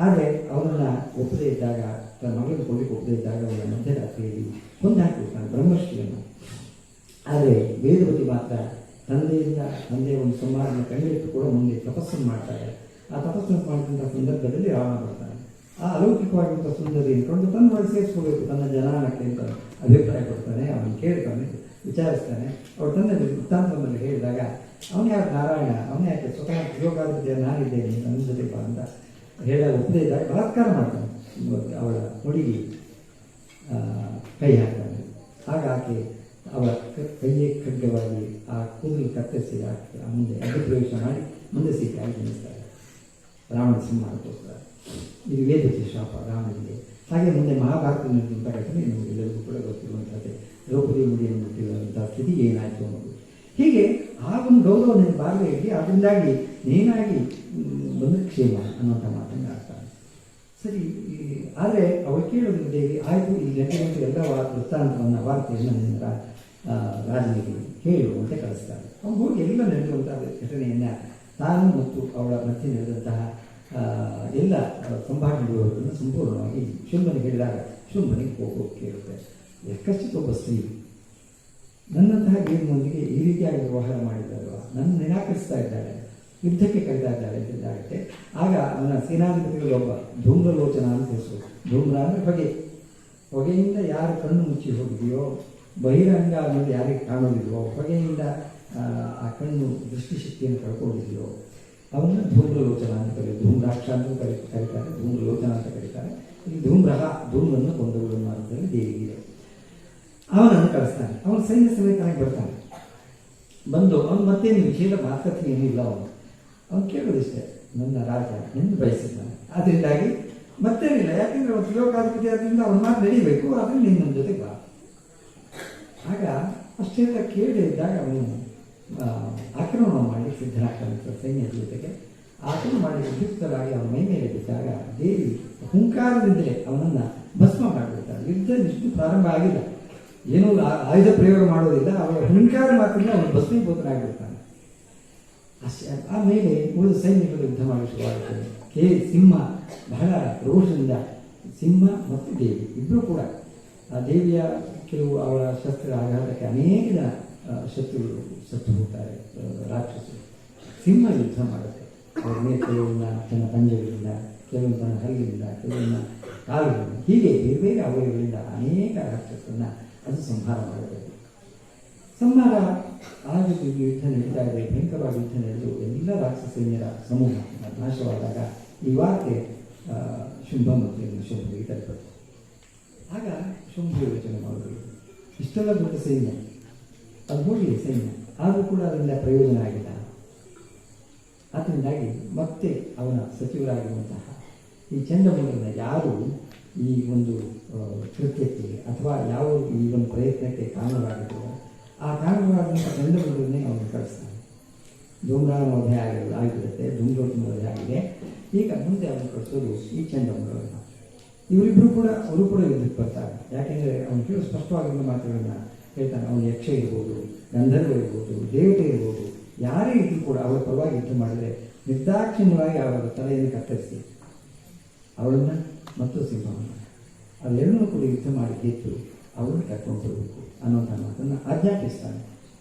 ಆದರೆ ಅವನನ್ನು ಒಪ್ಪದೇ ಇದ್ದಾಗ, ತನ್ನ ಮಗಳನ್ನು ಕೊಡಲಿಕ್ಕೆ ಒಪ್ಪದೇ ಇದ್ದಾಗ ಅವನ ಮಧ್ಯರಾತ್ರಿಯಲ್ಲಿ ಕೊಂದು ಹಾಕಿಬಿಡ್ತಾನೆ ಬ್ರಹ್ಮಶ್ರೀಯನ್ನು. ಆದರೆ ವೇದವತಿ ಮಾತ್ರ ತಂದೆಯ ಒಂದು ಸಂಹಾರನ ಕಂಡಿಟ್ಟು ಕೂಡ ಮುಂದೆ ತಪಸ್ಸನ್ನು ಮಾಡ್ತಾರೆ. ಆ ತಪಸ್ಸನ್ನು ಮಾಡಿದಂಥ ಸಂದರ್ಭದಲ್ಲಿ ರಾವಣ ಬರ್ತಾನೆ. ಆ ಅಲೌಕಿಕವಾಗಿರುವಂಥ ಸುಂದರಿಯನ್ನು ಕಂಡು ತನ್ನ ಒಳಗೆ ಸೇರಿಸ್ಕೋಬೇಕು, ತನ್ನ ಜನಾನಕ್ಕೆ ಅಂತ ಅಭಿಪ್ರಾಯ ಕೊಡ್ತಾನೆ. ಅವನು ಕೇಳ್ತಾನೆ, ವಿಚಾರಿಸ್ತಾನೆ. ಅವಳು ತಂದೆ ವೃತ್ತಾಂತವನ್ನು ಹೇಳಿದಾಗ ಅವನು ಯಾರು ನಾರಾಯಣ, ಅವನೇ ಯಾಕೆ ಸ್ವತಃ ಯೋಗಾದಿತ್ಯ ನಾನಿದ್ದೇನೆ ನನ್ನ ಜೊತೆ ಬಾ ಅಂತ ಹೇಳಿದಾಗ ಒಪ್ಪದೇ ಇದ್ದಾಗ ಬಲಾತ್ಕಾರ ಮಾಡ್ತಾನೆ. ಅವಳ ಮುಡಿಗೆ ಕೈ ಹಾಕ್ತಾನೆ. ಆಗ ಆಕೆ ಅವಳ ಕೈಯೇ ಖಡ್ಗವಾಗಿ ಆ ಕೂದಲು ಕತ್ತರಿಸಿ ಮುಂದೆ ಅಗ್ನಿಪ್ರವೇಶ ಮಾಡಿ ಮುಂದೆ ಸಿಕ್ಕಾಗಿ ನಿಲ್ಲಿಸ್ತಾರೆ ರಾವಣ ಸಂಹಾರಕ್ಕೋಸ್ಕರ. ಇದು ವೇದಕ್ಕೆ ಶಾಪ ರಾಮನಿಗೆ. ಹಾಗೆ ಮುಂದೆ ಮಹಾಭಾರತದ ಘಟನೆ ನಮಗೆಲ್ಲರಿಗೂ ಕೂಡ ಗೊತ್ತಿರುವಂಥದ್ದೇ. ದ್ರೌಪದಿ ಮುಡಿಯನ್ನು ಬಿಟ್ಟಿರುವಂಥ ಸ್ಥಿತಿ ಏನಾಯಿತು ಅನ್ನೋದು. ಹೀಗೆ ಆ ಒಂದು ಗೌರವ ನನಗೆ ಬಾರದೆ ಇರಲಿ, ಅದರಿಂದಾಗಿ ನೇನಾಗಿ ಬಂದು ಕ್ಷೇಮ ಅನ್ನುವಂಥ ಮಾತನ್ನು ಆಡ್ತಾನೆ. ಸರಿ, ಆದರೆ ಅವಳು ಕೇಳೋದು ದೇವಿ ಆಯಿತು, ಈ ಗಂಟೆಗಂಟು ಎಲ್ಲ ವೃತ್ತಾಂತವನ್ನು ವಾರ್ತೆಯನ್ನು ನಿನ್ನ ರಾಜನಿಗೆ ಹೇಳು ಅಂತ ಕಳಿಸ್ತಾರೆ. ಅವನು ಹೋಗಿ ಎಲ್ಲ ನಡೆಯುವಂಥ ಘಟನೆಯನ್ನು ತಾನು ಮತ್ತು ಅವಳ ಮಧ್ಯೆ ನಡೆದಂತಹ ಎಲ್ಲ ಸಂಭಾಷಣೆಗಳನ್ನು ಸಂಪೂರ್ಣವಾಗಿ ಶುಂಭನಿಗೆ ಹೇಳಿದಾಗ ಶುಂಭನಿಗೆ ಹೋಗೋಕೆ ಕೇಳುತ್ತೆ. ಯಾಕಷ್ಟು ಒಬ್ಬ ಸ್ತ್ರೀ ನನ್ನಂತಹ ದೇವನೊಂದಿಗೆ ಈ ರೀತಿಯಾಗಿ ವ್ಯವಹಾರ ಮಾಡಿದ್ದಾರಲ್ವ, ನನ್ನ ನಿರಾಕರಿಸ್ತಾ ಇದ್ದಾಳೆ, ಯುದ್ಧಕ್ಕೆ ಕರೀತಾ ಇದ್ದಾಳೆ ಅಂತಿದ್ದಾಗುತ್ತೆ. ಆಗ ಅವನ ಸೇನಾಧಿಪತಿಗಳು ಒಬ್ಬ ಧೂಮ್ರಲೋಚನ ಅಂತ ಹೆಸರು. ಧೂಮ್ರ ಅಂದರೆ ಹೊಗೆಯಿಂದ ಯಾರು ಕಣ್ಣು ಮುಚ್ಚಿ ಹೋಗಿದೆಯೋ, ಬಹಿರಂಗ ಅನ್ನೋದು ಯಾರಿಗೆ ಕಾಣೋದಿದೆಯೋ, ಹೊಗೆಯಿಂದ ಆ ಕಣ್ಣು ದೃಷ್ಟಿಶಕ್ತಿಯನ್ನು ಕಳ್ಕೊಂಡಿದೆಯೋ ಅವನ್ನ ಧೂಮ್ರಲೋಚನ ಅಂತ ಕರೀತಾರೆ. ಧೂಮ್ರಾಕ್ಷ ಅಂತ ಕರೀತಾರೆ, ಧೂಮ್ರಲೋಚನ ಅಂತ ಕರೀತಾರೆ. ಇಲ್ಲಿ ಧೂಮ್ರಹ, ಧೂಮ್ರನ್ನು ಕೊಂದವರು ಅನ್ನೋ ಅರ್ಥದಲ್ಲಿ ದೇವಿಗಿದೆ. ಅವನನ್ನು ಕಳಿಸ್ತಾನೆ. ಅವನ ಸೈನ್ಯ ಸಮೇತನಾಗಿ ಬರ್ತಾನೆ. ಬಂದು ಅವನು ಮತ್ತೇನು ವಿಷಯದ ಮಾತುಕತೆ ಏನೂ ಇಲ್ಲ. ಅವನು ಕೇಳೋದಿಷ್ಟೇ, ನನ್ನ ರಾಜ ಎಂದು ಬಯಸಿದ್ದಾನೆ, ಅದರಿಂದಾಗಿ ಮತ್ತೇನಿಲ್ಲ. ಯಾಕೆಂದರೆ ಅವನು ತ್ರಿಲೋಕಾಧಿಪತಿ ಆದ್ದರಿಂದ ಅವನ ಮಾತು ನಡೀಬೇಕು, ಆದರೆ ನೀನು ನನ್ನ ಜೊತೆಗೆ ಬಾ. ಆಗ ಅಷ್ಟೆಲ್ಲ ಕೇಳಿದಾಗ ಅವನು ಆಕ್ರಮಣ ಮಾಡಿ ಸಿದ್ಧನಾಗ್ತಾನೆ ಸೈನ್ಯದ ಜೊತೆಗೆ. ಆಕ್ರಮಣ ಮಾಡಿ ಉದ್ಯುಕ್ತರಾಗಿ ಅವನ ಮೈ ಮೇಲೆ ಬಿದ್ದಾಗ ದೇವಿ ಹುಂಕಾರದಿಂದಲೇ ಅವನನ್ನು ಭಸ್ಮ ಮಾಡಿಬಿಡ್ತಾಳೆ. ಯುದ್ಧ ಇಷ್ಟು ಪ್ರಾರಂಭ ಆಗಿಲ್ಲ, ಏನೂ ಆಯುಧ ಪ್ರಯೋಗ ಮಾಡೋದಿಲ್ಲ. ಅವರ ಹುಂಕಾರ ಮಾತಿಂದ ಅವನು ಭಸ್ಮೀಭೂತನಾಗಿರ್ತಾನೆ. ಅಷ್ಟೇ. ಆಮೇಲೆ ಉಳಿದ ಸೈನ್ಯಗಳು ಯುದ್ಧ ಮಾಡಿ ಶುರುವಾಗುತ್ತದೆ. ಸಿಂಹ ಬಹಳ ರೋಷದಿಂದ, ಸಿಂಹ ಮತ್ತು ದೇವಿ ಇಬ್ಬರು ಕೂಡ ಆ ದೇವಿಯ ಕೆಲವು ಅವಳ ಶಸ್ತ್ರ ಆಘಾತಕ್ಕೆ ಅನೇಕ ಜನ ಶತ್ರುಗಳು ಸತ್ತು ಹೋಗ್ತಾರೆ, ರಾಕ್ಷಸರು. ಸಿಂಹ ಯುದ್ಧ ಮಾಡುತ್ತೆ. ಅವ್ರ ಮೇಲೆ ಕೆಲವನ್ನ ತನ್ನ ಪಂಜಗಳಿಂದ, ಕೆಲವೊಂದು ತನ್ನ ಹಲ್ಲಿನಿಂದ, ಕೆಲವನ್ನ ಕಾಲುಗಳಿಂದ, ಹೀಗೆ ಬೇರೆ ಬೇರೆ ಅವಯಗಳಿಂದ ಅನೇಕ ರಾಕ್ಷಸರನ್ನ ಅದು ಸಂಹಾರ ಮಾಡಬೇಕು. ಸಂಹಾರ ಆಗಿದ್ದು ಯುದ್ಧ ನಡೀತಾ ಇದೆ, ಭಯಂಕರವಾಗಿ ಯುದ್ಧ ನಡೆದು ಎಲ್ಲ ರಾಕ್ಷಸ ಸೈನ್ಯರ ಸಮೂಹ ನಾಶವಾದಾಗ ಈ ವಾರ್ತೆ ಶುಂಭ ಮತ್ತು ಶುಂಭನಿಗೆ ತಲುಪುತ್ತೆ. ಆಗ ಶುಂಭ ಯೋಚನೆ ಮಾಡೋದು, ಇಷ್ಟೆಲ್ಲ ದೊಡ್ಡ ಸೈನ್ಯ ಅದು ಹೋಗಲಿ ಸೈನ್ಯ, ಆದರೂ ಕೂಡ ಅದರಿಂದ ಪ್ರಯೋಜನ ಆಗಿಲ್ಲ. ಅದರಿಂದಾಗಿ ಮತ್ತೆ ಅವನ ಸಚಿವರಾಗಿರುವಂತಹ ಈ ಚಂಡಮುಂಡನ ಯಾರು ಈ ಒಂದು ಕೃತ್ಯಕ್ಕೆ ಅಥವಾ ಯಾವ ಈ ಒಂದು ಪ್ರಯತ್ನಕ್ಕೆ ಕಾರಣರಾಗಿದ್ರು ಆ ಕಾರಣರಾದಂಥ ಚಂಡಮುಂಡರನ್ನೇ ಅವನು ಕಳಿಸ್ತಾನೆ. ಧೂಮ್ರಾನ ವಧೆ ಆಗಿಬಿಡುತ್ತೆ, ಧೂಮ್ರೋತನ ವಧೆ ಆಗಿದೆ. ಈಗ ಮುಂದೆ ಅವನು ಕಳಿಸೋದು ಈ ಚಂಡಮುಂಡರನ್ನು. ಇವರಿಬ್ಬರು ಕೂಡ ಅವರು ಕೂಡ ಯುದ್ಧಕ್ಕೆ ಬರ್ತಾರೆ. ಯಾಕೆಂದರೆ ಅವನು ಕೆಲವು ಸ್ಪಷ್ಟವಾಗಿರುವ ಮಾತುಗಳನ್ನು ಹೇಳ್ತಾನೆ. ಅವನು ಯಕ್ಷ ಇರ್ಬೋದು, ಗಂಧರ್ವ ಇರ್ಬೋದು, ದೇವತೆ ಇರ್ಬೋದು, ಯಾರೇ ಇದ್ರೂ ಕೂಡ ಅವಳ ಪರವಾಗಿ ಯುದ್ಧ ಮಾಡಿದರೆ ನಿರ್ದಾಕ್ಷಿಣ್ಯವಾಗಿ ಅವರ ತಲೆಯನ್ನು ಕತ್ತರಿಸಿ ಅವಳನ್ನು ಮತ್ತು ಸಿಂಹವನ್ನು ಅದೆರಡನ್ನೂ ಕೂಡ ಯುದ್ಧ ಮಾಡಿ ಗೆದ್ದು ಅವಳನ್ನು ಕರ್ಕೊಂಡು ಬರಬೇಕು ಅನ್ನೋಂಥ ಮಾತನ್ನು ಆಜ್ಞಾಪಿಸ್ತಾನೆ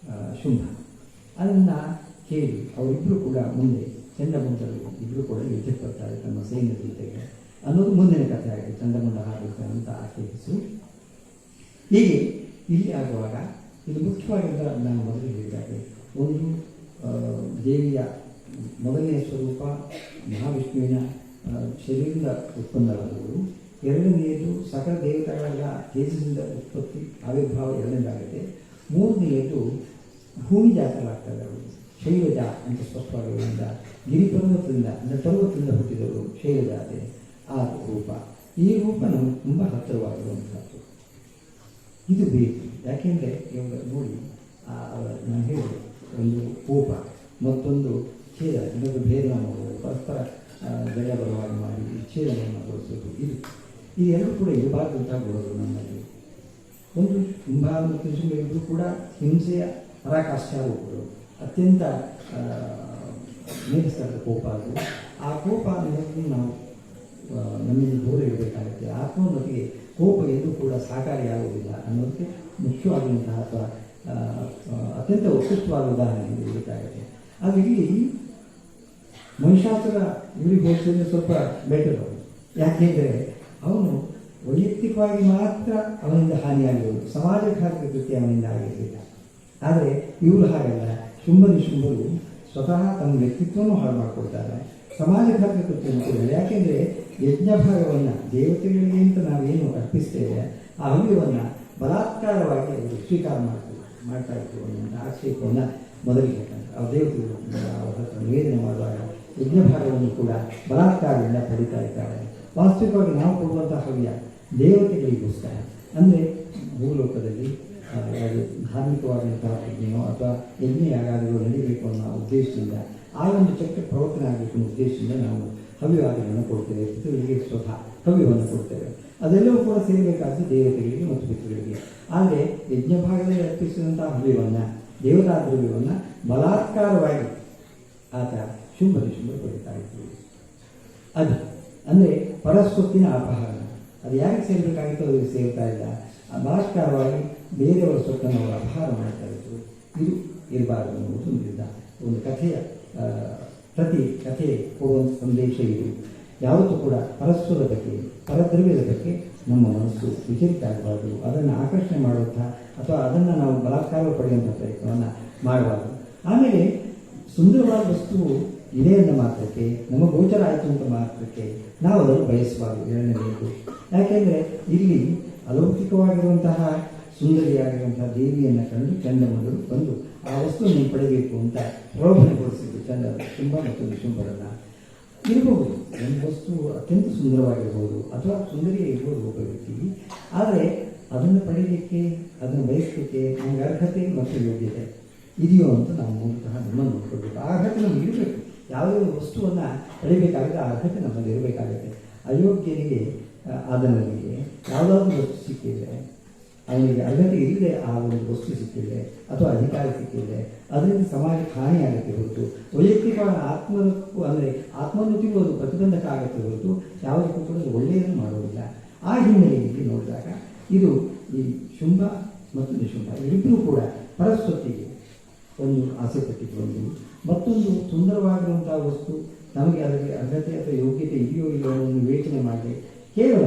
ಶುಂಭ. ಅದನ್ನು ಕೇಳಿ ಅವರಿಬ್ಬರು ಕೂಡ ಮುಂದೆ ಚಂಡಮುಂಡರು ಇಬ್ಬರು ಕೂಡ ಯುದ್ಧಕ್ಕೆ ಬರ್ತಾರೆ ತಮ್ಮ ಸೈನ್ಯದ ಜೊತೆಗೆ ಅನ್ನೋದು ಮುಂದಿನ ಕಥೆ ಆಗಿದೆ. ಚಂಡಮುಂಡ ಹಾಡುತ್ತೆ ಅಂತ ಆಕೆ ಹೆಸರು. ಹೀಗೆ ಇಲ್ಲಿ ಆಗುವಾಗ ಇದು ಮುಖ್ಯವಾಗಿದ್ದ ನಾನು ಮೊದಲು ಹೇಳಿದಾಗೆ ಒಂದು ದೇವಿಯ ಮೊದಲನೆಯ ಸ್ವರೂಪ ಮಹಾವಿಷ್ಣುವಿನ ಶರೀರದಿಂದ ಉತ್ಪನ್ನವಾದವರು, ಎರಡನೆಯದು ಸಕಲ ದೇವತೆಗಳ ತೇಜಸ್ಸಿಂದ ಉತ್ಪತ್ತಿ ಆವಿರ್ಭಾವ ಎರಡನೇದಾಗುತ್ತೆ, ಮೂರನೆಯದು ಭೂಮಿ ಜಾತರಾಗ್ತಾರೆ ಅವರು ಶೈಲಜ ಅಂತ ಸ್ಪಷ್ಟವಾಗಿರುವುದರಿಂದ ಗಿರಿಪರ್ವತದಿಂದ ಅಂದರೆ ಪರ್ವತದಿಂದ ಹುಟ್ಟಿದವರು ಶೈಲಜಾತೆ ಆ ರೂಪ. ಈ ರೂಪ ನಮಗೆ ತುಂಬ ಹತ್ತಿರವಾಗಿರುವಂಥದ್ದು. ಇದು ಬೇಕು. ಯಾಕೆಂದರೆ ಇವಾಗ ನೋಡಿ ನಾನು ಹೇಳಿದೆ, ಒಂದು ಕೋಪ ಮತ್ತೊಂದು ಛೇದ, ಇನ್ನೊಂದು ಭೇದನ ಮಾಡೋದು, ಪರಸ್ಪರ ಜಗಳ ಬಲವಾಗಿ ಮಾಡಿ ಛೇದನವನ್ನು ತೋರಿಸೋದು, ಇದು ಎರಡು ಕೂಡ ಇರಬಾರ್ದು ಅಂತ ಕೊಡೋದು ನಮ್ಮಲ್ಲಿ. ಒಂದು ಕುಂಭ ಮತ್ತು ಶುಂಭ ಇಬ್ಬರು ಕೂಡ ಹಿಂಸೆಯ ಪರಾಕಾಷ್ಠಾರೂಪಗಳು, ಅತ್ಯಂತ ಮೇಲಿಸ್ತಾರೆ ಕೋಪ. ಅದು ಆ ಕೋಪ ಅನ್ನೋದನ್ನು ನಾವು ನಮ್ಮಿಂದ ದೂರ ಇರಬೇಕಾಗುತ್ತೆ. ಆತ್ಮೋನ್ನತಿಗೆ ಕೋಪ ಎಂದೂ ಕೂಡ ಸಹಕಾರಿಯಾಗುವುದಿಲ್ಲ ಅನ್ನೋದಕ್ಕೆ ಮುಖ್ಯವಾದಂತಹ ಅಥವಾ ಅತ್ಯಂತ ಉತ್ಕೃಷ್ಟವಾದ ಉದಾಹರಣೆ ಇರಬೇಕಾಗುತ್ತೆ. ಅದು ಇಲ್ಲಿ ಮಹಿಷಾಸುರ ಇವರಿಗೆ ಹೋಲಿಸಿದ್ರೆ ಸ್ವಲ್ಪ ಬೆಟರ್ ಅವರು. ಯಾಕೆಂದರೆ ಅವನು ವೈಯಕ್ತಿಕವಾಗಿ ಮಾತ್ರ ಅವನಿಂದ ಹಾನಿಯಾಗಿರುವುದು, ಸಮಾಜಘಾತಕ ಕೃತ್ಯ ಅವನಿಂದ ಆಗಿರಲಿಲ್ಲ. ಆದರೆ ಇವರು ಹಾಗಲ್ಲ. ಶುಂಭ ನಿಶುಂಭರು ಸ್ವತಃ ತಮ್ಮ ವ್ಯಕ್ತಿತ್ವವನ್ನು ಹಾಳು ಮಾಡಿಕೊಡ್ತಾರೆ, ಸಮಾಜಘಾತಕ ಕೃತ್ಯವನ್ನು ಕೂಡ. ಯಾಕೆಂದರೆ ಯಜ್ಞ ಭಾಗವನ್ನು ದೇವತೆಗಳಿಗೆ ಅಂತ ನಾವೇನು ಅರ್ಪಿಸ್ತೇವೆ ಆ ಹವ್ಯವನ್ನು ಬಲಾತ್ಕಾರವಾಗಿ ಅವರು ಸ್ವೀಕಾರ ಮಾಡ್ತಾ ಇತ್ತು ಅನ್ನುವಂಥ ಆಕ್ಷೇಪವನ್ನು ಮೊದಲಿಗೆ ಆ ದೇವತೆಗಳು ಅವರ ಹತ್ರ ನಿವೇದನೆ ಮಾಡುವಾಗ ಯಜ್ಞ ಭಾಗವನ್ನು ಕೂಡ ಬಲಾತ್ಕಾರದಿಂದ ಪಡಿತಾ ಇದ್ದಾರೆ. ವಾಸ್ತವಿಕವಾಗಿ ನಾವು ಕೊಡುವಂಥ ಹವ್ಯ ದೇವತೆಗಳಿಗೋಸ್ಕರ, ಅಂದರೆ ಭೂಲೋಕದಲ್ಲಿ ಯಾವುದು ಧಾರ್ಮಿಕವಾದಂತಹ ಯಜ್ಞನೋ ಅಥವಾ ಯಜ್ಞ ಯಾಗಾದಿಗಳು ನಡೀಬೇಕು ಅನ್ನೋ ಉದ್ದೇಶದಿಂದ ಆ ಒಂದು ಚಕ್ರ ಪ್ರವರ್ತನೆ ಆಗಬೇಕು ಅನ್ನೋ ಉದ್ದೇಶದಿಂದ ನಾವು ಹವ್ಯವಾದಗಳನ್ನು ಕೊಡ್ತೇವೆ. ಪಿತೃಗಳಿಗೆ ಸ್ವತಃ ಹವ್ಯವನ್ನು ಕೊಡ್ತೇವೆ. ಅದೆಲ್ಲವೂ ಕೂಡ ಸೇರಬೇಕಾದ್ದು ದೇವತೆಗಳಿಗೆ ಮತ್ತು ಪಿತೃಗಳಿಗೆ. ಆದರೆ ಯಜ್ಞ ಭಾಗದಲ್ಲಿ ಅರ್ಪಿಸಿದಂತಹ ಹವ್ಯವನ್ನು, ದೇವತಾ ದ್ರವ್ಯವನ್ನು ಬಲಾತ್ಕಾರವಾಗಿ ಆತ ಶುಂಭ ನಿಶುಂಭರು ಪಡಿತಾ ಇತ್ತು. ಅದು ಅಂದರೆ ಪರಸ್ವತ್ತಿನ ಅಪಹರಣ. ಅದು ಯಾರಿಗೆ ಸೇರಬೇಕಾಗಿತ್ತು ಅವರಿಗೆ ಸೇರ್ತಾ ಇಲ್ಲ. ಬಲಾತ್ಕಾರವಾಗಿ ಬೇರೆಯವರ ಸ್ವತ್ತನ್ನು ಅವರು ಅಪಹಾರ ಮಾಡ್ತಾ ಇತ್ತು. ಇದು ಇರಬಾರದು ಅನ್ನುವುದು ಒಂದು ಕಥೆಯ ಕಥೆ ಕೊಡುವಂಥ ಸಂದೇಶ ಇದು. ಯಾವತ್ತೂ ಕೂಡ ಪರಸ್ಪರ ಬಗ್ಗೆ, ಪರದ್ರವ್ಯದ ಬಗ್ಗೆ ನಮ್ಮ ಮನಸ್ಸು ವಿಚಲಿತ ಆಗಬಾರ್ದು. ಅದನ್ನು ಆಕರ್ಷಣೆ ಮಾಡುವಂಥ ಅಥವಾ ಅದನ್ನು ನಾವು ಬಲಾತ್ಕಾರ ಪಡೆಯುವಂಥ ಪ್ರಯತ್ನವನ್ನು ಮಾಡಬಾರ್ದು. ಆಮೇಲೆ ಸುಂದರವಾದ ವಸ್ತುವು ಇದೆ ಅನ್ನೋ ಮಾತ್ರಕ್ಕೆ, ನಮ್ಮ ಗೋಚರ ಆಯಿತು ಅಂತ ಮಾತ್ರಕ್ಕೆ ನಾವು ಅದನ್ನು ಬಯಸಬಾರ್ದು. ಎರಡನೇದು, ಯಾಕೆಂದರೆ ಇಲ್ಲಿ ಅಲೌಕಿಕವಾಗಿರುವಂತಹ ಸುಂದರಿಯಾಗಿರುವಂತಹ ದೇವಿಯನ್ನು ಕಂಡು ಚಂಡಮುಂಡರು ಬಂದು ಆ ವಸ್ತುವನ್ನು ಪಡೆಯಬೇಕು ಅಂತ ಪ್ರಲೋಭನೆಗೊಳಿಸಿದ್ದು ಶುಂಭ ಮತ್ತು ನಿಶುಂಭರನ್ನು. ಇರಬಹುದು ಒಂದು ವಸ್ತು ಅತ್ಯಂತ ಸುಂದರವಾಗಿರ್ಬೋದು ಅಥವಾ ಸುಂದರಿಯೇ ಇರ್ಬೋದು ಒಬ್ಬ ವ್ಯಕ್ತಿ, ಆದರೆ ಅದನ್ನು ಪಡೆಯಲಿಕ್ಕೆ, ಅದನ್ನು ಬಯಸಲಿಕ್ಕೆ ನಮಗೆ ಅರ್ಹತೆ ಮತ್ತು ಯೋಗ್ಯತೆ ಇದೆಯೋ ಅಂತ ನಾವು ಮೂಲತಃ ನಮ್ಮನ್ನು ನೋಡ್ಕೊಳ್ಬೇಕು. ಆ ಅರ್ಹತೆ ನಮಗೆ ಇರಬೇಕು. ಯಾವುದೇ ಒಂದು ವಸ್ತುವನ್ನು ಪಡಿಬೇಕಾಗುತ್ತೆ ಆ ಅರ್ಹತೆ ನಮ್ಮಲ್ಲಿ ಇರಬೇಕಾಗುತ್ತೆ. ಅಯೋಗ್ಯನಿಗೆ ಆದನಿಗೆ ಯಾವುದಾದ್ರೂ ವಸ್ತು ಸಿಕ್ಕಿದೆ, ಅವನಿಗೆ ಅರ್ಹತೆ ಇಲ್ಲದೆ ಆ ಒಂದು ವಸ್ತು ಸಿಕ್ಕಿದೆ ಅಥವಾ ಅಧಿಕಾರ ಸಿಕ್ಕಿದೆ, ಅದರಿಂದ ಸಮಾಜಕ್ಕೆ ಹಾನಿಯಾಗುತ್ತೆ ಹೊರತು ವೈಯಕ್ತಿಕವಾದ ಆತ್ಮಕ್ಕೂ ಅಂದರೆ ಆತ್ಮೋನ್ನತಿಗೂ ಅದು ಪ್ರತಿಬಂಧಕ ಆಗುತ್ತೆ ಹೊರತು ಯಾವುದಕ್ಕೂ ಕೂಡ ಅದು ಒಳ್ಳೆಯದನ್ನು ಮಾಡುವುದಿಲ್ಲ. ಆ ಹಿನ್ನೆಲೆಯಲ್ಲಿ ನೋಡಿದಾಗ ಇದು ಈ ಶುಂಭ ಮತ್ತು ನಿಶುಂಭ ಇಬ್ಬರೂ ಕೂಡ ಪರಸ್ವತ್ತಿಗೆ ಒಂದು ಆಸೆ ಪಟ್ಟಿಕೊಂಡು ಮತ್ತೊಂದು ಸುಂದರವಾಗಿರುವಂತಹ ವಸ್ತು ನಮಗೆ ಅದಕ್ಕೆ ಅರ್ಹತೆ ಅಥವಾ ಯೋಗ್ಯತೆ ಇದೆಯೋ ಇಲ್ಲೋ ಅನ್ನೋ ವಿವೇಚನೆ ಮಾಡಿ ಕೇವಲ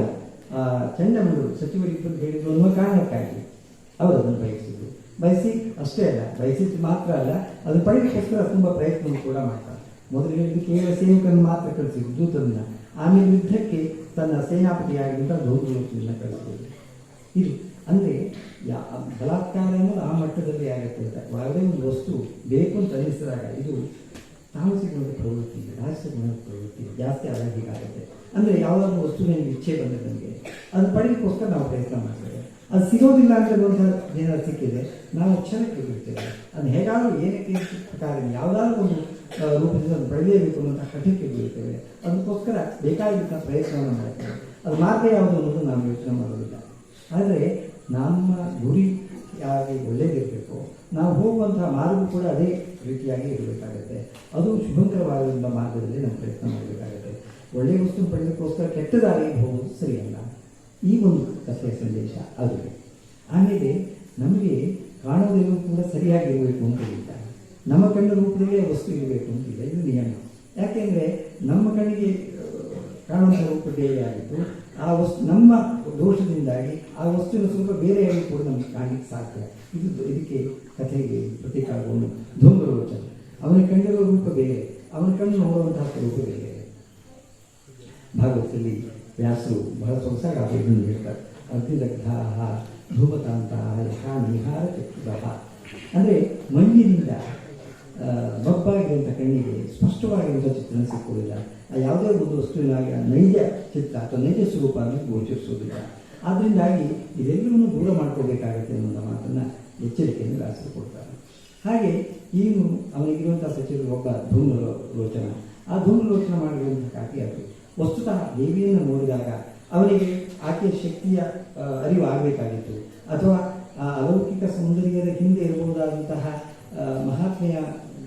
ಚಂಡಮುಂಡರು ಸಚಿವರಿಬ್ಬರು ಹೇಳಿದ್ರು ಅನ್ನುವ ಕಾರಣಕ್ಕಾಗಿ ಅವರು ಅದನ್ನು ಬಯಸಿ ಅಷ್ಟೇ ಅಲ್ಲ, ಬಯಸಿದ್ದು ಮಾತ್ರ ಅಲ್ಲ, ಅದನ್ನು ಪಡೆಯೋಕ್ಕೋಸ್ಕರ ತುಂಬ ಪ್ರಯತ್ನವನ್ನು ಕೂಡ ಮಾಡ್ತಾರೆ. ಮೊದಲು ಹೇಳಿದ್ದು ಕೇವಲ ಸೇವಕನ್ನು ಮಾತ್ರ ಕಳಿಸಿದ್ರು ದೂತರನ್ನ, ಆಮೇಲೆ ಯುದ್ಧಕ್ಕೆ ತನ್ನ ಸೇನಾಪತಿಯಾಗಿದ್ದ ಧೂಮ್ರಲೋಚನನ್ನು ಕಳಿಸಿದ್ರು. ಇದು ಅಂದರೆ ಬಲಾತ್ಕಾರ ಅನ್ನೋದು ಆ ಮಟ್ಟದಲ್ಲಿ ಆಗುತ್ತೆ ಅಂತ. ಯಾವುದೇ ಒಂದು ವಸ್ತು ಬೇಕು ಅಂತ ಅನ್ನಿಸಿದಾಗ ಇದು ತಾಮಸಿಕ ಗುಣದ ಪ್ರವೃತ್ತಿ, ರಾಜಸಿಕ ಗುಣದ ಪ್ರವೃತ್ತಿ ಜಾಸ್ತಿ ಆದಾಗ ಹೀಗಾಗುತ್ತೆ. ಅಂದರೆ ಯಾವುದಾದ್ರೂ ವಸ್ತು ನನಗೆ ಇಚ್ಛೆ ಬಂದರೆ ನಮಗೆ ಅದು ಪಡೆಯೋಕ್ಕೋಸ್ಕರ ನಾವು ಪ್ರಯತ್ನ ಮಾಡ್ತೇವೆ. ಅದು ಸಿಗೋದಿಲ್ಲ ಅಂತ ಏನಾದ್ರು ಸಿಕ್ಕಿದೆ ನಾವು ಕ್ಷಣಕ್ಕೆ ಬಿಡ್ತೇವೆ. ಅದು ಹೇಗಾದರೂ ಏನಕ್ಕೆ ಪ್ರಕಾರ ಯಾವುದಾದ್ರೂ ಒಂದು ರೂಪದಿಂದ ಅದು ಪಡೆಯಬೇಕು ಅನ್ನೋಂಥ ಹಠಕ್ಕೆ ಬೀಳ್ತೇವೆ. ಅದಕ್ಕೋಸ್ಕರ ಬೇಕಾಗಿದ್ದ ಪ್ರಯತ್ನವನ್ನು ಮಾಡ್ತೇವೆ. ಅದು ಮಾರ್ಗ ಯಾವುದು ಅನ್ನೋದು ನಾವು ಯೋಚನೆ ಮಾಡೋದಿಲ್ಲ. ಆದರೆ ನಮ್ಮ ಗುರಿ ಯಾಕೆ ಒಳ್ಳೆಯದಿರಬೇಕು, ನಾವು ಹೋಗುವಂತಹ ಮಾರ್ಗ ಕೂಡ ಅದೇ ರೀತಿಯಾಗಿ ಇರಬೇಕಾಗುತ್ತೆ. ಅದು ಶುಭಂಕರವಾದ ಮಾರ್ಗದಲ್ಲಿ ನಾವು ಪ್ರಯತ್ನ ಮಾಡಬೇಕಾಗುತ್ತೆ. ಒಳ್ಳೆಯ ವಸ್ತು ಪಡೆಯೋಕ್ಕೋಸ್ಕರ ಕೆಟ್ಟ ದಾರಿಗೆ ಹೋಗೋದು ಸರಿಯಲ್ಲ. ಈ ಒಂದು ಕಥೆಯ ಸಂದೇಶ ಅದು. ಆಮೇಲೆ ನಮಗೆ ಕಾಣೋದೆಲ್ಲವೂ ಕೂಡ ಸರಿಯಾಗಿರಬೇಕು ಅಂತ ಹೇಳ್ತಾರೆ. ನಮ್ಮ ಕಣ್ಣ ರೂಪದಲ್ಲೇ ವಸ್ತು ಇರಬೇಕು ಅಂತಿಲ್ಲ, ಇದು ನಿಯಮ. ಯಾಕೆಂದರೆ ನಮ್ಮ ಕಣ್ಣಿಗೆ ಕಾಣುವಂಥ ರೂಪ ಬೇರೆ ಆಗಿತ್ತು, ಆ ವಸ್ತು ನಮ್ಮ ದೋಷದಿಂದಾಗಿ ಆ ವಸ್ತುವಿನ ಸ್ವಲ್ಪ ಬೇರೆಯಾಗಿ ಕೂಡ ನಮಗೆ ಕಾಣಲಿಕ್ಕೆ ಸಾಧ್ಯ. ಇದಕ್ಕೆ ಕಥೆಗೆ ಪ್ರತೀಕವನ್ನು ಧೂಮ್ರಲೋಚನ. ಅವನ ಕಂಡಿರುವ ರೂಪ ಬೇರೆ, ಅವನ ಕಣ್ಣು ನೋಡುವಂತಹ ರೂಪ ಬೇರೆ. ಭಾಗವತದಲ್ಲಿ ವ್ಯಾಸರು ಬಹಳ ಸೊಗಸಾಗಿ ಇದನ್ನು ಹೇಳ್ತಾರೆ. ಅಗ್ನಿದಗ್ಧಾಹ ಧೂಮತಾಂತಹ ಯಥಾ ನಿಹಾರ ಚಕ್ಷುರಃ. ಅಂದರೆ ಮಂಜಿನಿಂದ ಮಬ್ಬಾಗಿರುವಂಥ ಕಣ್ಣಿಗೆ ಸ್ಪಷ್ಟವಾಗಿರುವಂಥ ಚಿತ್ರಣ ಸಿಕ್ಕುವುದಿಲ್ಲ. ಯಾವುದೇ ಒಂದು ವಸ್ತುವಿನಾಗಿ ನೈಜ ಚಿತ್ರ ಅಥವಾ ನೈಜ ಸ್ವರೂಪ ಗೋಚರಿಸುವುದಿಲ್ಲ. ಆದ್ದರಿಂದಾಗಿ ಇದೆಲ್ಲವನ್ನೂ ದೂರ ಮಾಡ್ಕೋಬೇಕಾಗತ್ತೆ ಅನ್ನೋ ಮಾತನ್ನು ಎಚ್ಚರಿಕೆಯನ್ನು ವ್ಯಾಸರು ಕೊಡ್ತಾರೆ. ಹಾಗೆ ಇವನು ಅವನಿಗಿರುವಂಥ ಸಚಿವರು ಒಬ್ಬ ಧೂಮ್ರಲೋಚನ. ಆ ಧೂಮ್ರಲೋಚನ ಮಾಡಿರುವಂಥ ಕಾಕಿ ಅದು ವಸ್ತುತಃ ದೇವಿಯನ್ನು ನೋಡಿದಾಗ ಅವನಿಗೆ ಆಕೆಯ ಶಕ್ತಿಯ ಅರಿವು ಆಗಬೇಕಾಗಿತ್ತು, ಅಥವಾ ಆ ಅಲೌಕಿಕ ಸೌಂದರ್ಯದ ಹಿಂದೆ ಇರಬಹುದಾದಂತಹ ಮಹಾತ್ಮೆಯ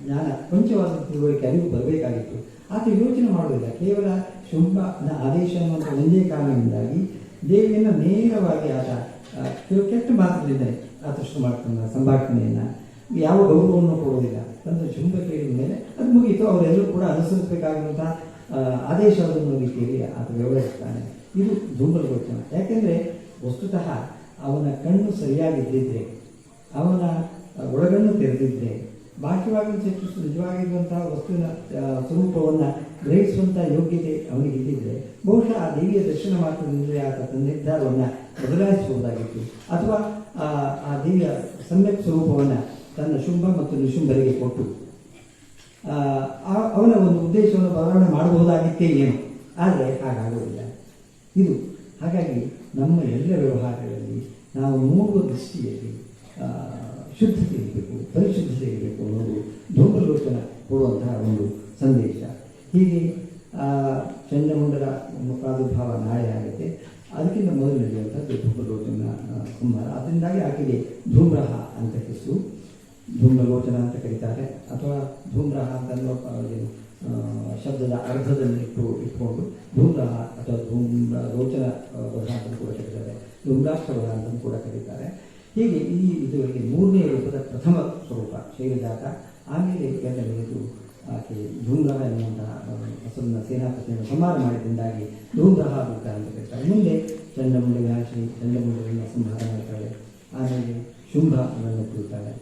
ಜ್ಞಾನ ಕೊಂಚವಾದ ತಿಳುವಳಿಕೆ ಅರಿವು ಬರಬೇಕಾಗಿತ್ತು. ಆತ ಯೋಚನೆ ಮಾಡುವುದಿಲ್ಲ. ಕೇವಲ ಶುಂಭನ ಆದೇಶ ಅನ್ನುವಂಥ ಒಂದೇ ಕಾರಣದಿಂದಾಗಿ ದೇವಿಯನ್ನು ನೇರವಾಗಿ ಆತ ಕೆಲವು ಕೆಟ್ಟ ಮಾತುಗಳಿಂದ ಆತ ಶುರು ಮಾಡ್ತಾನೆ ಸಂಭಾಷಣೆಯನ್ನು. ಯಾವ ಗೌರವವನ್ನು ಕೊಡೋದಿಲ್ಲ. ತಂದು ಶುಂಭ ಕೇಳಿದ ಮೇಲೆ ಅದು ಮುಗಿಯಿತು. ಅವರೆಲ್ಲರೂ ಕೂಡ ಅನುಸರಿಸಬೇಕಾಗಿರುವಂಥ ಆದೇಶ ಅನ್ನೋ ರೀತಿಯಲ್ಲಿ ಆತ ವ್ಯವಹರಿಸ್ತಾನೆ. ಇದು ಧೂಮ್ರಲೋಚನ. ಯಾಕೆಂದರೆ ವಸ್ತುತಃ ಅವನ ಕಣ್ಣು ಸರಿಯಾಗಿದ್ದಿದ್ರೆ, ಅವನ ಒಳಗಣ್ಣು ತೆರೆದಿದ್ದರೆ ಬಾಹ್ಯವಾಗಿ ಚಿತ್ರಿಸಿ ನಿಜವಾಗಿರುವಂತಹ ವಸ್ತುವಿನ ಸ್ವರೂಪವನ್ನು ಗ್ರಹಿಸುವಂತಹ ಯೋಗ್ಯತೆ ಅವನಿಗೆ ಇದ್ದಿದ್ರೆ ಬಹುಶಃ ಆ ದೇವಿಯ ದರ್ಶನ ಮಾತ್ರದಿಂದಲೇ ಆತ ತನ್ನ ನಿರ್ಧಾರವನ್ನು ಬದಲಾಯಿಸಬಹುದಾಗಿತ್ತು, ಅಥವಾ ಆ ದೇವಿಯ ಸಮ್ಯಕ್ ಸ್ವರೂಪವನ್ನು ತನ್ನ ಶುಂಭ ಮತ್ತು ನಿಶುಂಭರಿಗೆ ಕೊಟ್ಟು ಅವನ ಒಂದು ಉದ್ದೇಶವನ್ನು ಬದಲಾವಣೆ ಮಾಡಬಹುದಾಗಿತ್ತೇ ಏನು. ಆದರೆ ಹಾಗಾಗುವುದಿಲ್ಲ ಇದು. ಹಾಗಾಗಿ ನಮ್ಮ ಎಲ್ಲ ವ್ಯವಹಾರಗಳಲ್ಲಿ ನಾವು ನೋಡುವ ದೃಷ್ಟಿಯಲ್ಲಿ ಶುದ್ಧತೆ ಇರಬೇಕು, ಪರಿಶುದ್ಧತೆ ಇರಬೇಕು ಅನ್ನೋದು ಧೂಮ್ರಲೋಚನ ಕೊಡುವಂತಹ ಒಂದು ಸಂದೇಶ. ಹೀಗೆ ಚಂಡಮುಂಡರ ಪ್ರಾದುರ್ಭಾವ ನಾಳೆ ಆಗುತ್ತೆ. ಅದಕ್ಕಿಂತ ಮೊದಲು ನಡೆಯುವಂಥದ್ದು ಧೂಮ್ರಲೋಚನ ಸಂಹಾರ. ಅದರಿಂದಾಗಿ ಆಕೆಗೆ ಧೂಮ್ರಹ ಅಂತ ಹೆಸರು. ಧೂಮ್ರಲೋಚನ ಅಂತ ಕರೀತಾರೆ, ಅಥವಾ ಧೂಮ್ರಹ ಅಂತ ಶಬ್ದದ ಅರ್ಧದಲ್ಲಿ ಇಟ್ಕೊಂಡು ಧೂಮ್ರಹ ಅಥವಾ ಧೂಮ್ರಲೋಚನ ವಧ ಅಂತ ಕೂಡ ಕರೀತಾರೆ, ಧೂಮ್ರಾಕ್ಷವಧ ಅಂತ ಕೂಡ ಕರೀತಾರೆ. ಹೀಗೆ ಇದುವರೆಗೆ ಮೂರನೇ ರೂಪದ ಪ್ರಥಮ ಸ್ವರೂಪ ಶೈಲಜಾತ. ಆಮೇಲೆ ಎರಡನೆಯದು ಆಕೆ ಧೂಮ್ರಹ ಎನ್ನುವಂತಹ ಹಸುರನ ಸೇನಾಪತಿಯನ್ನು ಸಂಹಾರ ಮಾಡಿದಿಂದಾಗಿ ಧೂಮ್ರಹ ರೂಪ ಅಂತ ಕರೀತಾರೆ. ಮುಂದೆ ಚಂಡಮುಂಡ ವಿನಾಶಿನಿ, ಚಂಡಮುಂಡರನ್ನು ಸಂಹಾರ ಮಾಡ್ತಾಳೆ. ಆಮೇಲೆ ಶುಂಭ ಅವರನ್ನು ಕೊಡ್ತಾಳೆ,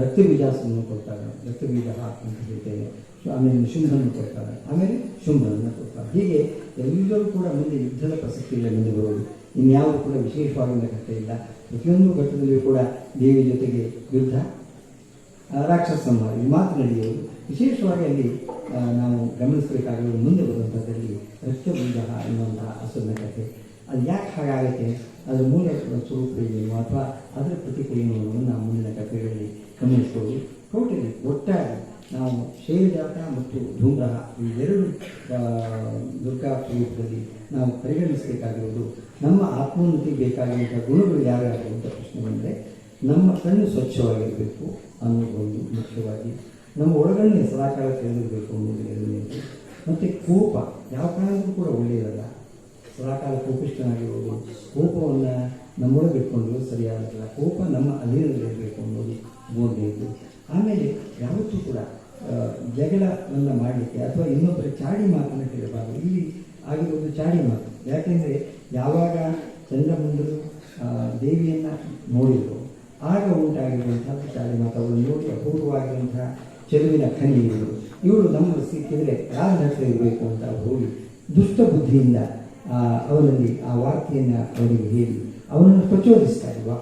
ರಕ್ತಬೀಜಾಸನನ್ನು ಕೊಡ್ತಾಳೆ, ರಕ್ತಬೀಜ ಅಂತ ಹೇಳ್ತೇವೆ. ಆಮೇಲೆ ಶುಂಭನನ್ನು ಕೊಡ್ತಾಳೆ, ಆಮೇಲೆ ಶುಂಭನನ್ನು ಕೊಡ್ತಾಳೆ. ಹೀಗೆ ಎಲ್ಲರೂ ಕೂಡ ಮುಂದೆ ಯುದ್ಧದ ಪ್ರಸಕ್ತಿಯಲ್ಲಿ ಮುಂದೆ ಬರೋದು. ಇನ್ಯಾವುದು ಕೂಡ ವಿಶೇಷವಾಗಿನ ಕಥೆ ಇಲ್ಲ. ಪ್ರತಿಯೊಂದು ಘಟ್ಟದಲ್ಲಿಯೂ ಕೂಡ ದೇವಿ ಜೊತೆಗೆ ಯುದ್ಧ, ರಾಕ್ಷಸ ಸಂಹಾರ ಇದು ಮಾತ್ರ ನಡೆಯುವುದು. ವಿಶೇಷವಾಗಿ ಅಲ್ಲಿ ನಾವು ಗಮನಿಸಬೇಕಾಗಿರುವುದು ಮುಂದೆ ಬರುವಂಥದ್ದಲ್ಲಿ ರಕ್ತಬೀಜ ಎನ್ನುವಂತಹ ಹಸುವಿನ ಕಥೆ. ಅದು ಯಾಕೆ ಹಾಗಾಗುತ್ತೆ, ಅದರ ಮೂಲ ಸ್ವರೂಪ ಏನು ಅಥವಾ ಅದರ ಪ್ರತಿಕ್ರಿಯೆ ಏನು ನಾವು ಮುಂದಿನ ಕಥೆಗಳಲ್ಲಿ ಗಮನಿಸ್ಬೋದು. ಟೋಟಲಿ ಒಟ್ಟಾಗಿ ನಾವು ಶೈಲಜಾತ ಮತ್ತು ಧೂಮ್ರಹ ಇವೆರಡು ದುರ್ಗಾ ಸ್ವರೂಪದಲ್ಲಿ ನಾವು ಪರಿಗಣಿಸಬೇಕಾಗಿರೋದು ನಮ್ಮ ಆತ್ಮೋನ್ನತಿಗೆ ಬೇಕಾಗಿರುವಂಥ ಗುಣಗಳು ಯಾವ್ಯಾವು ಅಂತ ಪ್ರಶ್ನೆ ಬಂದರೆ ನಮ್ಮ ಕಣ್ಣು ಸ್ವಚ್ಛವಾಗಿರಬೇಕು ಅನ್ನೋದು ಒಂದು ಮುಖ್ಯವಾಗಿ, ನಮ್ಮ ಒಳಗಣ್ಣೆ ಸದಾಕಾಲ ತೆರೆದಿರಬೇಕು ಅನ್ನೋದು ಎರಡನೇದು. ಮತ್ತು ಕೋಪ ಯಾವ ಕಾರಣಕ್ಕೂ ಕೂಡ ಒಳ್ಳೆಯದಲ್ಲ. ಸದಾಕಾಲ ಕೋಪಿಷ್ಠನಾಗಿರೋದು, ಕೋಪವನ್ನು ನಮ್ಮೊಳಗೆ ಇಟ್ಕೊಂಡು ಸರಿಯಾಗಲ್ಲ. ಕೋಪ ನಮ್ಮ ಅಧೀನದಲ್ಲಿರಬೇಕು ಅನ್ನೋದು ಮೂರನೇದು. ಆಮೇಲೆ ಯಾವತ್ತೂ ಕೂಡ ಜಗಳವನ್ನು ಮಾಡಲಿಕ್ಕೆ ಅಥವಾ ಇನ್ನೊಬ್ಬರ ಚಾಡಿ ಮಾತನ್ನು ಕೇಳಬಾರದು. ಇಲ್ಲಿ ಆಗಿರೋದು ಚಾಡಿ ಮಾತು. ಯಾಕೆಂದರೆ ಯಾವಾಗ ಚಂಡಮುಂಡರು ದೇವಿಯನ್ನು ನೋಡಿದರು ಆಗ ಉಂಟಾಗಿರುವಂತಹ ಚಾಡಿ ಮಾತು. ಅವಳು ನೋಡಿ ಅಪೂರ್ವವಾಗಿರುವಂತಹ ಚೆಲುವಿನ ಖನಿ ಇವಳು ನಮ್ಮ ಸಿಕ್ಕಿದರೆ ಯಾರ ಹತ್ರ ಇರಬೇಕು ಅಂತ ಹೋಗಿ ದುಷ್ಟ ಬುದ್ಧಿಯಿಂದ ಅವರಲ್ಲಿ ಆ ವಾರ್ತೆಯನ್ನು ಅವರಿಗೆ ಹೇಳಿ ಅವನನ್ನು ಪ್ರಚೋದಿಸ್ತಾ ಇಲ್ವಾ.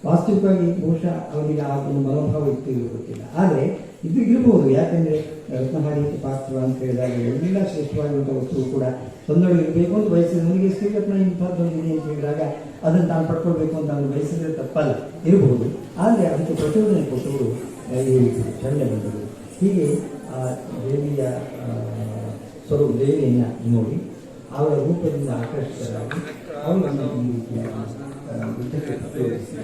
ವಾಸ್ತವಿಕವಾಗಿ ಬಹುಶಃ ಅವರಿಗೆ ಆ ಒಂದು ಮನೋಭಾವ ಇತ್ತು ಗೊತ್ತಿಲ್ಲ, ಆದರೆ ಇದು ಇರಬಹುದು. ಯಾಕೆಂದರೆ ರತ್ನಹಾರಿ ಪಾತ್ರ ಅಂತ ಹೇಳಿದಾಗ ಎಲ್ಲ ಶ್ರೇಷ್ಠವಾಗಿರುವಂಥ ವಸ್ತುವು ಕೂಡ ತೊಂದರೆ ಇರಬೇಕು ಅಂತ ಬಯಸಿದ್ರೆ ನನಗೆ ಶ್ರೀರತ್ನ ಇಂಥದ್ದೊಂದಿದೆ ಅಂತ ಹೇಳಿದಾಗ ಅದನ್ನು ತಾನು ಪಡ್ಕೊಳ್ಬೇಕು ಅಂತ ಅವನು ಬಯಸಿದ್ರೆ ತಪ್ಪಲ್ಲ, ಇರಬಹುದು. ಆದರೆ ಅದಕ್ಕೆ ಪ್ರಚೋದನೆ ಕೊಟ್ಟವರು ಚಂಡಮುಂಡರು. ಹೀಗೆ ಆ ದೇವಿಯ ಸ್ವರೂಪ ದೇವಿಯನ್ನು ನೋಡಿ ಅವರ ರೂಪದಿಂದ ಆಕರ್ಷಿತರಾಗಿ ಅವರನ್ನು ಈ ರೀತಿಯಾಗಿ ಯುದ್ಧಕ್ಕೆ ಪ್ರಚೋದಿಸಿ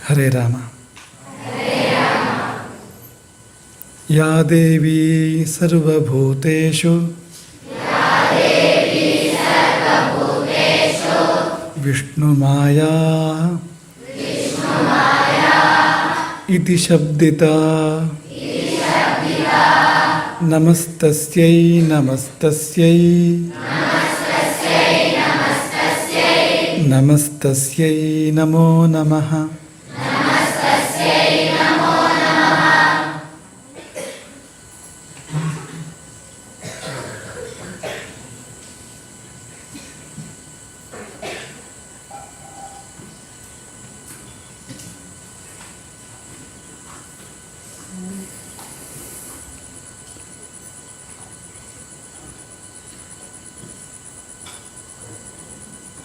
ಹರೇ ರಾಮ. ಯಾ ದೇವಿ ಸರ್ವಭೂತೇಷು ವಿಷ್ಣುಮಾಯಾ ಇತಿ ಶಬ್ದಿತಾ ನಮಸ್ತಸ್ಯೈ ನಮಸ್ತಸ್ಯೈ ನಮಸ್ತಸ್ಯೈ ನಮೋ ನಮಃ.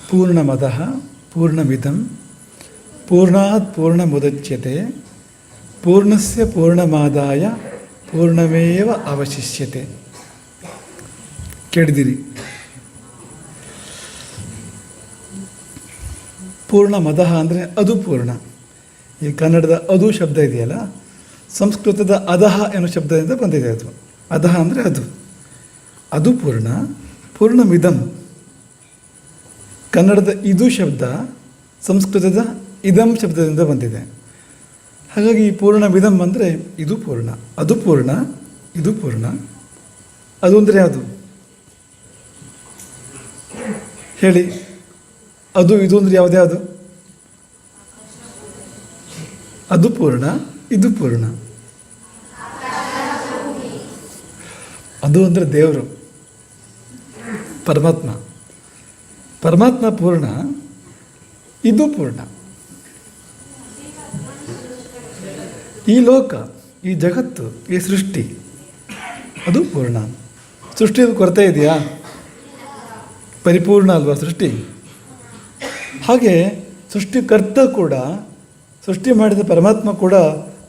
ಪೂರ್ಣಮದಃ ಪೂರ್ಣಮಿದಂ ಪೂರ್ಣಾತ್ ಪೂರ್ಣಮುದಚ್ಯತೆ ಪೂರ್ಣಸ್ಯ ಪೂರ್ಣಮಾದಾಯ ಪೂರ್ಣಮೇವ ಅವಶಿಷ್ಯತೆ. ಕೇಳಿದಿರಿ. ಪೂರ್ಣಮದಃ ಅಂದರೆ ಅದು ಪೂರ್ಣ. ಈ ಕನ್ನಡದ ಅದು ಶಬ್ದ ಇದೆಯಲ್ಲ, ಸಂಸ್ಕೃತದ ಅಧಃ ಎನ್ನುವ ಶಬ್ದದಿಂದ ಬಂದಿದೆ. ಅದು ಅಧಃ ಅಂದರೆ ಅದು ಪೂರ್ಣ. ಪೂರ್ಣಮಿದಂ ಕನ್ನಡದ ಇದು ಶಬ್ದ ಸಂಸ್ಕೃತದ ಇದಂ ಶಬ್ದದಿಂದ ಬಂದಿದೆ. ಹಾಗಾಗಿ ಪೂರ್ಣಮಿದಂ ಅಂದರೆ ಇದು ಪೂರ್ಣ, ಅದು ಪೂರ್ಣ, ಇದು ಪೂರ್ಣ. ಅದು ಅಂದರೆ ಯಾವುದು ಹೇಳಿ? ಅದು ಇದು ಅಂದರೆ ಯಾವುದೇ ಅದು? ಅದು ಪೂರ್ಣ, ಇದು ಪೂರ್ಣ. ಅದು ಅಂದರೆ ದೇವರು, ಪರಮಾತ್ಮ. ಪರಮಾತ್ಮ ಪೂರ್ಣ, ಇದು ಪೂರ್ಣ. ಈ ಲೋಕ, ಈ ಜಗತ್ತು, ಈ ಸೃಷ್ಟಿ ಅದು ಪೂರ್ಣ. ಸೃಷ್ಟಿಯಲ್ಲಿ ಕೊರತೆ ಇದೆಯಾ? ಪರಿಪೂರ್ಣ ಅಲ್ವಾ ಸೃಷ್ಟಿ? ಹಾಗೆ ಸೃಷ್ಟಿಕರ್ತ ಕೂಡ, ಸೃಷ್ಟಿ ಮಾಡಿದ ಪರಮಾತ್ಮ ಕೂಡ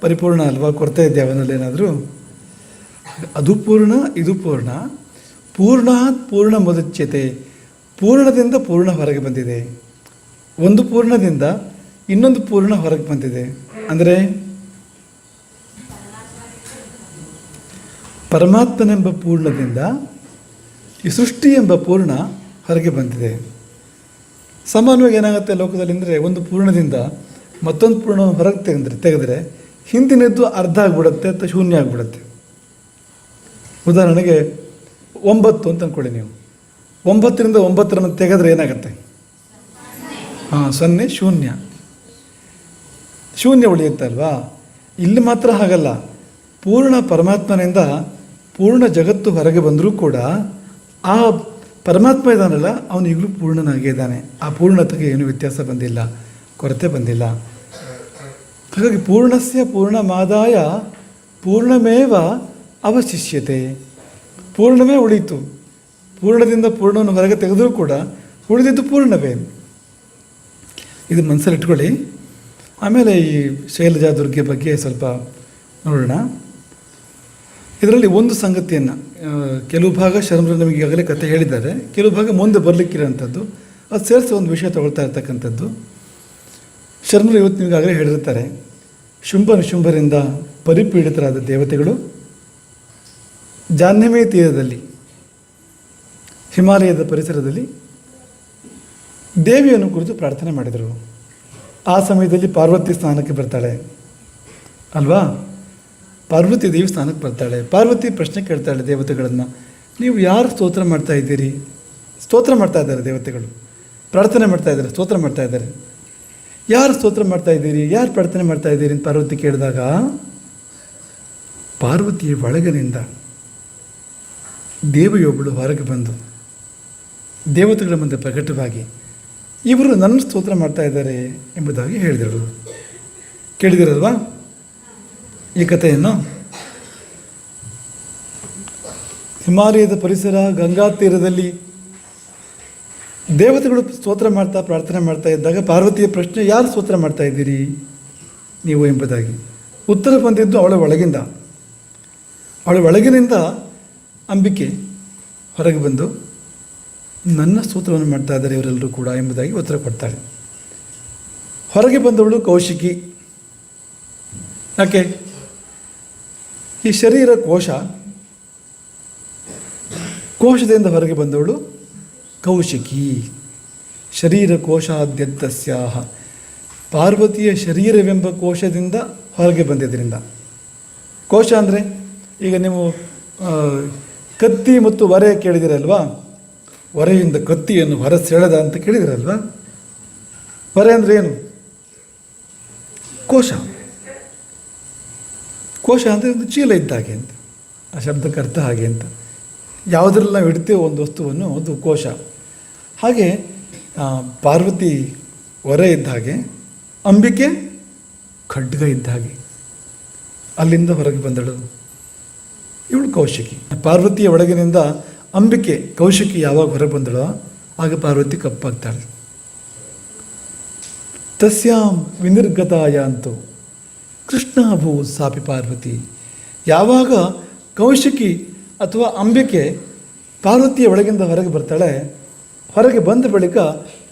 ಪರಿಪೂರ್ಣ ಅಲ್ವಾ? ಕೊರತೆ ಇದೆಯಾ ಅವನಲ್ಲೇನಾದರೂ? ಅದು ಪೂರ್ಣ, ಇದು ಪೂರ್ಣ. ಪೂರ್ಣಾತ್ ಪೂರ್ಣ ಮುದಚ್ಯತೆ, ಪೂರ್ಣದಿಂದ ಪೂರ್ಣ ಹೊರಗೆ ಬಂದಿದೆ. ಒಂದು ಪೂರ್ಣದಿಂದ ಇನ್ನೊಂದು ಪೂರ್ಣ ಹೊರಗೆ ಬಂದಿದೆ. ಅಂದರೆ ಪರಮಾತ್ಮನೆಂಬ ಪೂರ್ಣದಿಂದ ಈ ಸೃಷ್ಟಿ ಎಂಬ ಪೂರ್ಣ ಹೊರಗೆ ಬಂದಿದೆ. ಸಾಮಾನ್ಯವಾಗಿ ಏನಾಗುತ್ತೆ ಲೋಕದಲ್ಲಿ ಅಂದರೆ, ಒಂದು ಪೂರ್ಣದಿಂದ ಮತ್ತೊಂದು ಪೂರ್ಣವನ್ನು ಹೊರಗೆ ತೆಗೆದರೆ ಹಿಂದಿನದ್ದು ಅರ್ಧ ಆಗಿಬಿಡುತ್ತೆ ಅಥವಾ ಶೂನ್ಯ ಆಗಿಬಿಡುತ್ತೆ. ಉದಾಹರಣೆಗೆ 9 ಅಂತ ಅಂದ್ಕೊಳ್ಳಿ ನೀವು. 9ರಿಂದ 9 ತೆಗೆದ್ರೆ ಏನಾಗುತ್ತೆ? 0, ಶೂನ್ಯ. ಶೂನ್ಯ ಉಳಿಯುತ್ತೆ ಅಲ್ವಾ? ಇಲ್ಲಿ ಮಾತ್ರ ಹಾಗಲ್ಲ. ಪೂರ್ಣ ಪರಮಾತ್ಮನಿಂದ ಪೂರ್ಣ ಜಗತ್ತು ಹೊರಗೆ ಬಂದರೂ ಕೂಡ ಆ ಪರಮಾತ್ಮ ಇದ್ದಾನಲ್ಲ, ಅವನು ಈಗಲೂ ಪೂರ್ಣನಾಗೇ ಇದ್ದಾನೆ. ಆ ಪೂರ್ಣತೆಗೆ ಏನೂ ವ್ಯತ್ಯಾಸ ಬಂದಿಲ್ಲ, ಕೊರತೆ ಬಂದಿಲ್ಲ. ಹಾಗಾಗಿ ಪೂರ್ಣಸ್ಯ ಪೂರ್ಣಮಾದಾಯ ಪೂರ್ಣಮೇವ ಅವಶಿಷ್ಯತೆ. ಪೂರ್ಣವೇ ಉಳಿಯಿತು. ಪೂರ್ಣದಿಂದ ಪೂರ್ಣವನ್ನು ಹೊರಗೆ ತೆಗೆದರೂ ಕೂಡ ಉಳಿದಿದ್ದು ಪೂರ್ಣವೇ. ಇದು ಮನಸ್ಸಲ್ಲಿ ಇಟ್ಕೊಳ್ಳಿ. ಆಮೇಲೆ ಈ ಶೈಲಜಾ ದುರ್ಗೆ ಬಗ್ಗೆ ಸ್ವಲ್ಪ ನೋಡೋಣ. ಇದರಲ್ಲಿ ಒಂದು ಸಂಗತಿಯನ್ನು, ಕೆಲವು ಭಾಗ ಶರ್ಮರು ನಮಗೆ ಈಗಾಗಲೇ ಕಥೆ ಹೇಳಿದ್ದಾರೆ, ಕೆಲವು ಭಾಗ ಮುಂದೆ ಬರಲಿಕ್ಕಿರೋಂಥದ್ದು, ಅದು ಸೇರಿಸಿ ಒಂದು ವಿಷಯ ತಗೊಳ್ತಾ ಇರ್ತಕ್ಕಂಥದ್ದು. ಶರ್ಮರು ಇವತ್ತು ನಿಮಗಾಗಲೇ ಹೇಳಿರ್ತಾರೆ, ಶುಂಭನಿಶುಂಭರಿಂದ ಪರಿಪೀಡಿತರಾದ ದೇವತೆಗಳು ಜಾಹ್ನವಿ ತೀರದಲ್ಲಿ, ಹಿಮಾಲಯದ ಪರಿಸರದಲ್ಲಿ ದೇವಿಯನ್ನು ಕುರಿತು ಪ್ರಾರ್ಥನೆ ಮಾಡಿದರು. ಆ ಸಮಯದಲ್ಲಿ ಪಾರ್ವತಿ ಸ್ನಾನಕ್ಕೆ ಬರ್ತಾಳೆ ಅಲ್ವಾ? ಪಾರ್ವತಿ ದೇವಿ ಸ್ನಾನಕ್ಕೆ ಬರ್ತಾಳೆ. ಪಾರ್ವತಿ ಪ್ರಶ್ನೆ ಕೇಳ್ತಾಳೆ ದೇವತೆಗಳನ್ನು, ನೀವು ಯಾರು ಸ್ತೋತ್ರ ಮಾಡ್ತಾ ಇದ್ದೀರಿ? ಸ್ತೋತ್ರ ಮಾಡ್ತಾ ಇದ್ದಾರೆ ದೇವತೆಗಳು, ಪ್ರಾರ್ಥನೆ ಮಾಡ್ತಾ ಇದ್ದಾರೆ, ಸ್ತೋತ್ರ ಮಾಡ್ತಾ ಇದ್ದಾರೆ. ಯಾರು ಸ್ತೋತ್ರ ಮಾಡ್ತಾ ಇದ್ದೀರಿ, ಯಾರು ಪ್ರಾರ್ಥನೆ ಮಾಡ್ತಾ ಇದ್ದೀರಿ ಅಂತ ಪಾರ್ವತಿ ಕೇಳಿದಾಗ, ಪಾರ್ವತಿಯ ಒಳಗಿನಿಂದ ದೇವಿಯೊಬ್ಬಳು ಹೊರಗೆ ಬಂದು ದೇವತೆಗಳ ಮುಂದೆ ಪ್ರಕಟವಾಗಿ ಇವರು ನನ್ನ ಸ್ತೋತ್ರ ಮಾಡ್ತಾ ಇದ್ದಾರೆ ಎಂಬುದಾಗಿ ಹೇಳಿದರು. ಕೇಳಿದಿರಲ್ವಾ ಈ ಕಥೆಯನ್ನು? ಹಿಮಾಲಯದ ಪರಿಸರ, ಗಂಗಾ ತೀರದಲ್ಲಿ ದೇವತೆಗಳು ಸ್ತೋತ್ರ ಮಾಡ್ತಾ ಪ್ರಾರ್ಥನೆ ಮಾಡ್ತಾ ಇದ್ದಾಗ ಪಾರ್ವತಿಯ ಪ್ರಶ್ನೆ, ಯಾರು ಸ್ತೋತ್ರ ಮಾಡ್ತಾ ಇದ್ದೀರಿ ನೀವು ಎಂಬುದಾಗಿ. ಉತ್ತರ ಬಂದಿದ್ದು ಅವಳ ಒಳಗಿಂದ. ಅವಳ ಒಳಗಿನಿಂದ ಅಂಬಿಕೆ ಹೊರಗೆ ಬಂದು ನನ್ನ ಸ್ತೋತ್ರವನ್ನು ಮಾಡ್ತಾ ಇದ್ದಾರೆ ಇವರೆಲ್ಲರೂ ಕೂಡ ಎಂಬುದಾಗಿ ಉತ್ತರ ಕೊಡ್ತಾಳೆ. ಹೊರಗೆ ಬಂದವಳು ಕೌಶಿಕಿ. ಯಾಕೆ? ಈ ಶರೀರ ಕೋಶದಿಂದ ಹೊರಗೆ ಬಂದವಳು ಕೌಶಿಕಿ. ಶರೀರ ಕೋಶಾದ್ಯಂತಸ್ಯಾಹ, ಪಾರ್ವತಿಯ ಶರೀರವೆಂಬ ಕೋಶದಿಂದ ಹೊರಗೆ ಬಂದಿದ್ದರಿಂದ. ಕೋಶ ಅಂದರೆ ಈಗ ನೀವು ಕತ್ತಿ ಮತ್ತು ಒರೆ ಕೇಳಿದಿರಲ್ವಾ? ಒರೆಯಿಂದ ಕತ್ತಿಯನ್ನು ಹೊರ ಸೆಳೆದ ಅಂತ ಕೇಳಿದಿರಲ್ವಾ? ಒರೆ ಅಂದರೆ ಏನು? ಕೋಶ. ಕೋಶ ಅಂದರೆ ಒಂದು ಚೀಲ ಇದ್ದಾಗೆ ಅಂತ, ಆ ಶಬ್ದಕ್ಕೆ ಅರ್ಥ ಹಾಗೆ ಅಂತ. ಯಾವುದ್ರಲ್ಲಿ ನಾವು ಇಡ್ತೇವೆ ಒಂದು ವಸ್ತುವನ್ನು, ಅದು ಕೋಶ. ಹಾಗೆ ಪಾರ್ವತಿ ಒರೆ ಇದ್ದ ಹಾಗೆ, ಅಂಬಿಕೆ ಖಡ್ಗ ಇದ್ದ ಹಾಗೆ ಅಲ್ಲಿಂದ ಹೊರಗೆ ಬಂದಳು ಇವಳು ಕೌಶಿಕಿ. ಪಾರ್ವತಿಯ ಒಳಗಿನಿಂದ ಅಂಬಿಕೆ ಕೌಶಿಕಿ ಯಾವಾಗ ಹೊರಗೆ ಬಂದಳೋ ಆಗ ಪಾರ್ವತಿ ಕಪ್ಪಾಗ್ತಾಳೆ. ತಸ್ಯಾಂ ವಿನಿರ್ಗತಾಯ ಅಂತೂ ಕೃಷ್ಣಾಭೂ ಸಾಪಿ ಪಾರ್ವತಿ. ಯಾವಾಗ ಕೌಶಿಕಿ ಅಥವಾ ಅಂಬಿಕೆ ಪಾರ್ವತಿಯ ಒಳಗಿಂದ ಹೊರಗೆ ಬರ್ತಾಳೆ, ಹೊರಗೆ ಬಂದ ಬಳಿಕ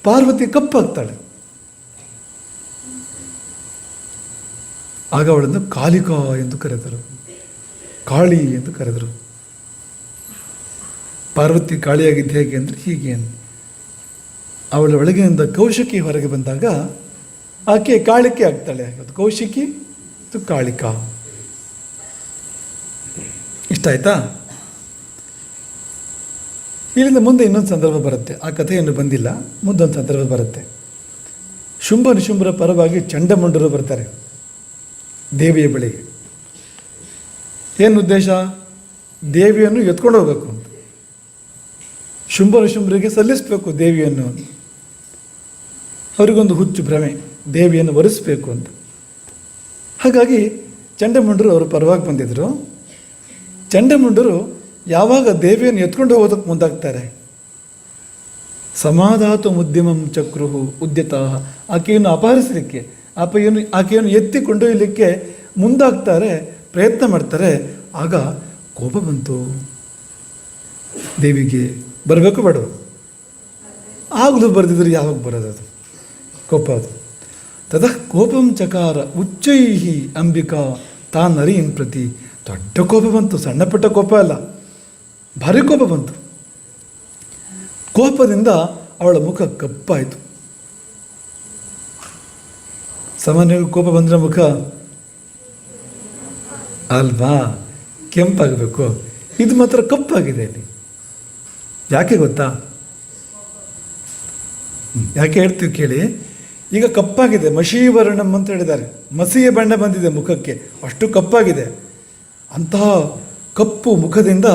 ಪಾರ್ವತಿ ಕಪ್ಪಾಗ್ತಾಳೆ. ಆಗ ಅವಳನ್ನು ಕಾಲಿಕಾ ಎಂದು ಕರೆದರು, ಕಾಳಿ ಎಂದು ಕರೆದರು. ಪಾರ್ವತಿ ಕಾಳಿಯಾಗಿದ್ದು ಹೇಗೆ ಅಂದರೆ ಹೀಗೆ ಅಂತ. ಅವಳ ಒಳಗಿನಿಂದ ಕೌಶಿಕಿ ಹೊರಗೆ ಬಂದಾಗ ಆಕೆ ಕಾಳಿಕೆ ಆಗ್ತಾಳೆ. ಅದು ಕೌಶಿಕಿ ಮತ್ತು ಕಾಳಿಕಾ. ಇಷ್ಟ ಆಯ್ತಾ? ಇಲ್ಲಿಂದ ಮುಂದೆ ಇನ್ನೊಂದು ಸಂದರ್ಭ ಬರುತ್ತೆ. ಆ ಕಥೆಯನ್ನು ಬಂದಿಲ್ಲ, ಮುಂದೊಂದು ಸಂದರ್ಭ ಬರುತ್ತೆ. ಶುಂಭ ನಿಶುಂಭರ ಪರವಾಗಿ ಚಂಡಮುಂಡರು ಬರ್ತಾರೆ ದೇವಿಯ ಬಳಿಗೆ. ಏನು ಉದ್ದೇಶ? ದೇವಿಯನ್ನು ಎತ್ಕೊಂಡು ಹೋಗ್ಬೇಕು ಅಂತ. ಶುಂಭ ನಿಶುಂಭರಿಗೆ ಸಲ್ಲಿಸಬೇಕು ದೇವಿಯನ್ನು. ಅವರಿಗೊಂದು ಹುಚ್ಚು ಭ್ರಮೆ, ದೇವಿಯನ್ನು ವರಿಸಬೇಕು ಅಂತ. ಹಾಗಾಗಿ ಚಂಡಮುಂಡರು ಅವರು ಪರವಾಗಿ ಬಂದಿದ್ದರು. ಚಂಡಮುಂಡರು ಯಾವಾಗ ದೇವಿಯನ್ನು ಎತ್ಕೊಂಡು ಹೋಗೋದಕ್ಕೆ ಮುಂದಾಗ್ತಾರೆ, ಸಮಾಧಾತು ಮುದ್ಯಮಂ ಚಕ್ರುಹು ಉದ್ಯತ, ಆಕೆಯನ್ನು ಅಪಹರಿಸಲಿಕ್ಕೆ, ಆಕೆಯನ್ನು ಎತ್ತಿ ಕೊಂಡೊಯ್ಯಲಿಕ್ಕೆ ಮುಂದಾಗ್ತಾರೆ, ಪ್ರಯತ್ನ ಮಾಡ್ತಾರೆ. ಆಗ ಕೋಪ ಬಂತು ದೇವಿಗೆ. ಬರಬೇಕು ಬೇಡ? ಆಗಲೂ ಬರೆದಿದ್ರೆ ಯಾವಾಗ ಬರೋದು ಅದು ಕೋಪ? ಅದು ತತಃ ಕೋಪಂ ಚಕಾರ ಉಚ್ಚೈಹಿ ಅಂಬಿಕಾ ತಾನರೀನ್ ಪ್ರತಿ. ದೊಡ್ಡ ಕೋಪ ಬಂತು, ಸಣ್ಣ ಪುಟ್ಟ ಕೋಪ ಅಲ್ಲ, ಭಾರಿ ಕೋಪ ಬಂತು. ಕೋಪದಿಂದ ಅವಳ ಮುಖ ಕಪ್ಪಾಯಿತು. ಸಾಮಾನ್ಯವಾಗಿ ಕೋಪ ಬಂದರೆ ಮುಖ ಅಲ್ವಾ ಕೆಂಪಾಗಬೇಕು, ಇದು ಮಾತ್ರ ಕಪ್ಪಾಗಿದೆ ಇಲ್ಲಿ. ಯಾಕೆ ಗೊತ್ತಾ? ಯಾಕೆ ಹೇಳ್ತೀವಿ ಕೇಳಿ. ಈಗ ಕಪ್ಪಾಗಿದೆ, ಮಷೀವರ್ಣಂ ಅಂತ ಹೇಳಿದ್ದಾರೆ, ಮಸಿಯ ಬಣ್ಣ ಬಂದಿದೆ ಮುಖಕ್ಕೆ, ಅಷ್ಟು ಕಪ್ಪಾಗಿದೆ. ಅಂತಹ ಕಪ್ಪು ಮುಖದಿಂದ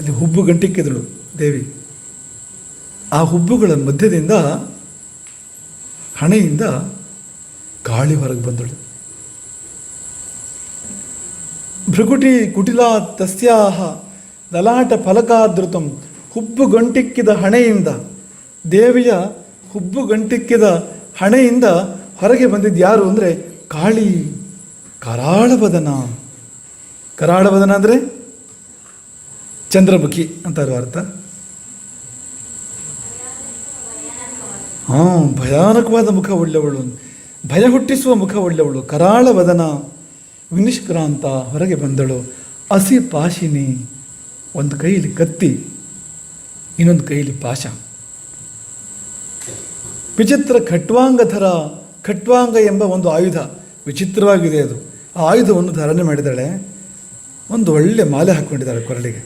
ಇಲ್ಲಿ ಹುಬ್ಬು ಗಂಟಿಕ್ಕಿದಳು ದೇವಿ. ಆ ಹುಬ್ಬುಗಳ ಮಧ್ಯದಿಂದ, ಹಣೆಯಿಂದ ಗಾಳಿ ಹೊರಗೆ ಬಂದಳು. ಭೃಗುಟಿ ಕುಟಿಲಾ ತಸ್ಯಾಹ ಲಲಾಟ ಫಲಕಾದೃತಂ. ಹುಬ್ಬು ಗಂಟಿಕ್ಕಿದ ಹಣೆಯಿಂದ, ದೇವಿಯ ಹುಬ್ಬು ಗಂಟಿಕ್ಕಿದ ಹಣೆಯಿಂದ ಹೊರಗೆ ಬಂದಿದ್ದು ಯಾರು ಅಂದರೆ ಕಾಳಿ. ಕರಾಳವದನ. ಕರಾಳವದನ ಅಂದರೆ ಚಂದ್ರಮುಖಿ ಅಂತಾರೋ ಅರ್ಥ. ಭಯಾನಕವಾದ ಮುಖ ಉಳ್ಳವಳು, ಭಯ ಹುಟ್ಟಿಸುವ ಮುಖ ಉಳ್ಳವಳು. ಕರಾಳವದನ ವಿನಿಷ್ಕ್ರಾಂತ ಹೊರಗೆ ಬಂದಳು. ಅಸಿ ಪಾಶಿನಿ, ಒಂದು ಕೈಯಲ್ಲಿ ಕತ್ತಿ, ಇನ್ನೊಂದು ಕೈಯಲ್ಲಿ ಪಾಶ. ವಿಚಿತ್ರ ಖಟ್ವಾಂಗಧರ. ಖಟ್ವಾಂಗ ಎಂಬ ಒಂದು ಆಯುಧ, ವಿಚಿತ್ರವಾಗಿದೆ ಅದು. ಆ ಆಯುಧವನ್ನು ಧಾರಣೆ ಮಾಡಿದ್ದಾಳೆ. ಒಂದು ಒಳ್ಳೆ ಮಾಲೆ ಹಾಕ್ಕೊಂಡಿದ್ದಾಳೆ ಕೊರಳಿಗೆ.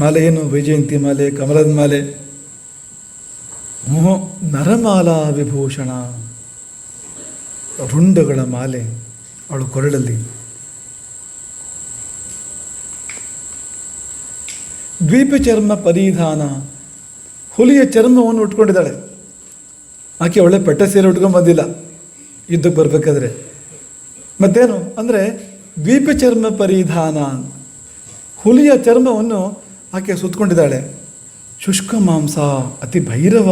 ಮಾಲೆ ಏನು? ವೈಜಯಂತಿ ಮಾಲೆ, ಕಮಲದ ಮಾಲೆ. ನರಮಾಲಾ ವಿಭೂಷಣ, ರುಂಡಗಳ ಮಾಲೆ ಅವಳು ಕೊರಳಲ್ಲಿ. ದ್ವೀಪ ಚರ್ಮ ಪರಿಧಾನ, ಹುಲಿಯ ಚರ್ಮವನ್ನು ಉಟ್ಕೊಂಡಿದ್ದಾಳೆ. ಆಕೆ ಒಳ್ಳೆ ಪಟ್ಟ ಸೀರೆ ಉಟ್ಕೊಂಡು ಬಂದಿಲ್ಲ ಯುದ್ಧಕ್ಕೆ ಬರಬೇಕಾದ್ರೆ. ಮತ್ತೇನು ಅಂದರೆ ದ್ವೀಪ ಚರ್ಮ ಪರಿಧಾನ, ಹುಲಿಯ ಚರ್ಮವನ್ನು ಆಕೆ ಸುತ್ತಕೊಂಡಿದ್ದಾಳೆ. ಶುಷ್ಕ ಮಾಂಸ, ಅತಿ ಭೈರವ,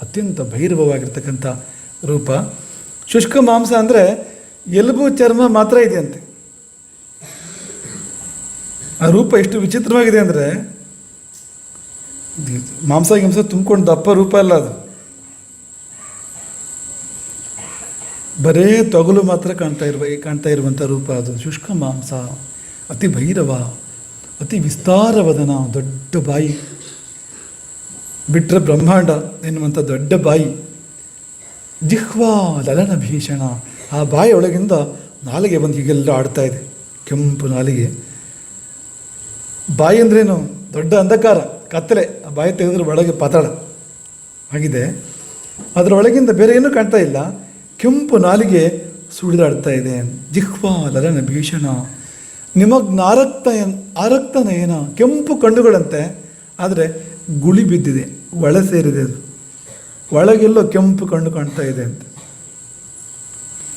ಅತ್ಯಂತ ಭೈರವವಾಗಿರ್ತಕ್ಕಂಥ ರೂಪ. ಶುಷ್ಕ ಮಾಂಸ ಅಂದರೆ ಎಲುಬು ಚರ್ಮ ಮಾತ್ರ ಇದೆಯಂತೆ. ಆ ರೂಪ ಎಷ್ಟು ವಿಚಿತ್ರವಾಗಿದೆ ಅಂದರೆ, ಮಾಂಸ ಗಿಂಸ ತುಂಬಿಕೊಂಡು ದಪ್ಪ ರೂಪ ಅಲ್ಲ ಅದು. ಬರೇ ತೊಗಲು ಮಾತ್ರ ಕಾಣ್ತಾ ಇರುವಂಥ ರೂಪ ಅದು. ಶುಷ್ಕ ಮಾಂಸ, ಅತಿ ಭೈರವ, ಅತಿ ವಿಸ್ತಾರವದನ, ದೊಡ್ಡ ಬಾಯಿ, ಬಿಟ್ಟರೆ ಬ್ರಹ್ಮಾಂಡ ಎನ್ನುವಂಥ ದೊಡ್ಡ ಬಾಯಿ. ಜಿಹ್ವಾ ಲಲನ ಭೀಷಣ, ಆ ಬಾಯಿ ಒಳಗಿಂದ ನಾಲಿಗೆ ಬಂದು ಹೀಗೆಲ್ಲ ಆಡ್ತಾ ಇದೆ, ಕೆಂಪು ನಾಲಿಗೆ. ಬಾಯಿ ಅಂದ್ರೇನು? ದೊಡ್ಡ ಅಂಧಕಾರ, ಕತ್ತಲೆ. ಆ ಬಾಯಿ ತೆಗೆದ್ರೆ ಒಳಗೆ ಪಾತಾಳ ಆಗಿದೆ. ಅದರ ಒಳಗಿಂದ ಬೇರೆ ಏನೂ ಕಾಣ್ತಾ ಇಲ್ಲ, ಕೆಂಪು ನಾಲಿಗೆ ಸುಳಿದಾಡ್ತಾ ಇದೆ. ಜಿಹ್ವಾ ಲಲನ ಭೀಷಣ ನಿಮಗ್ನ ಆರಕ್ತ ನಯನ, ಕೆಂಪು ಕಣ್ಣುಗಳಂತೆ, ಆದರೆ ಗುಳಿ ಬಿದ್ದಿದೆ, ಒಳ ಸೇರಿದೆ ಅದು. ಒಳಗೆಲ್ಲೋ ಕೆಂಪು ಕಣ್ಣು ಕಾಣ್ತಾ ಇದೆ ಅಂತ.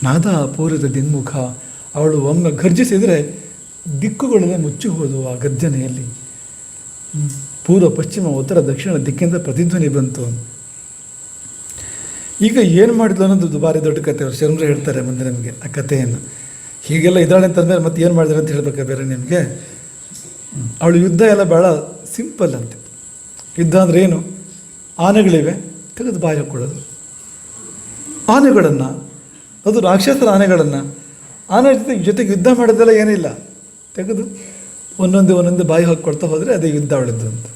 ನಾದ ಪೂರಿತ ದಿನ್ಮುಖ, ಅವಳು ಒಮ್ಮೆ ಗರ್ಜಿಸಿದರೆ ದಿಕ್ಕುಗಳೆಲ್ಲ ಮುಚ್ಚಿ ಹೋದವು ಆ ಗರ್ಜನೆಯಲ್ಲಿ. ಪೂರ್ವ, ಪಶ್ಚಿಮ, ಉತ್ತರ, ದಕ್ಷಿಣ ದಿಕ್ಕಿಂದ ಪ್ರತಿಧ್ವನಿ ಬಂತು. ಈಗ ಏನು ಮಾಡಿದ್ಲು ಅನ್ನೋದು ಭಾರಿ ದೊಡ್ಡ ಕತೆ. ಅವರು ಶರ್ಮರು ಹೇಳ್ತಾರೆ ಮುಂದೆ ನಮಗೆ ಆ ಕಥೆಯನ್ನು. ಹೀಗೆಲ್ಲ ಇದ್ದಾಳೆ ಅಂತಂದರೆ ಮತ್ತೆ ಏನು ಮಾಡಿದ್ರೆ ಅಂತ ಹೇಳ್ಬೇಕಾ ಬೇರೆ ನಿಮಗೆ? ಅವಳು ಯುದ್ಧ ಎಲ್ಲ ಭಾಳ ಸಿಂಪಲ್ ಅಂತೆ. ಯುದ್ಧ ಅಂದರೆ ಏನು? ಆನೆಗಳಿವೆ, ತೆಗೆದು ಬಾಯಿ ಹಾಕ್ಕೊಳ್ಳೋದು. ಆನೆಗಳನ್ನು, ಅದು ರಾಕ್ಷಸರ ಆನೆಗಳನ್ನು, ಆನೆ ಜೊತೆಗೆ ಯುದ್ಧ ಮಾಡೋದೆಲ್ಲ ಏನಿಲ್ಲ, ತೆಗೆದು ಒಂದೊಂದೇ ಬಾಯಿ ಹಾಕ್ಕೊಳ್ತಾ ಹೋದರೆ ಅದೇ ಯುದ್ಧ ಅವಳದ್ದು ಅಂತ.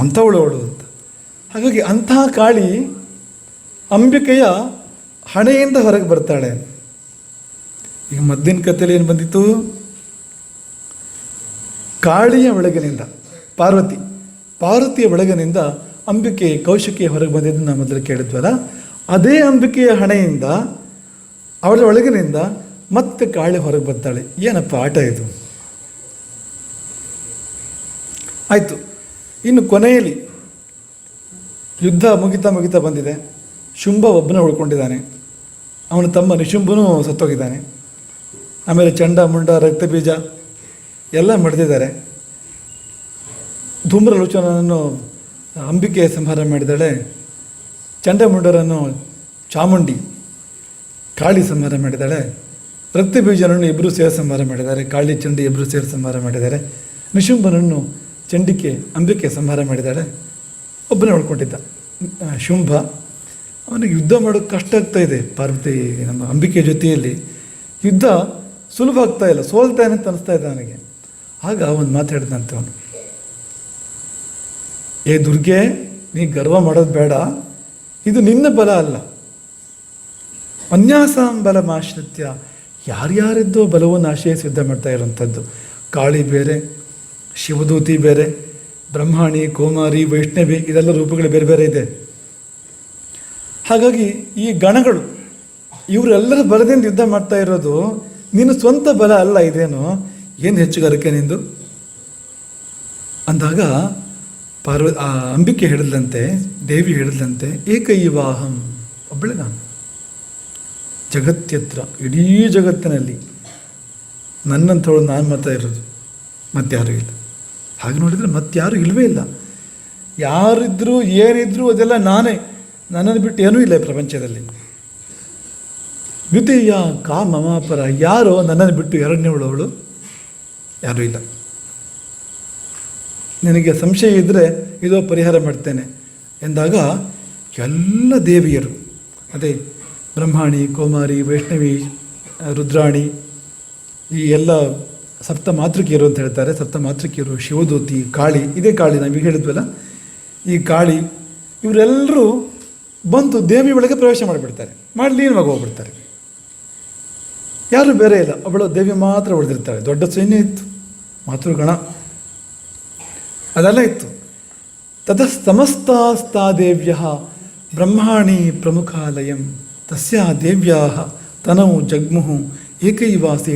ಅಂಥವಳು ಅಂತ. ಹಾಗಾಗಿ ಅಂಥ ಕಾಳಿ ಅಂಬಿಕೆಯ ಹಣೆಯಿಂದ ಹೊರಗೆ ಬರ್ತಾಳೆ. ಈಗ ಮದ್ದಿನ ಕಥೆಯಲ್ಲಿ ಏನು ಬಂದಿತ್ತು? ಕಾಳಿಯ ಒಳಗಿನಿಂದ ಪಾರ್ವತಿಯ ಒಳಗಿನಿಂದ ಅಂಬಿಕೆ ಕೌಶಿಕಿಯ ಹೊರಗೆ ಬಂದಿದ್ದು ನಾವು ಮೊದಲು ಕೇಳಿದ್ವಲ್ಲ, ಅದೇ ಅಂಬಿಕೆಯ ಹಣೆಯಿಂದ ಅವಳ ಒಳಗಿನಿಂದ ಮತ್ತೆ ಕಾಳಿ ಹೊರಗೆ ಬರ್ತಾಳೆ. ಏನಪ್ಪ ಆಟ ಇದು? ಆಯಿತು. ಇನ್ನು ಕೊನೆಯಲ್ಲಿ ಯುದ್ಧ ಮುಗಿತಾ ಬಂದಿದೆ. ಶುಂಭ ಒಬ್ಬನೇ ಉಳ್ಕೊಂಡಿದ್ದಾನೆ. ಅವನ ತಮ್ಮ ನಿಶುಂಭನೂ ಸತ್ತೋಗಿದ್ದಾನೆ. ಆಮೇಲೆ ಚಂಡ ಮುಂಡ ರಕ್ತಬೀಜ ಎಲ್ಲ ಮಡ್ದಿದ್ದಾರೆ. ಧೂಮ್ರಲೋಚನನ್ನು ಅಂಬಿಕೆ ಸಂಹಾರ ಮಾಡಿದ್ದಾಳೆ. ಚಂಡಮುಂಡರನ್ನು ಚಾಮುಂಡಿ ಕಾಳಿ ಸಂಹಾರ ಮಾಡಿದ್ದಾಳೆ. ರಕ್ತಬೀಜನನ್ನು ಇಬ್ಬರು ಸೇರಿ ಸಂಹಾರ ಮಾಡಿದ್ದಾರೆ. ಕಾಳಿ ಚಂಡಿ ಇಬ್ಬರು ಸೇರಿ ಸಂಹಾರ ಮಾಡಿದ್ದಾರೆ. ನಿಶುಂಭನನ್ನು ಚಂಡಿಕೆ ಅಂಬಿಕೆ ಸಂಹಾರ ಮಾಡಿದ್ದಾಳೆ. ಒಬ್ಬನೇ ಉಳ್ಕೊಂಡಿದ್ದ ಶುಂಭ. ಅವನಿಗೆ ಯುದ್ಧ ಮಾಡೋಕ್ಕೆ ಕಷ್ಟ ಆಗ್ತಾ ಇದೆ. ಪಾರ್ವತಿ ನಮ್ಮ ಅಂಬಿಕೆ ಜೊತೆಯಲ್ಲಿ ಯುದ್ಧ ಸುಲಭ ಆಗ್ತಾ ಇಲ್ಲ, ಸೋಲ್ತಾನೆ ಅಂತ ಅನಿಸ್ತಾ ಇದ್ದ ಅವನಿಗೆ. ಆಗ ಒಂದು ಮಾತಾಡಿದಂತೆ ಅವನು, ಏ ದುರ್ಗೆ, ನೀ ಗರ್ವ ಮಾಡೋದು ಬೇಡ, ಇದು ನಿನ್ನ ಬಲ ಅಲ್ಲ, ಅನ್ಯಾಸಾಂ ಬಲಮಾಶ್ರಿತ್ಯ, ಯಾರ್ಯಾರಿದ್ದೋ ಬಲವನ್ನು ಆಶ್ರಯಿಸಿ ಯುದ್ಧ ಮಾಡ್ತಾ ಇರೋಂಥದ್ದು. ಕಾಳಿ ಬೇರೆ, ಶಿವದೂತಿ ಬೇರೆ, ಬ್ರಹ್ಮಾಣಿ, ಕೋಮಾರಿ, ವೈಷ್ಣವಿ, ಇದೆಲ್ಲ ರೂಪಗಳು ಬೇರೆ ಬೇರೆ ಇದೆ. ಹಾಗಾಗಿ ಈ ಗಣಗಳು ಇವರೆಲ್ಲರ ಬಲದಿಂದ ಯುದ್ಧ ಮಾಡ್ತಾ ಇರೋದು, ನಿನ್ನ ಸ್ವಂತ ಬಲ ಅಲ್ಲ ಇದೇನು, ಏನು ಹೆಚ್ಚುಗಾರಿಕೆ ನಿಂದು ಅಂದಾಗ ಅಂಬಿಕೆ ಹೇಳಿದ್ಲಂತೆ, ದೇವಿ ಹೇಳಿದ್ಲಂತೆ, ಏಕೈವಾಹಂ, ಒಬ್ಬಳೆ ನಾನು, ಜಗತ್ಯತ್ರ, ಇಡೀ ಜಗತ್ತಿನಲ್ಲಿ ನನ್ನಂಥವಳು ನಾನು ಮಾತ್ರ ಇರೋದು, ಮತ್ತಾರೂ ಇಲ್ಲ. ಹಾಗೆ ನೋಡಿದರೆ ಮತ್ತಾರೂ ಇಲ್ಲವೇ ಇಲ್ಲ. ಯಾರಿದ್ರೂ ಏನಿದ್ರೂ ಅದೆಲ್ಲ ನಾನೇ, ನನ್ನನ್ನು ಬಿಟ್ಟು ಏನೂ ಇಲ್ಲ ಈ ಪ್ರಪಂಚದಲ್ಲಿ. ದ್ವಿತೀಯ ಕಾ ಮಮಾಪರ, ಯಾರೋ ನನ್ನನ್ನು ಬಿಟ್ಟು ಎರಡನೇವಳವಳು ಯಾರೂ ಇಲ್ಲ. ನಿನಗೆ ಸಂಶಯ ಇದ್ದರೆ ಇದೋ ಪರಿಹಾರ ಮಾಡ್ತೇನೆ ಎಂದಾಗ ಎಲ್ಲ ದೇವಿಯರು, ಅದೇ ಬ್ರಹ್ಮಾಣಿ, ಕೋಮಾರಿ, ವೈಷ್ಣವಿ, ರುದ್ರಾಣಿ, ಈ ಎಲ್ಲ ಸಪ್ತ ಮಾತೃಕಿಯರು ಅಂತ ಹೇಳ್ತಾರೆ. ಸಪ್ತ ಮಾತೃಕಿಯರು, ಶಿವದೂತಿ, ಕಾಳಿ, ಇದೇ ಕಾಳಿ ನಾವೀಗ ಹೇಳಿದ್ವಲ್ಲ, ಈ ಕಾಳಿ, ಇವರೆಲ್ಲರೂ ಬಂದು ದೇವಿ ಒಳಗೆ ಪ್ರವೇಶ ಮಾಡಿಬಿಡ್ತಾರೆ, ಲೀನವಾಗಿ ಹೋಗ್ಬಿಡ್ತಾರೆ. ಯಾರು ಬೇರೆ ಇಲ್ಲ, ಅವಳು ದೇವಿ ಮಾತ್ರ ಉಳಿದಿರ್ತಾಳೆ. ದೊಡ್ಡ ಸೈನ್ಯ ಇತ್ತು, ಮಾತೃಗಣ ಅದೆಲ್ಲ ಇತ್ತು. ತತಸ್ತಮಸ್ತಾಸ್ತಾ ದೇವ್ಯ ಬ್ರಹ್ಮಾಣಿ ಪ್ರಮುಖಾಲಯಂ ತಸ್ಯಾ ದೇವ್ಯಾ ತನೌ ಜಗ್ಮುಹು ಏಕೈವಾಸಿ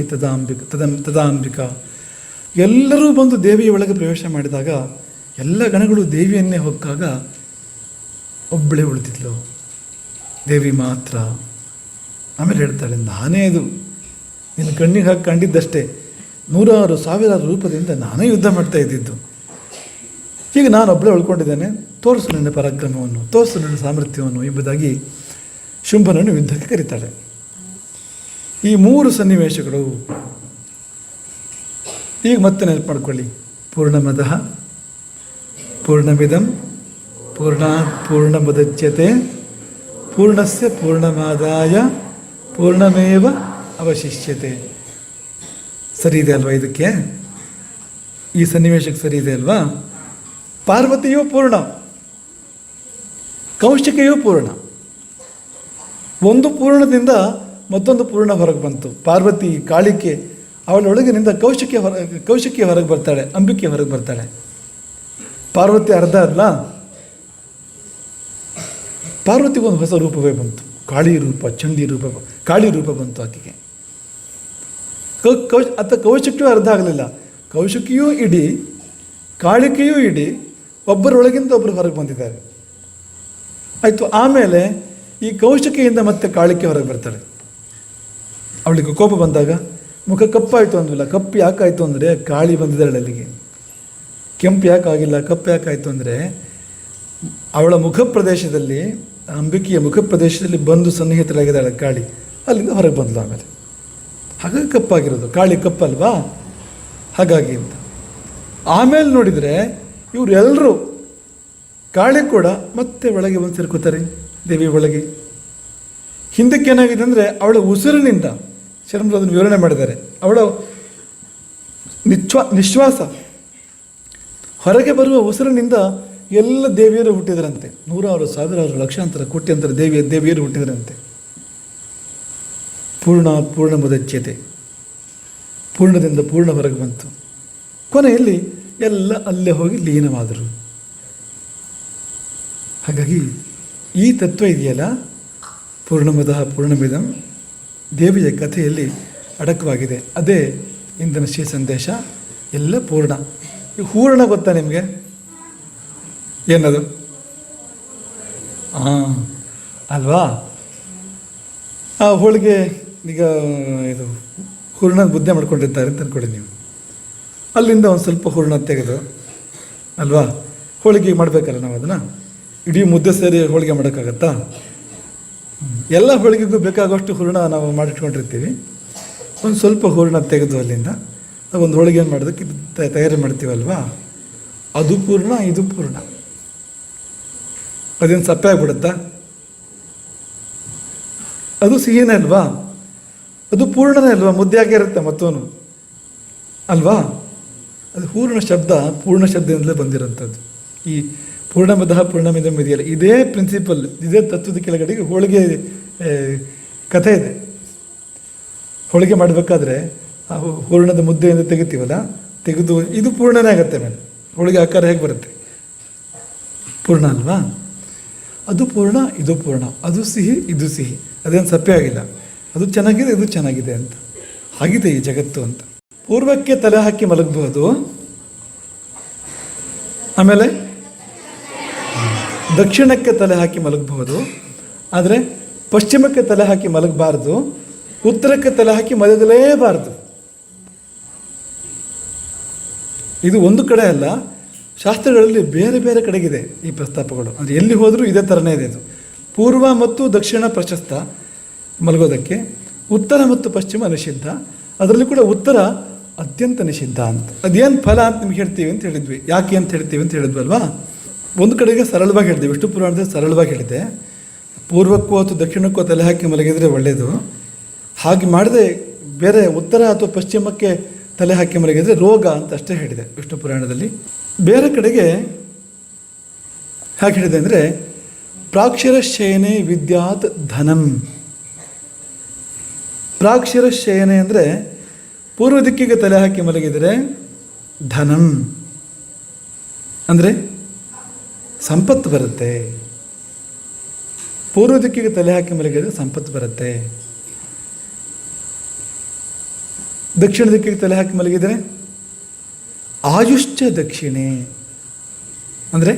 ತದಾಂಬಿಕಾ. ಎಲ್ಲರೂ ಬಂದು ದೇವಿಯ ಒಳಗೆ ಪ್ರವೇಶ ಮಾಡಿದಾಗ ಎಲ್ಲ ಗಣಗಳು ದೇವಿಯನ್ನೇ ಹೊಕ್ಕಾಗ ಒಬ್ಬಳೇ ಉಳಿದಿದ್ಲು, ದೇವಿ ಮಾತ್ರ. ಆಮೇಲೆ ಹೇಳ್ತಾಳೆ, ನಾನೇ ಅದು ನಿನ್ನ ಕಣ್ಣಿಗೆ ಹಾಕಿ ಕಂಡಿದ್ದಷ್ಟೇ, 100,000 ರೂಪದಿಂದ ನಾನೇ ಯುದ್ಧ ಮಾಡ್ತಾ ಇದ್ದಿದ್ದು. ಈಗ ನಾನು ಒಬ್ಬಳೇ ಉಳ್ಕೊಂಡಿದ್ದೇನೆ, ತೋರಿಸು ನನ್ನ ಪರಾಕ್ರಮವನ್ನು, ತೋರಿಸು ನನ್ನ ಸಾಮರ್ಥ್ಯವನ್ನು ಎಂಬುದಾಗಿ ಶುಂಭನನ್ನು ಯುದ್ಧಕ್ಕೆ ಕರೀತಾಳೆ. ಈ 3 ಸನ್ನಿವೇಶಗಳು ಈಗ ಮತ್ತೆ ನೆನಪು ಮಾಡ್ಕೊಳ್ಳಿ. ಪೂರ್ಣಮದಃ ಪೂರ್ಣಮಿದಂ ಪೂರ್ಣಾತ್ ಪೂರ್ಣಮುದಚ್ಯತೆ ಪೂರ್ಣಸ್ಯ ಪೂರ್ಣಮಾದಾಯ ಪೂರ್ಣಮೇವ ಅವಶಿಷ್ಯತೆ. ಸರಿ ಇದೆ ಅಲ್ವಾ? ಇದಕ್ಕೆ ಈ ಸನ್ನಿವೇಶಕ್ಕೆ ಸರಿ ಇದೆ ಅಲ್ವಾ? ಪಾರ್ವತಿಯೂ ಪೂರ್ಣ, ಕೌಶಿಕೆಯೂ ಪೂರ್ಣ. ಒಂದು ಪೂರ್ಣದಿಂದ ಮತ್ತೊಂದು ಪೂರ್ಣ ಹೊರಗೆ ಬಂತು. ಪಾರ್ವತಿ ಕಾಳಿಕೆ ಅವಳೊಳಗಿನಿಂದ ಕೌಶಿಕೆ ಹೊರಗೆ ಬರ್ತಾಳೆ, ಅಂಬಿಕೆ ಹೊರಗೆ ಬರ್ತಾಳೆ. ಪಾರ್ವತಿ ಅರ್ಧ ಅಲ್ಲ, ಪಾರ್ವತಿಗೊಂದು ಹೊಸ ರೂಪವೇ ಬಂತು, ಕಾಳಿ ರೂಪ, ಚಂಡಿ ರೂಪ, ಕಾಳಿ ರೂಪ ಬಂತು ಆಕೆಗೆ. ಕೌಶಿಕಿಯೂ ಅರ್ಧ ಆಗಲಿಲ್ಲ, ಕೌಶಿಕಿಯೂ ಇಡೀ, ಕಾಳಿಕೆಯೂ ಇಡೀ, ಒಬ್ಬರೊಳಗಿಂದ ಒಬ್ಬರು ಹೊರಗೆ ಬಂದಿದ್ದಾರೆ. ಆಯಿತು. ಆಮೇಲೆ ಈ ಕೌಶಿಕೆಯಿಂದ ಮತ್ತೆ ಕಾಳಿಕೆ ಹೊರಗೆ ಬರ್ತಾಳೆ. ಅವಳಿಗೆ ಕೋಪ ಬಂದಾಗ ಮುಖ ಕಪ್ಪಾಯಿತು ಅಂದ್ವಲ್ಲ, ಕಪ್ಪು ಯಾಕಾಯಿತು ಅಂದರೆ ಕಾಳಿ ಬಂದಿದ್ದಾಳೆ ಅಲ್ಲಿಗೆ. ಕೆಂಪು ಯಾಕಾಗಿಲ್ಲ, ಕಪ್ಪು ಯಾಕಾಯಿತು ಅಂದರೆ ಅವಳ ಮುಖ ಪ್ರದೇಶದಲ್ಲಿ, ಅಂಬಿಕೆಯ ಮುಖ ಪ್ರದೇಶದಲ್ಲಿ ಬಂದು ಸನ್ನಿಹಿತರಾಗಿದ್ದಾಳೆ ಕಾಳಿ, ಅಲ್ಲಿಂದ ಹೊರಗೆ ಬಂದಳು. ಆಮೇಲೆ ಹಾಗಾಗಿ ಕಪ್ಪಾಗಿರೋದು, ಕಾಳಿ ಕಪ್ಪಲ್ವಾ, ಹಾಗಾಗಿ ಅಂತ. ಆಮೇಲೆ ನೋಡಿದರೆ ಇವರೆಲ್ಲರೂ, ಕಾಳಿ ಕೂಡ ಮತ್ತೆ ಒಳಗೆ ಬಂದು ಸೇರ್ಕೋತಾರೆ ದೇವಿ ಒಳಗೆ. ಹಿಂದಕ್ಕೆ ಏನಾಗಿದೆ ಅಂದರೆ ಅವಳ ಉಸಿರಿನಿಂದ, ಶರಣರು ಅದನ್ನು ವಿವರಣೆ ಮಾಡಿದ್ದಾರೆ, ಅವಳ ನಿಶ್ವಾಸ ಹೊರಗೆ ಬರುವ ಉಸಿರಿನಿಂದ ಎಲ್ಲ ದೇವಿಯರು ಹುಟ್ಟಿದರಂತೆ. 100,000, 1,000, ಲಕ್ಷಾಂತರ, ಕೋಟ್ಯಂತರ ದೇವಿಯರು ಹುಟ್ಟಿದರಂತೆ. ಪೂರ್ಣ ಮುದಚ್ಯತೆ, ಪೂರ್ಣದಿಂದ ಪೂರ್ಣ ಹೊರಗೆ ಬಂತು. ಕೊನೆಯಲ್ಲಿ ಎಲ್ಲ ಅಲ್ಲೇ ಹೋಗಿ ಲೀನವಾದರು. ಹಾಗಾಗಿ ಈ ತತ್ವ ಇದೆಯಲ್ಲ, ಪೂರ್ಣಮದಃ ಪೂರ್ಣಮಿದಂ, ದೇವಿಯ ಕಥೆಯಲ್ಲಿ ಅಡಕವಾಗಿದೆ. ಅದೇ ಇಂದಿನ ಶ್ರೀ ಸಂದೇಶ. ಎಲ್ಲ ಪೂರ್ಣ. ಈ ಹೂರ್ಣ ಗೊತ್ತಾ ನಿಮಗೆ? ಏನದು? ಅಲ್ವಾ? ಆ ಹೋಳಿಗೆ ಈಗ ಇದು ಹೂರ್ಣ ಮುದ್ದೆ ಮಾಡ್ಕೊಂಡಿರ್ತಾರೆ ಅಂತ ಅಂದ್ಕೊಳ್ಳಿ ನೀವು. ಅಲ್ಲಿಂದ ಒಂದು ಸ್ವಲ್ಪ ಹೂರ್ಣ ತೆಗೆದು ಅಲ್ವಾ ಹೋಳಿಗೆ ಮಾಡಬೇಕಲ್ಲ ನಾವು ಅದನ್ನು. ಇಡೀ ಮುದ್ದೆ ಸೇರಿ ಹೋಳಿಗೆ ಮಾಡೋಕ್ಕಾಗತ್ತಾ? ಎಲ್ಲ ಹೋಳಿಗೆಗೂ ಬೇಕಾಗುವಷ್ಟು ಹೂರ್ಣ ನಾವು ಮಾಡಿಟ್ಕೊಂಡಿರ್ತೀವಿ. ಒಂದು ಸ್ವಲ್ಪ ಹೂರ್ಣ ತೆಗೆದು ಅಲ್ಲಿಂದ ಒಂದು ಹೋಳಿಗೆ ಮಾಡೋದಕ್ಕೆ ತಯಾರಿ ಮಾಡ್ತೀವಲ್ವಾ, ಅದು ಪೂರ್ಣ, ಇದು ಪೂರ್ಣ. ಅದೇನು ಸಪ್ಪೆ ಆಗ್ಬಿಡುತ್ತಾ? ಅದು ಸಿಹಿನೇ ಅಲ್ವಾ? ಅದು ಪೂರ್ಣನೇ ಅಲ್ವಾ? ಮುದ್ದೆ ಆಗಿರುತ್ತೆ ಮತ್ತೋನು ಅಲ್ವಾ? ಅದು ಪೂರ್ಣ ಶಬ್ದದಿಂದಲೇ ಬಂದಿರೋಂಥದ್ದು. ಈ ಪೂರ್ಣಮದಃ ಪೂರ್ಣಮಿದಂ ಇದೆಯಲ್ಲ, ಇದೇ ಪ್ರಿನ್ಸಿಪಲ್, ಇದೇ ತತ್ವದ ಕೆಳಗಡೆಗೆ ಹೋಳಿಗೆ ಕಥೆ ಇದೆ. ಹೋಳಿಗೆ ಮಾಡಬೇಕಾದ್ರೆ ಆ ಹೂರ್ಣದ ಮುದ್ದೆಯಿಂದ ತೆಗಿತೀವಲ್ಲ, ತೆಗೆದು ಇದು ಪೂರ್ಣನೇ ಆಗುತ್ತೆ. ಮೇಲೆ ಹೋಳಿಗೆ ಆಕಾರ ಹೇಗೆ ಬರುತ್ತೆ? ಪೂರ್ಣ ಅಲ್ವಾ? ಅದು ಪೂರ್ಣ, ಇದು ಪೂರ್ಣ. ಅದು ಸಿಹಿ, ಇದು ಸಿಹಿ. ಅದೇನು ಸಪ್ಪೆ ಆಗಿಲ್ಲ. ಅದು ಚೆನ್ನಾಗಿದೆ, ಇದು ಚೆನ್ನಾಗಿದೆ ಅಂತ. ಆಗಿದೆ ಈ ಜಗತ್ತು ಅಂತ. ಪೂರ್ವಕ್ಕೆ ತಲೆ ಹಾಕಿ ಮಲಗಬಹುದು, ಆಮೇಲೆ ದಕ್ಷಿಣಕ್ಕೆ ತಲೆ ಹಾಕಿ ಮಲಗಬಹುದು. ಆದರೆ ಪಶ್ಚಿಮಕ್ಕೆ ತಲೆ ಹಾಕಿ ಮಲಗಬಾರ್ದು, ಉತ್ತರಕ್ಕೆ ತಲೆ ಹಾಕಿ ಮಲಗಲೇಬಾರ್ದು. ಇದು ಒಂದು ಕಡೆ ಅಲ್ಲ, ಶಾಸ್ತ್ರಗಳಲ್ಲಿ ಬೇರೆ ಬೇರೆ ಕಡೆಗಿದೆ ಈ ಪ್ರಸ್ತಾಪಗಳು. ಅಂದರೆ ಎಲ್ಲಿ ಹೋದರೂ ಇದೇ ಥರನೇ ಇದೆ. ಇದು ಪೂರ್ವ ಮತ್ತು ದಕ್ಷಿಣ ಪ್ರಶಸ್ತ ಮಲಗೋದಕ್ಕೆ, ಉತ್ತರ ಮತ್ತು ಪಶ್ಚಿಮ ನಿಷಿದ್ಧ. ಅದರಲ್ಲಿ ಕೂಡ ಉತ್ತರ ಅತ್ಯಂತ ನಿಷಿದ್ಧ ಅಂತ. ಅದೇನು ಫಲ ಅಂತ ನಿಮ್ಗೆ ಹೇಳ್ತೀವಿ ಅಂತ ಹೇಳಿದ್ವಿ. ಯಾಕೆ ಅಂತ ಹೇಳ್ತೀವಿ ಅಂತ ಹೇಳಿದ್ವಲ್ವಾ? ಒಂದು ಕಡೆಗೆ ಸರಳವಾಗಿ ಹೇಳಿದೆ, ವಿಷ್ಣು ಪುರಾಣದಲ್ಲಿ ಸರಳವಾಗಿ ಹೇಳಿದೆ, ಪೂರ್ವಕ್ಕೂ ಅಥವಾ ದಕ್ಷಿಣಕ್ಕೂ ತಲೆ ಹಾಕಿ ಮಲಗಿದರೆ ಒಳ್ಳೆಯದು. ಹಾಗೆ ಮಾಡದೆ ಬೇರೆ ಉತ್ತರ ಅಥವಾ ಪಶ್ಚಿಮಕ್ಕೆ ತಲೆ ಹಾಕಿ ಮಲಗಿದರೆ ರೋಗ ಅಂತ ಅಷ್ಟೇ ಹೇಳಿದೆ ವಿಷ್ಣು ಪುರಾಣದಲ್ಲಿ. ಬೇರೆ ಕಡೆಗೆ ಹೇಗೆ ಹೇಳಿದೆ ಅಂದರೆ, ಪ್ರಾಕ್ಷರಶಯನೆ ವಿದ್ಯಾತ್ ಧನಂ. ಪ್ರಾಕ್ಷರಶಯನೆ ಅಂದರೆ ಪೂರ್ವ ದಿಕ್ಕಿಗೆ ತಲೆ ಹಾಕಿ ಮಲಗಿದರೆ ಧನಂ ಅಂದರೆ ಸಂಪತ್ತು ಬರುತ್ತೆ. ಪೂರ್ವ ದಿಕ್ಕಿಗೆ ತಲೆ ಹಾಕಿ ಮಲಗಿದರೆ ಸಂಪತ್ತು ಬರುತ್ತೆ. ದಕ್ಷಿಣ ದಿಕ್ಕಿಗೆ ತಲೆ ಹಾಕಿ ಮಲಗಿದರೆ ಆಯುಶ್ಚ ದಕ್ಷಿಣೆ ಅಂದರೆ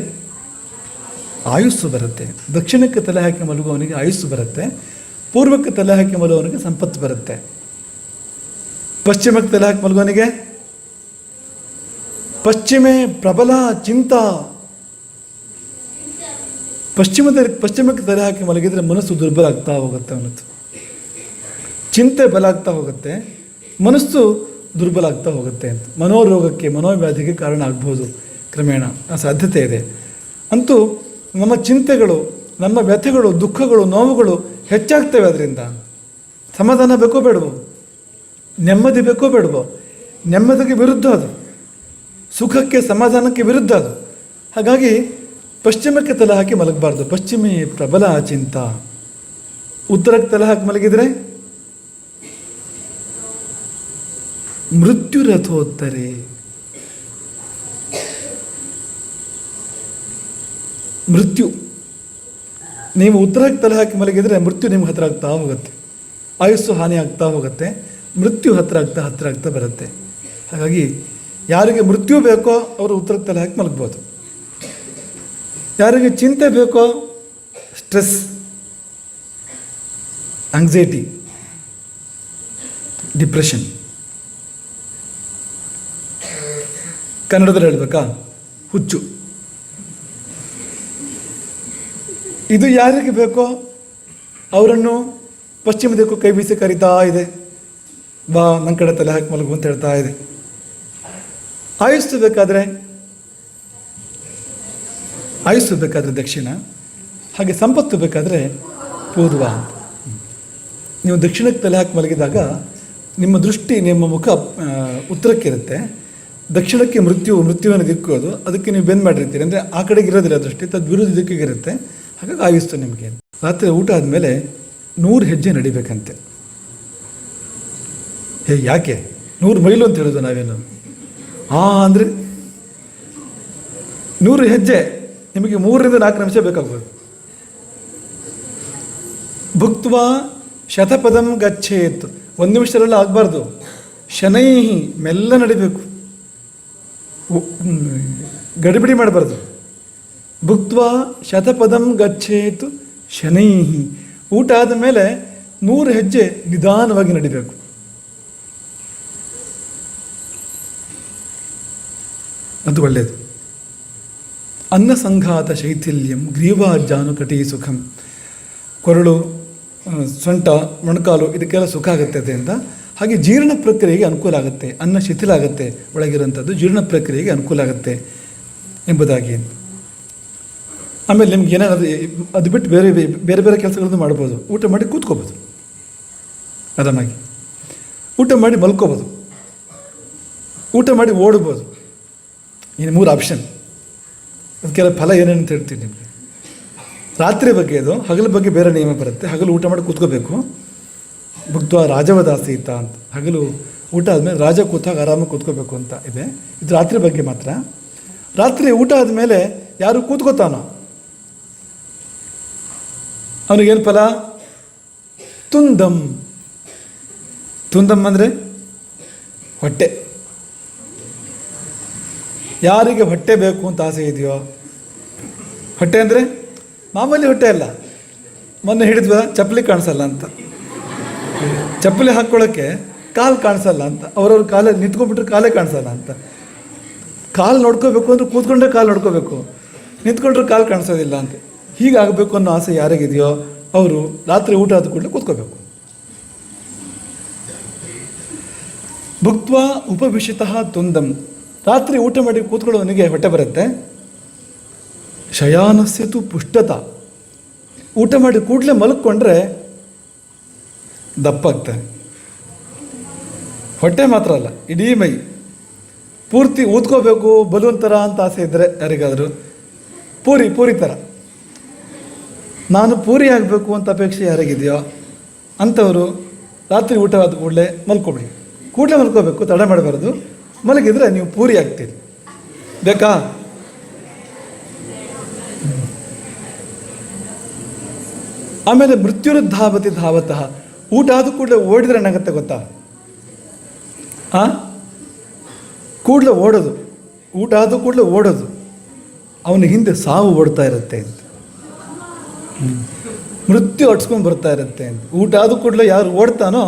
ಆಯುಸ್ಸು ಬರುತ್ತೆ. ದಕ್ಷಿಣಕ್ಕೆ ತಲೆ ಹಾಕಿ ಮಲಗುವವನಿಗೆ ಆಯುಸ್ಸು ಬರುತ್ತೆ, ಪೂರ್ವಕ್ಕೆ ತಲೆ ಹಾಕಿ ಮಲಗುವವನಿಗೆ ಸಂಪತ್ತು ಬರುತ್ತೆ. ಪಶ್ಚಿಮಕ್ಕೆ ತಲೆ ಹಾಕಿ ಮಲಗುವವನಿಗೆ ಪಶ್ಚಿಮೆ ಪ್ರಬಲ ಚಿಂತಾ. ಪಶ್ಚಿಮಕ್ಕೆ ತಲೆ ಹಾಕಿ ಮಲಗಿದರೆ ಮನಸ್ಸು ದುರ್ಬಲ ಆಗ್ತಾ ಹೋಗುತ್ತೆ, ಅವನದ್ದು ಚಿಂತೆ ಬಲ ಆಗ್ತಾ ಹೋಗುತ್ತೆ, ಮನಸ್ಸು ದುರ್ಬಲ ಆಗ್ತಾ ಹೋಗುತ್ತೆ ಅಂತ. ಮನೋರೋಗಕ್ಕೆ, ಮನೋವ್ಯಾಧಿಗೆ ಕಾರಣ ಆಗ್ಬೋದು ಕ್ರಮೇಣ, ಆ ಸಾಧ್ಯತೆ ಇದೆ. ಅಂತೂ ನಮ್ಮ ಚಿಂತೆಗಳು, ನಮ್ಮ ವ್ಯಥೆಗಳು, ದುಃಖಗಳು, ನೋವುಗಳು ಹೆಚ್ಚಾಗ್ತವೆ. ಅದರಿಂದ ಸಮಾಧಾನ ಬೇಕೋ ಬೇಡವೋ, ನೆಮ್ಮದಿ ಬೇಕೋ ಬೇಡವೋ? ನೆಮ್ಮದಿಗೆ ವಿರುದ್ಧ ಅದು, ಸುಖಕ್ಕೆ ಸಮಾಧಾನಕ್ಕೆ ವಿರುದ್ಧ ಅದು. ಹಾಗಾಗಿ ಪಶ್ಚಿಮಕ್ಕೆ ತಲೆ ಹಾಕಿ ಮಲಗಬಾರ್ದು. ಪಶ್ಚಿಮಿ ಪ್ರಬಲ ಚಿಂತ. ಉತ್ತರಕ್ಕೆ ತಲೆ ಹಾಕಿ ಮಲಗಿದರೆ ಮೃತ್ಯುರಥೋತ್ತರೆ. ಮೃತ್ಯು, ನೀವು ಉತ್ತರಕ್ಕೆ ತಲೆ ಹಾಕಿ ಮಲಗಿದರೆ ಮೃತ್ಯು ನಿಮ್ಗೆ ಹತ್ರ ಆಗ್ತಾ ಹೋಗುತ್ತೆ, ಆಯುಸ್ಸು ಹಾನಿ ಆಗ್ತಾ ಹೋಗುತ್ತೆ, ಮೃತ್ಯು ಹತ್ರ ಆಗ್ತಾ ಬರುತ್ತೆ. ಹಾಗಾಗಿ ಯಾರಿಗೆ ಮೃತ್ಯು ಬೇಕೋ ಅವರು ಉತ್ತರಕ್ಕೆ ತಲೆ ಹಾಕಿ ಮಲಗ್ಬೋದು. ಯಾರಿಗೆ ಚಿಂತೆ ಬೇಕೋ, ಸ್ಟ್ರೆಸ್, ಆಂಗ್ಸೈಟಿ, ಡಿಪ್ರೆಷನ್, ಕನ್ನಡದಲ್ಲಿ ಹೇಳಬೇಕಾ, ಹುಚ್ಚು, ಇದು ಯಾರಿಗೆ ಬೇಕೋ ಅವರನ್ನು ಪಶ್ಚಿಮ ದಿಕ್ಕು ಕೈ ಬೀಸಿ ಕರೀತಾ ಇದೆ, ಬಾ ನನ್ನ ಕಡೆ ತಲೆ ಹಾಕಿ ಮಲಗು ಅಂತ ಹೇಳ್ತಾ ಇದೆ. ಆಯುಸ್ಸು ಬೇಕಾದರೆ ದಕ್ಷಿಣ, ಹಾಗೆ ಸಂಪತ್ತು ಬೇಕಾದರೆ ಪೂರ್ವ ಅಂತ. ನೀವು ದಕ್ಷಿಣಕ್ಕೆ ತಲೆ ಹಾಕಿ ಮಲಗಿದಾಗ ನಿಮ್ಮ ದೃಷ್ಟಿ, ನಿಮ್ಮ ಮುಖ ಉತ್ತರಕ್ಕಿರುತ್ತೆ, ದಕ್ಷಿಣಕ್ಕೆ ಮೃತ್ಯುವಿನ ದಿಕ್ಕು ಅದು. ಅದಕ್ಕೆ ನೀವು ಬೆಂದ್ ಮಾಡಿರ್ತೀರಿ, ಅಂದರೆ ಆ ಕಡೆಗೆ ಇರೋದಿಲ್ಲ ದೃಷ್ಟಿ, ವಿರೋಧಿ ದಿಕ್ಕಿಗಿರುತ್ತೆ. ಹಾಗಾಗಿ ಆಯುಸ್ತು ನಿಮಗೆ. ರಾತ್ರಿ ಊಟ ಆದಮೇಲೆ 100 ಹೆಜ್ಜೆ ನಡಿಬೇಕಂತೆ. ಹೇ ಯಾಕೆ 100 ಮೈಲು ಅಂತ ಹೇಳೋದು ನಾವೇನು? ಅಂದರೆ 100 ಹೆಜ್ಜೆ ನಿಮಗೆ 3ರಿಂದ 4 ನಿಮಿಷ ಬೇಕಾಗ್ಬೋದು. ಭುಕ್ತ್ವ ಶತಪದಂ ಗಚ್ಚೇತ್ 1 ನಿಮಿಷದಲ್ಲ ಆಗಬಾರ್ದು. ಶನೈಹಿ ಮೆಲ್ಲ ನಡಿಬೇಕು, ಗಡಿಬಿಡಿ ಮಾಡಬಾರ್ದು. ಭುಕ್ತ್ವ ಶತಪದಂ ಗಚ್ಚೇತ್ ಶನೈಹಿ, ಊಟ ಆದ ಮೇಲೆ 100 ಹೆಜ್ಜೆ ನಿಧಾನವಾಗಿ ನಡಿಬೇಕು. ಅದು ಒಳ್ಳೆಯದು. ಅನ್ನ ಸಂಘಾತ ಶೈಥಿಲ್ಯಂ ಗ್ರೀವಾಜಾನು ಕಟಿ ಸುಖಂ. ಕೊರಳು, ಸೊಂಟ, ಮೊಣಕಾಲು ಇದಕ್ಕೆಲ್ಲ ಸುಖ ಆಗುತ್ತೆ ಅದರಿಂದ. ಹಾಗೆ ಜೀರ್ಣ ಪ್ರಕ್ರಿಯೆಗೆ ಅನುಕೂಲ ಆಗುತ್ತೆ. ಅನ್ನ ಶಿಥಿಲ ಆಗುತ್ತೆ, ಒಳಗಿರೋಂಥದ್ದು ಜೀರ್ಣ ಪ್ರಕ್ರಿಯೆಗೆ ಅನುಕೂಲ ಆಗುತ್ತೆ ಎಂಬುದಾಗಿ. ಆಮೇಲೆ ನಿಮ್ಗೆ ಏನಾದರೂ ಅದು ಬಿಟ್ಟು ಬೇರೆ ಬೇರೆ ಬೇರೆ ಕೆಲಸಗಳನ್ನು ಮಾಡ್ಬೋದು. ಊಟ ಮಾಡಿ ಕೂತ್ಕೋಬೋದು ಆರಾಮಾಗಿ, ಊಟ ಮಾಡಿ ಮಲ್ಕೋಬೋದು, ಊಟ ಮಾಡಿ ಓಡ್ಬೋದು. ಇನ್ನು 3 ಆಪ್ಷನ್. ಅದಕ್ಕೆಲ್ಲ ಫಲ ಏನೇನು ಅಂತ ಹೇಳ್ತೀನಿ ನಿಮಗೆ. ರಾತ್ರಿ ಬಗ್ಗೆ ಅದು, ಹಗಲ ಬಗ್ಗೆ ಬೇರೆ ನಿಯಮ ಬರುತ್ತೆ. ಹಗಲು ಊಟ ಮಾಡಿ ಕೂತ್ಕೋಬೇಕು. ಭುಕ್ತ್ವ ರಾಜವದಾಸೀತ ಅಂತ, ಹಗಲು ಊಟ ಆದಮೇಲೆ ರಾಜ ಕೂತಾಗ ಆರಾಮಾಗಿ ಕೂತ್ಕೋಬೇಕು ಅಂತ ಇದೆ. ಇದು ರಾತ್ರಿ ಬಗ್ಗೆ ಮಾತ್ರ. ರಾತ್ರಿ ಊಟ ಆದಮೇಲೆ ಯಾರು ಕೂತ್ಕೋತಾನೋ ಅವನಿಗೇನು ಫಲ? ತುಂದಂ. ತುಂದಂ ಅಂದರೆ ಹೊಟ್ಟೆ. ಯಾರಿಗೆ ಹೊಟ್ಟೆ ಬೇಕು ಅಂತ ಆಸೆ ಇದೆಯೋ, ಹೊಟ್ಟೆ ಅಂದರೆ ಮಾಮೂಲಿ ಹೊಟ್ಟೆ ಅಲ್ಲ. ಮೊನ್ನೆ ಹಿಡಿದ್ವ ಚಪ್ಪಲಿ ಕಾಣಿಸಲ್ಲ ಅಂತ, ಚಪ್ಪಲಿ ಹಾಕ್ಕೊಳ್ಳೋಕ್ಕೆ ಕಾಲು ಕಾಣಿಸಲ್ಲ ಅಂತ, ಅವ್ರವ್ರ ಕಾಲೇ ನಿಂತ್ಕೊಂಡ್ಬಿಟ್ರೆ ಕಾಲೇ ಕಾಣಿಸಲ್ಲ ಅಂತ. ಕಾಲು ನೋಡ್ಕೋಬೇಕು ಅಂದರೆ ಕೂತ್ಕೊಂಡ್ರೆ ಕಾಲು ನೋಡ್ಕೋಬೇಕು, ನಿಂತ್ಕೊಂಡ್ರೆ ಕಾಲು ಕಾಣಿಸೋದಿಲ್ಲ ಅಂತ. ಹೀಗಾಗಬೇಕು ಅನ್ನೋ ಆಸೆ ಯಾರಿಗಿದೆಯೋ ಅವರು ರಾತ್ರಿ ಊಟ ಆದ ಕೂಡಲೇ ಕೂತ್ಕೋಬೇಕು. ಭುಕ್ತ್ವ ಉಪವಿಶಿತಃ ತುಂದಂ. ರಾತ್ರಿ ಊಟ ಮಾಡಿ ಕೂತ್ಕೊಳ್ಳೋವನಿಗೆ ಹೊಟ್ಟೆ ಬರುತ್ತೆ. ಶಯಾನಸ್ಯತು ಪುಷ್ಟತ. ಊಟ ಮಾಡಿ ಕೂಡಲೇ ಮಲ್ಕೊಂಡ್ರೆ ದಪ್ಪ ಆಗ್ತಾನೆ. ಹೊಟ್ಟೆ ಮಾತ್ರ ಅಲ್ಲ, ಇಡೀ ಮೈ ಪೂರ್ತಿ ಊದ್ಕೋಬೇಕು ಬಲೂನ್ ಥರ ಅಂತ ಆಸೆ ಇದ್ದರೆ ಯಾರಿಗಾದರೂ, ಪೂರಿ ಥರ ನಾನು ಪೂರಿ ಆಗಬೇಕು ಅಂತ ಅಪೇಕ್ಷೆ ಯಾರಿಗಿದೆಯೋ ಅಂಥವರು ರಾತ್ರಿ ಊಟ ಆದ ಕೂಡಲೇ ಮಲ್ಕೊಬಿಡಿ. ಕೂಡಲೇ ಮಲ್ಕೋಬೇಕು, ತಡ ಮಾಡಬಾರ್ದು. ಮಲಗಿದ್ರೆ ನೀವು ಪೂರಿ ಆಗ್ತೀರಿ. ಬೇಕಾ? ಆಮೇಲೆ ಮೃತ್ಯುರುದ್ಧಾವತಿ ಧಾವತಃ. ಊಟ ಆದ ಕೂಡಲೇ ಓಡಿದ್ರೆ ಏನಾಗುತ್ತೆ ಗೊತ್ತಾ? ಕೂಡಲೇ ಓಡೋದು, ಊಟ ಆದ ಕೂಡಲೇ ಓಡೋದು, ಅವನ ಹಿಂದೆ ಸಾವು ಓಡ್ತಾ ಇರುತ್ತೆ ಅಂತ. ಮೃತ್ಯು ಹೊಡ್ಸ್ಕೊಂಡು ಬರ್ತಾ ಇರುತ್ತೆ ಅಂತ. ಊಟ ಆದ ಕೂಡಲೇ ಯಾರು ಓಡ್ತಾನೋ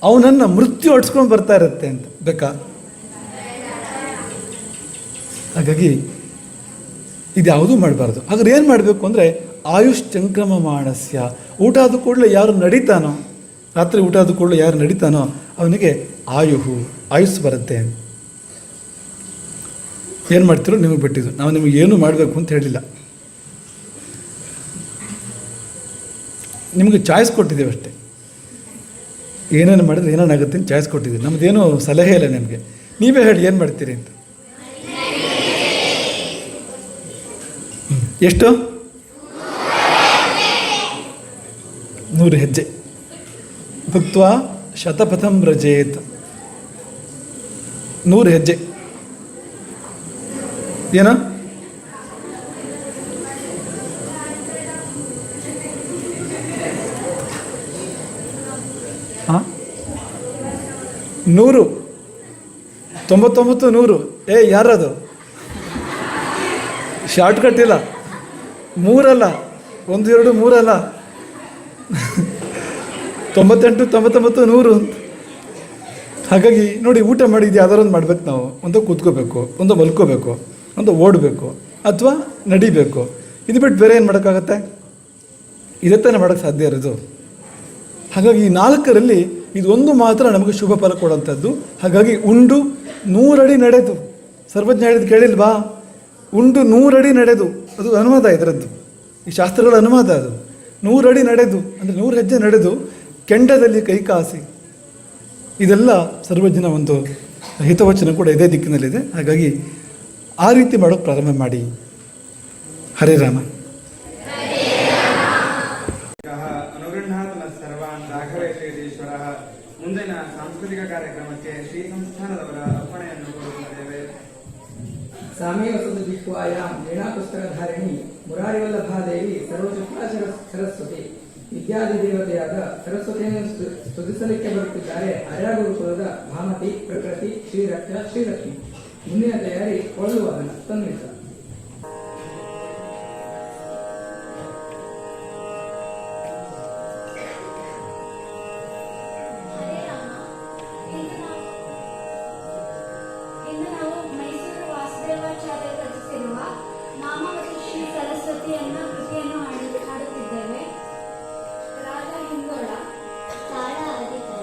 ಅವನನ್ನು ಮೃತ್ಯು ಹೊಡ್ಸ್ಕೊಂಡು ಬರ್ತಾ ಇರುತ್ತೆ ಅಂತ. ಬೇಕಾ? ಹಾಗಾಗಿ ಇದ್ಯಾವುದೂ ಮಾಡಬಾರ್ದು. ಹಾಗಾದ್ರೆ ಏನು ಮಾಡಬೇಕು ಅಂದರೆ ಆಯುಷ್ ಚಂಕ್ರಮ ಮಾಣಸ್ಯ. ಊಟ ಆದ ಕೂಡಲೇ ಯಾರು ನಡೀತಾನೋ, ರಾತ್ರಿ ಊಟ ಆದ ಕೂಡಲೇ ಯಾರು ನಡೀತಾನೋ ಅವನಿಗೆ ಆಯುಸ್ ಬರುತ್ತೆ. ಏನು ಮಾಡ್ತಿರೋ ನಿಮಗೆ ಬಿಟ್ಟಿದ್ದು, ನಾವು ನಿಮಗೆ ಏನು ಮಾಡಬೇಕು ಅಂತ ಹೇಳಿಲ್ಲ. ನಿಮಗೆ ಚಾಯ್ಸ್ ಕೊಟ್ಟಿದ್ದೀವಿ ಅಷ್ಟೇ. ಏನೇನು ಮಾಡಿದ್ರೆ ಏನೇನಾಗುತ್ತೆ ಅಂತ ಚಾಯ್ಸ್ ಕೊಟ್ಟಿದ್ದೀವಿ. ನಮ್ಮದೇನು ಸಲಹೆ ಇಲ್ಲ ನಿಮಗೆ. ನೀವೇ ಹೇಳಿ ಏನು ಮಾಡ್ತೀರಿ ಅಂತ. ಎಷ್ಟು? 100 ಹೆಜ್ಜೆ. ಭುಕ್ತ್ವ ಶತಪಥಂ ವ್ರಜೇತ್. 100 ಹೆಜ್ಜೆ. ಏನು? ಹಾಂ, 100, 99, 100. ಯಾರದು? ಶಾರ್ಟ್ಕಟ್ ಇಲ್ಲ. 3 ಅಲ್ಲ, 1, 2, 3 ಅಲ್ಲ, 98, 99, 100. ಹಾಗಾಗಿ ನೋಡಿ, ಊಟ ಮಾಡಿದ್ದು ಯಾವ್ದಾರೊಂದು ಮಾಡ್ಬೇಕು ನಾವು. ಒಂದು ಕೂತ್ಕೋಬೇಕು, ಒಂದು ಮಲ್ಕೋಬೇಕು, ಒಂದು ಓಡಬೇಕು ಅಥವಾ ನಡಿಬೇಕು. ಇದು ಬಿಟ್ಟು ಬೇರೆ ಏನು ಮಾಡೋಕ್ಕಾಗತ್ತೆ? ಇದೇ ತಾನೇ ಮಾಡೋಕ್ಕೆ ಸಾಧ್ಯ ಇರೋದು. ಹಾಗಾಗಿ ಈ 4ರಲ್ಲಿ ಇದೊಂದು ಮಾತ್ರ ನಮಗೆ ಶುಭ ಫಲ ಕೊಡುವಂಥದ್ದು. ಹಾಗಾಗಿ ಉಂಡು 100 ಅಡಿ ನಡೆದು, ಸರ್ವಜ್ಞ ಹೇಳಿದ್ದು ಕೇಳಿಲ್ವಾ? ಉಂಡು 100 ಅಡಿ ನಡೆದು, ಅದು ಅನುವಾದ ಇದರದ್ದು, ಈ ಶಾಸ್ತ್ರಗಳ ಅನುವಾದ ಅದು. 100 ಅಡಿ ನಡೆದು ಅಂದರೆ 100 ಹೆಜ್ಜೆ ನಡೆದು ಕೆಂಡದಲ್ಲಿ ಕೈ ಕಾಸಿ. ಇದೆಲ್ಲ ಸರ್ವಜ್ಞನ ಒಂದು ಹಿತವಚನ ಕೂಡ ಇದೇ ದಿಕ್ಕಿನಲ್ಲಿದೆ. ಹಾಗಾಗಿ ಆ ರೀತಿ ಮಾಡೋಕ್ಕೆ ಪ್ರಾರಂಭ ಮಾಡಿ. ಹರೇ ರಾಮ. अनुगृह्णात् नः सर्वान् राघवेश्वरः ಮುಂದಿನ ಸಾಂಸ್ಕೃತಿಕ ಕಾರ್ಯಕ್ರಮಕ್ಕೆ ಶ್ರೀ ಸಂಸ್ಥಾನದವರ ಅರ್ಪಣೆಯನ್ನು ಕೋರುತ್ತಿದ್ದೇವೆ. ಸಾಮಿ ವಸತ ಜಿಹ್ವಾಯಾಂ ವೀಣಾಪುಸ್ತಕಧಾರಿಣಿ ಮುರಾರಿವಲ್ಲಭಾದೇವಿ ಸರ್ವಶುಕ್ಲಾ ಸರಸ್ವತಿ ವಿದ್ಯಾದಿ ದೇವತೆಯಾದ ಸರಸ್ವತಿಯನ್ನು ಸ್ತುತಿಸಲಿಕ್ಕೆ ಬರುತ್ತಿದ್ದಾರೆ ಆರ್ಯ ಗುರುಕುಲದ ಭಾಮತಿ, ಪ್ರಕೃತಿ, ಶ್ರೀರಕ್ಷ, ಶ್ರೀಲಕ್ಷ್ಮಿ. ಮುಂದಿನ ತಯಾರಿ ಕೊಳ್ಳುವಾದನ ತನ್ವಿತ. ಇಂದು ನಾವು ಮೈಸೂರು ವಾಸುದೇವಾಚಾರ್ಯ ರಚಿಸಿರುವ ನಾಮವತಿ ಶ್ರೀ ಸರಸ್ವತಿಯನ್ನ ಕೃತಿಯನ್ನು ಹಾಡುತ್ತಿದ್ದೇವೆ. ರಾಗ ಹಿಂಗೋಳ, ತಾಳ ಆದಿತಾಳ.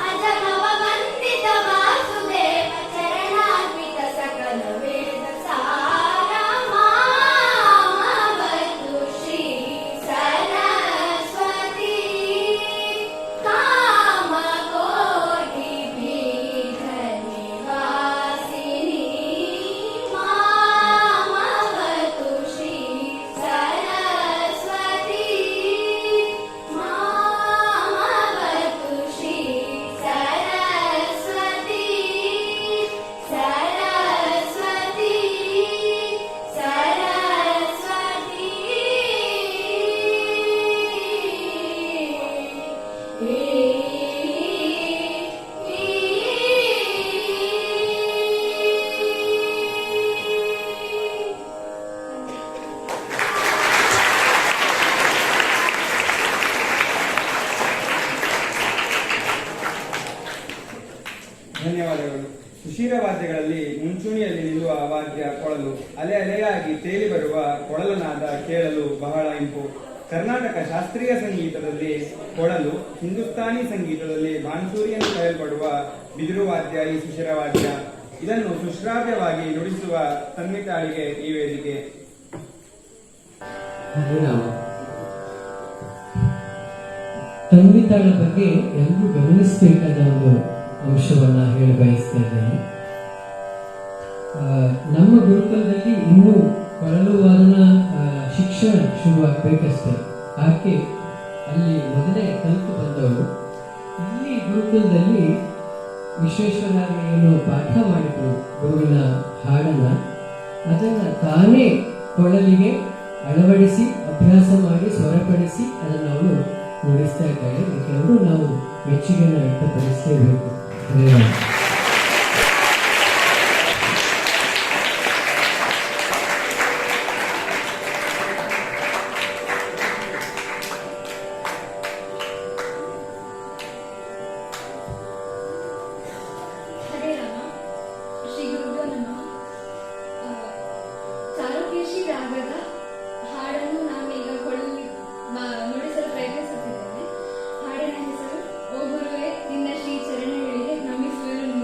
ಅಜ ಧನ್ಯವಾದಗಳು. ಸುಶೀಲ ವಾದ್ಯಗಳಲ್ಲಿ ಮುಂಚೂಣಿಯಲ್ಲಿ ನಿಲ್ಲುವ ವಾದ್ಯ ಕೊಳಲು. ಅಲೆ ಅಲೆಯಾಗಿ ತೇಲಿ ಬರುವ ಕೊಳಲನಾದ ಕೇಳಲು ಬಹಳ ಇಂಪು. ಕರ್ನಾಟಕ ಶಾಸ್ತ್ರೀಯ ಸಂಗೀತದಲ್ಲಿ ಕೊಳಲು, ಹಿಂದೂಸ್ತಾನಿ ಸಂಗೀತದಲ್ಲಿ ಬಾನ್ಸೂರಿ ಎಂದು ಕರೆಯಲ್ಪಡುವ ಬಿದಿರು ವಾದ್ಯ ಈ ಸುಶಿರ ವಾದ್ಯ. ಇದನ್ನು ಸುಶ್ರಾವ್ಯವಾಗಿ ನುಡಿಸುವ ತನ್ವಿತಾಳಿಗೆ ಈ ವೇದಿಕೆ. ತನ್ವಿತಾಳ ಬಗ್ಗೆ ಎಲ್ಲರೂ ಗಮನಿಸಬೇಕಾದ ಒಂದು ಅಂಶವನ್ನ ಹೇಳಿ ಬಯಸ್ತಾ ಇದ್ದೇನೆ. ನಮ್ಮ ಗುರುಕುಲದಲ್ಲಿ ಇನ್ನೂ ಕೊಳಲು ವಾದನ ಶಿಕ್ಷಣ ಶುರುವಾಗಬೇಕಷ್ಟೇ. ಆಕೆ ಅಲ್ಲಿ ಮೊದಲೇ ಕಲಿತು ಬಂದವರು. ಇಲ್ಲಿ ಗುರುಕುಲದಲ್ಲಿ ವಿಶ್ವೇಶ್ವರಯ್ಯ ಏನು ಪಾಠ ಮಾಡಿದ್ರು ಗುರುವಿನ ಹಾಡನ್ನ, ಅದನ್ನ ತಾನೇ ಕೊಳಲಿಗೆ ಅಳವಡಿಸಿ ಅಭ್ಯಾಸ ಮಾಡಿ ಸ್ವರಪಡಿಸಿ ಅದನ್ನು ಅವಳು ನುಡಿಸ್ತಾ ಇದ್ದಾಳೆ. ಇದಕ್ಕೆಲ್ಲರೂ ನಾವು ಮೆಚ್ಚುಗೆಯನ್ನು ವ್ಯಕ್ತಪಡಿಸಲೇಬೇಕು. ಧನ್ಯವಾದ. ಹರೇ ರಾಮ. ಶ್ರೀ ಗುರುಭ್ಯೋ ನಮಃ. ಚಾರುಕೇಶಿ ರಾಗದ ಹಾಡನ್ನು ನಾನೀಗ ನುಡಿಸಲು ಪ್ರಯತ್ನಿಸುತ್ತಿದ್ದೇನೆ. ಹಾಡಿನ ಹೆಸರು ಓ ಗುರುವೇ ನಿನ್ನ ಶ್ರೀ ಚರಣಗಳಿಗೆ ನಮಿಸುವೆನು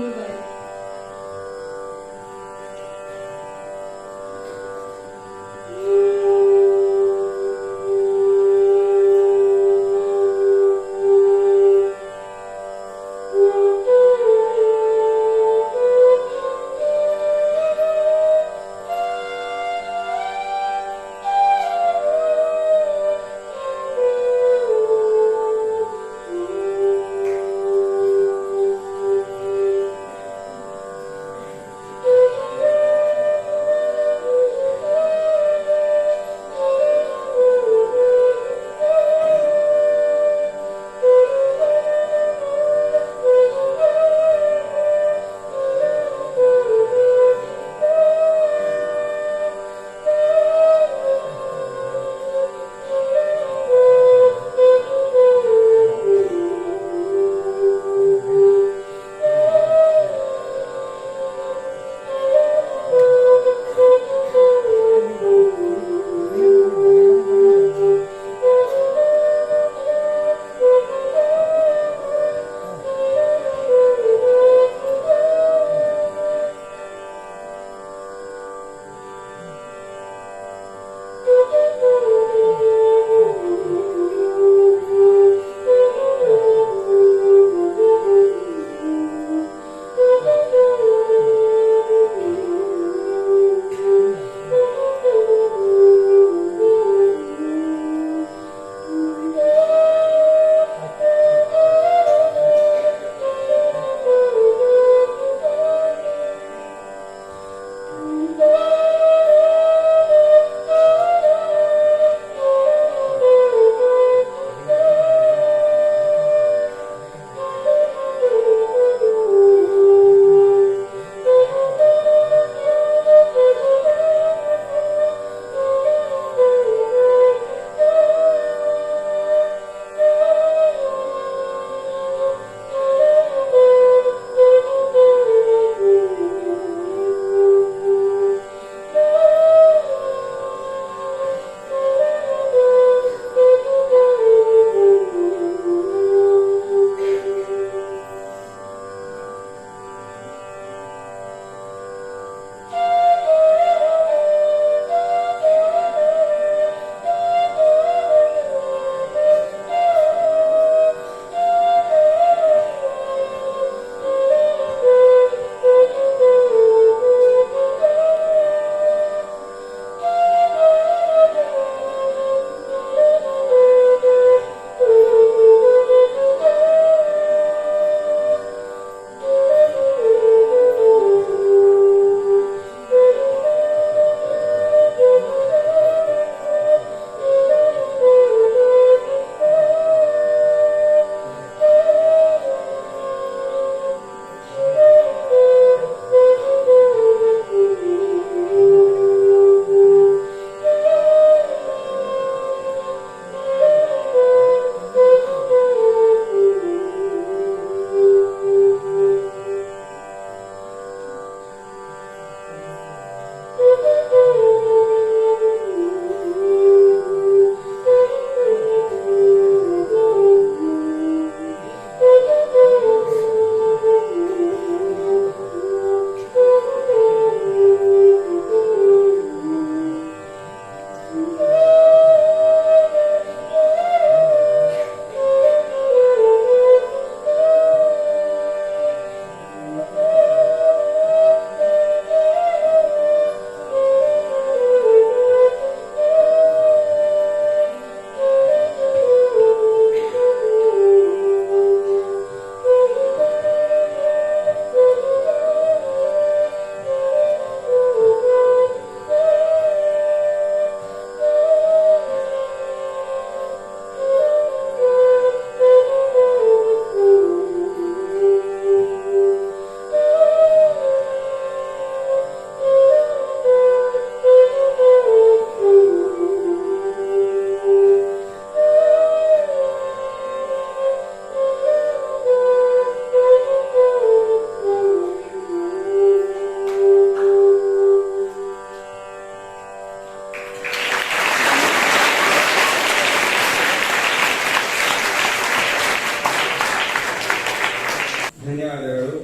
ಧನ್ಯವಾದಗಳು.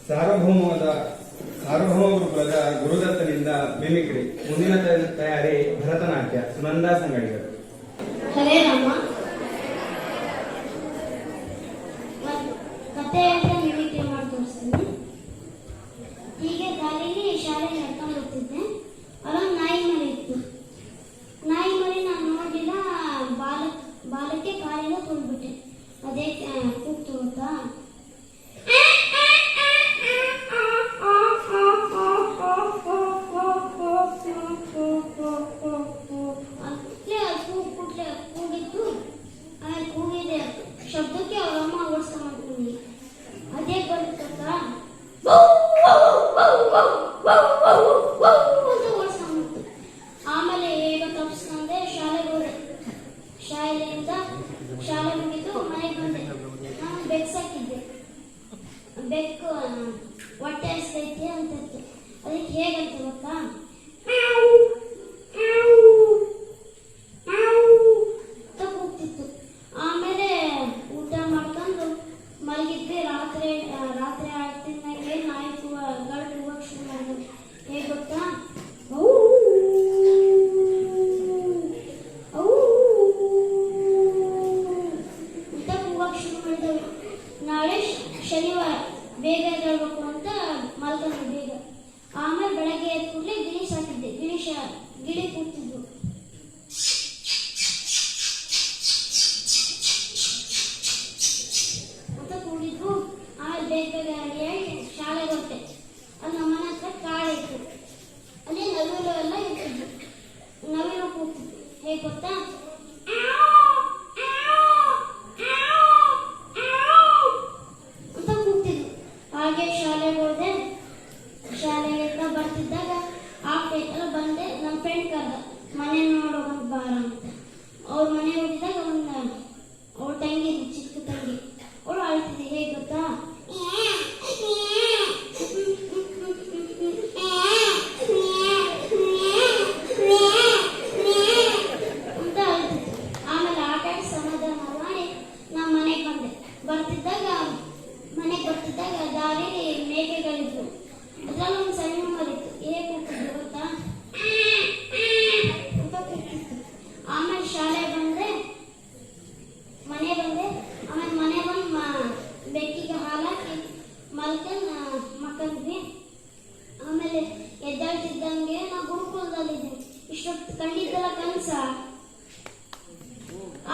ಸಾರ್ವಭೌಮ ಗುರುಕುಲದ ಗುರುದತ್ತನಿಂದ ಮಿಮಿಕ್ರಿ. ಮುಂದಿನ ತಯಾರಿ ಭರತನಾಟ್ಯ. ಸುನಂದಾ ಸಂಗಡಿಗರು. ಹರೇ ರಾಮ. ಕತೆ ಅಂತ ಮಿಮಿಕ್ರಿ ಮಾಡಿ ತೋರಿಸ್ತೀನಿ. ಹೀಗೆ ದಾರಿಲಿ ಶಾಲೆಗೆ ನಡ್ಕೊಂಡು ಹೋಗ್ತಿದ್ದೆ. ಅಲ್ಲೊಂದು ನಾಯಿ ಮರಿ ಇತ್ತು. ನಾಯಿ ಮರಿ ನಾನು ನೋಡಿಲ್ಲ, ಬಾಲಕ್ಕೆ ಕಾಲಿಂದ ತುಳ್ಬಿಟ್ಟೆ. ಅದೇ ಕೂಗ್ತು ಗೊತ್ತಾ? ಕೂಗಿತ್ತು. ಆಮೇಲೆ ಕೂಗಿದೆ ಶಬ್ದಕ್ಕೆ ಅವ್ರ ಅಮ್ಮ ಓಡಿಸ್ಕೊಂಡ್ಬಿಟ್ಟು ಅದೇ ಬರುತ್ತಾ ಅಂತ ಓಡಿಸ್ಕೊಂಡ್ಬಿಟ್ಟು. ಆಮೇಲೆ ಹೇಗ ತಪ್ಪಿಸ್ಕೊಂಡೆ, ಶಾಲೆಗೆ ಹೋದೆ. ಶಾಲೆಯಿಂದ ಶಾಲೆ ಮುಗಿದು ಮನೆಗೆ ಬಂದೆ. ನಾನು ಬೆಕ್ಕು ಸಾಕಿದ್ದೆ. ಬೆಕ್ಕು ಹೊಟ್ಟೆ ಹಸ್ತೈತೆ ಅಂತಿತ್ತು. ಅದಕ್ಕೆ ಹೇಗಂತ ಗೊತ್ತಾ? ಕೂಗ್ತಿತ್ತು. ಆಮೇಲೆ ಊಟ ಮಾಡ್ಕೊಂಡು ಮಲಗಿದ್ವಿ. ರಾತ್ರಿ ಆಗ್ತಿದ್ದಂಗೆ ನಾಯಿ ಗರಡು ಹೋಗಕ್ಕೆ ಶುರು ಮಾಡಿದ್ವಿ. ಹೇಗೆ ಗೊತ್ತಾ? ಅಂತ ಕೂಗಕ್ಕೆ ಶುರು ಮಾಡಿದೆವು. ನಾಳೆ ಶನಿವಾರ ಬೇಗ ಎದ್ದೇಳಬೇಕು ಅಂತ ಮಲ್ಕೊಂಡು ಬೇಗ. ಆಮೇಲೆ ಬೆಳಗ್ಗೆ ಎದ್ದ ಕೂಡಲೇ ಗಿಳಿ ಸಾಕಿದ್ದೆ. ಗಿಳಿ ಕೂಗ್ತಿದ್ವು. ಅಂತ ಕೂಗಿದ್ವು. ಆಮೇಲೆ ಬೇಗ ರೆಡಿಯಾಗಿ ಶಾಲೆಗೆ ಹೊರಟೆ. ಅಲ್ಲಿ ನಮ್ಮನೆ ಹತ್ರ ಕಾಡು ಇತ್ತು. ಅಲ್ಲಿ ನವಿಲು ಎಲ್ಲ ಇರ್ತಿದ್ವು. ನವಿಲು ಕೂಗ್ತಿದ್ವು. ಹೇಗೆ ಗೊತ್ತಾ? ಅಂತ ಕೂಗ್ತಿದ್ವು. ಹಾಗೆ ಶಾಲೆಗೆ ಹೋದೆ. ಶಾಲೆಗೆ ಬರ್ತಿದ್ದಾಗ ಆಗ್ತೈತಲ್ಲ ಬಂದೆ. ನಮ್ಮ ಫ್ರೆಂಡ್ ಕರ್ದ ಮನೆ ನೋಡೋದು ಬಾರ ಅಂತ. ಅವ್ರ ಮನೆ ಹೋಗಿದ್ದಾಗ ಅವ್ರ ತಂಗಿ, ಚಿಕ್ಕ ತಂಗಿ, ಅವಳು ಅಳ್ತಿದ್ದೆ. ಹೇಗೆ ಗೊತ್ತಾ? ಅಂತ ಅಳ್ತಿದ್ದೆ. ಆಮೇಲೆ ಆಟ ಸಮಾಧಾನ ಮಾಡಿ ನಾವು ಮನೆಗೆ ಬಂದೆ. ಮನೆಗೆ ಬರ್ತಿದ್ದಾಗ ದಾರಿ ಮೇಕೆಗಳಿದ್ವು. ಅದ್ರಲ್ಲಿ ಒಂದು ಸಣ್ಣ ಮರಿತ್ತು. ಹೇಗೆ ಕೂಗ್ತಿದ್ವು ಗೊತ್ತಾ? ಅಂತ ಕೂಗ್ತಿತ್ತು. ಆಮೇಲೆ ಶಾಲೆ ಬಂದೆ, ಮನೆ ಬಂದೆ. ಆಮೇಲೆ ಮನೆ ಬಂದು ಬೆಕ್ಕಿಗೆ ಹಾಲಾಕಿ ಮಕ್ಕಂದ್ವಿ. ಆಮೇಲೆ ಎದ್ದಾಳ್ತಿದ್ದಂಗೆ ನಾವು ಗುರುಕುಲದಲ್ಲಿದ್ವಿ. ಇಷ್ಟೊತ್ತು ಕಂಡಿದ್ದಲ್ಲ ಕನಸ.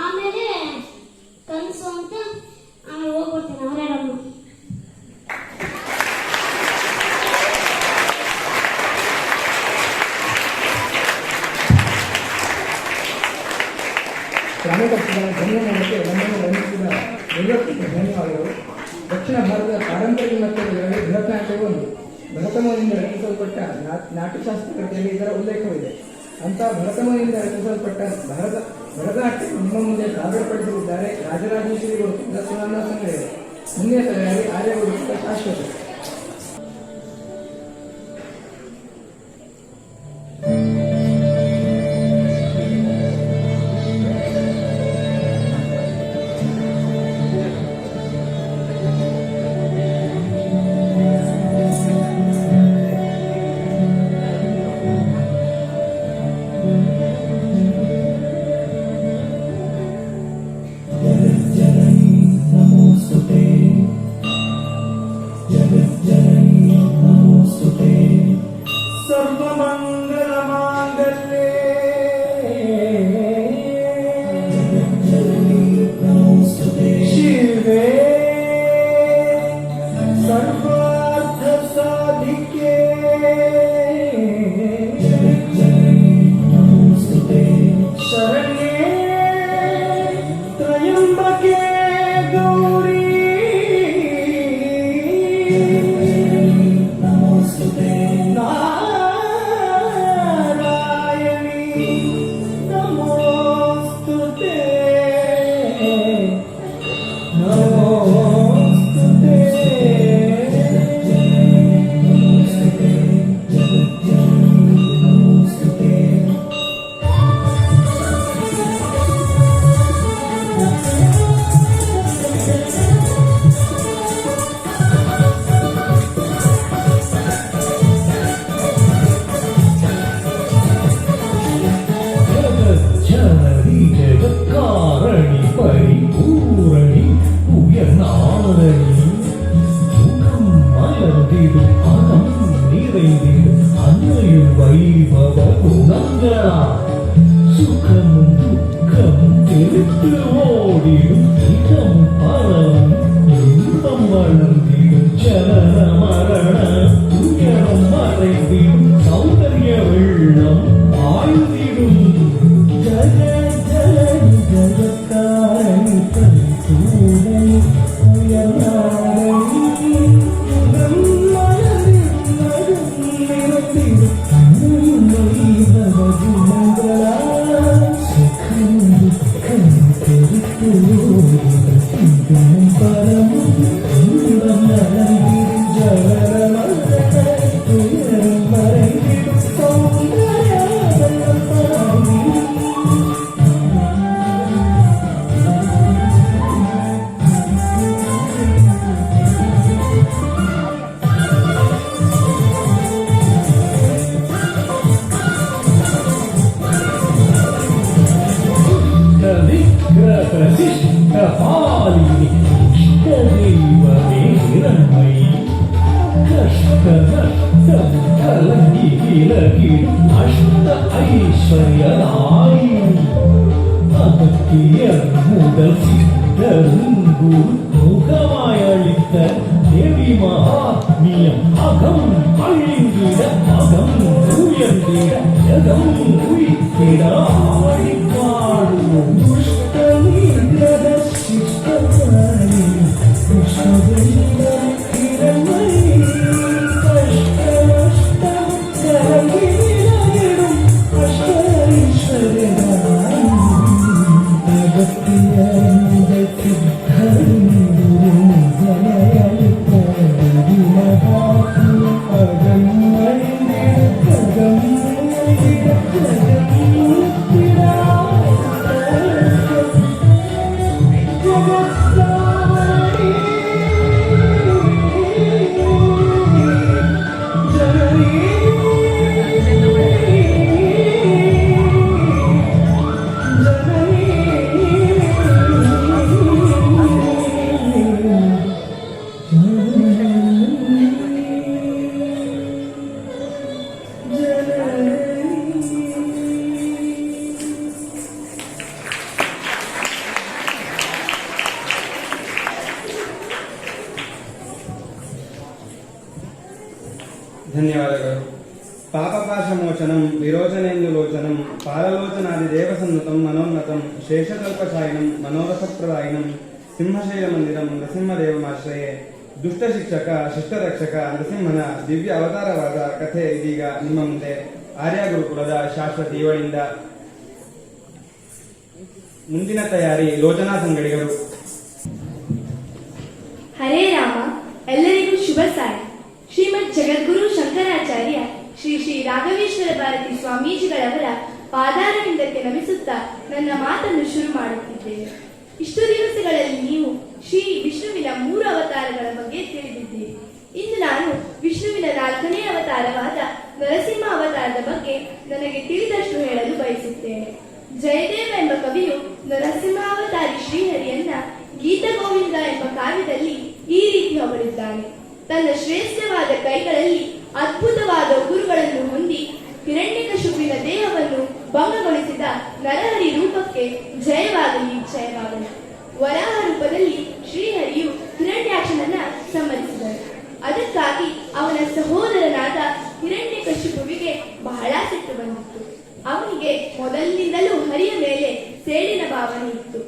ಆಮೇಲೆ ಕನಸು ಅಂತ ಆಮೇಲೆ ಹೋಗ್ಬರ್ತೇನೆ. ಅವರೇ ಪ್ರಾಣಿಪಕ್ಷಿಗಳ ಜನ್ಮಕ್ಕೆ ನಮ್ಮನ್ನು ವರ್ಣಿಸಿದ ನಿವೃತ್ತಿಗೆ ಧನ್ಯವಾದಗಳು. ದಕ್ಷಿಣ ಭಾರತದ ಪಾರಂಪರಿಕ ನೃತ್ಯಗಳಲ್ಲಿ ಭರತನಾಟ್ಯವು ಒಂದು. ಭರತಮುನಿಯಿಂದ ರಚಿಸಲ್ಪಟ್ಟ ನಾಟ್ಯಶಾಸ್ತ್ರ ಕೃತಿಯಲ್ಲಿ ಇದರ ಉಲ್ಲೇಖವಿದೆ. ಅಂತಹ ಭರತಮುನಿಯಿಂದ ರಚಿಸಲ್ಪಟ್ಟ ಭರತನಾಟ್ಯವನ್ನು ನಿಮ್ಮ ಮುಂದೆ ಸಾದರಪಡಿಸಲಿದ್ದಾರೆ ರಾಜರಾಜೇಶ್ವರಿ ಗುರುಕುಲದ ಸುನಂದಾ ಸಂಗಡಿಗರು. ಮುಂದಿನ ತಯಾರಿ ಆರ್ಯ ಗುರುಕುಲದ ಶಾಶ್ವತ. தாரணி முகம் மலர்ந்திடும் அகம் நிறைந்திடும் அன்னையும் வைபவ குணங்களா சுகமும் துக்கமும் தெரித்து ஓடிடும் இதம் பரவும் இன்பம் வளர்ந்திடும் ஜனன மரண துயரம் மறைந்திடும் சௌந்தர்ய வெள்ளம் ஆழ்ந்திடும் ஜய ஜய ஜயக்காரன் தன் தூதன் உயர்ந்தாரன் முகம் மலரின் நகம் நிறந்திடும் அன்னையும் வைபவ குணங்களா சுகம் துக்கம் தெரித்து ஓடிடும் இதம் பரவும் இன்பம் வளர்ந்திடும் ஜனன மரண துயரம் மறைந்திடும் சௌந்தர்ய வெள்ளம் ஆழ்ந்திடும் விக்கிரகசிஷ்டபாலினி இஷ்டதெய்வமே இரண்மை கஷ்டநஷ்டம் கலங்கி விலகிடும் அஷ்ட ஐஸ்வர்யனாய் அகத்தியர் முதல் சித்தரும் குரு முகமாய் அளித்த தேவி மகாத்மியம் அகம் அழிந்திட அகம் உயர்ந்திட ஜகம் உயிர்த்திட ஆடி பாடுவோம் துஷ்டமீரத சிஷ்டமானி கிருஷ்ணதெய்வம் கிரமை கஷ்ட நஷ்டம் கலங்கி விலகிடும் அஷ்ட ஐஸ்வர்யனாய் அகத்தியர் முதல் சித்தரும் குரு முகமாயளித்த தேவி மகாத்மியம் அகம் அழிந்திட அகம் உயர்ந்திட ஜகம் உயிர்த்திட ಧನ್ಯವಾದಗಳು. ಪಾಪಪಾಶಮೋಚನಂ ವಿರೋಚನೇಂದುಲೋಚನಂ ಪಾಲಲೋಚನಾದಿ ದೇವಸನ್ನುತಂ ಮನೋನ್ನತಂ ಶೇಷಕಲ್ಪಶಾಯಿನಂ ಮನೋರಥಪ್ರದಾಯಿನಂ ಸಿಂಹಶೈಲಮಂದಿರಂ ನರಸಿಂಹದೇವಮಾಶ್ರಯೇ. ದುಷ್ಟ ಶಿಕ್ಷಕ ಶಿಷ್ಟರಕ್ಷಕ ನರಸಿಂಹನ ದಿವ್ಯ ಅವತಾರವಾದ ಕಥೆ ಇದೀಗ ನಿಮ್ಮ ಮುಂದೆ. ಆರ್ಯ ಗುರುಕುಲದ ಶಾಶ್ವತ ಇವಳಿಂದ ಮುಂದಿನ ತಯಾರಿ ಲೋಚನಾ ಸಂಗಡಿಗರು. ಹರೇ ರಾಮ. ಎಲ್ಲರಿಗೂ ಶುಭ ಸಾಯಿ. ಶ್ರೀಮದ್ ಜಗದ್ಗುರು ಶಂಕರಾಚಾರ್ಯ ಶ್ರೀ ಶ್ರೀ ರಾಘವೇಶ್ವರ ಭಾರತಿ ಸ್ವಾಮೀಜಿಗಳವರ ಪಾದಾರವಿಂದಕ್ಕೆ ನಮಿಸುತ್ತಾ ನನ್ನ ಮಾತನ್ನು ಶುರು ಮಾಡುತ್ತಿದ್ದೇನೆ. ಇಷ್ಟು ದಿವಸಗಳಲ್ಲಿ ನೀವು ಶ್ರೀ ವಿಷ್ಣುವಿನ 3 ಅವತಾರಗಳ ಬಗ್ಗೆ ತಿಳಿದಿದ್ದೀರಿ. ಇಂದು ನಾನು ವಿಷ್ಣುವಿನ 4ನೇ ಅವತಾರವಾದ ನರಸಿಂಹ ಅವತಾರದ ಬಗ್ಗೆ ನನಗೆ ತಿಳಿದಷ್ಟು ಹೇಳಲು ಬಯಸುತ್ತೇನೆ. ಜಯದೇವ ಎಂಬ ಕವಿಯು ನರಸಿಂಹಾವತಾರಿ ಶ್ರೀಹರಿಯನ್ನ ಗೀತ ಗೋವಿಂದ ಎಂಬ ಕಾವ್ಯದಲ್ಲಿ ಈ ರೀತಿ ಹೊಗಳಿದ್ದಾನೆ. ತನ್ನ ಶ್ರೇಷ್ಠವಾದ ಕೈಗಳಲ್ಲಿ ಅದ್ಭುತವಾದ ಉಗುರುಗಳನ್ನು ಹೊಂದಿ ಹಿರಣ್ಯಕಶಿಪುವಿನ ದೇಹವನ್ನು ಭಂಗಗೊಳಿಸಿದ ನರಹರಿ ರೂಪಕ್ಕೆ ಜಯವಾಗಲಿ ಜಯವಾಗಲಿ. ವರಾಹ ರೂಪದಲ್ಲಿ ಶ್ರೀಹರಿಯು ಹಿರಣ್ಯಾಕ್ಷನನ್ನ ಸಂಹರಿಸಿದನು. ಅದಕ್ಕಾಗಿ ಅವನ ಸಹೋದರನಾದ ಹಿರಣ್ಯಕಶಿಪುವಿಗೆ ಬಹಳ ಸಿಟ್ಟು ಬಂದಿತ್ತು. ಅವನಿಗೆ ಮೊದಲಿನಿಂದಲೂ ಹರಿಯ ಮೇಲೆ ಸೇಡಿನ ಭಾವನೆ ಇತ್ತು.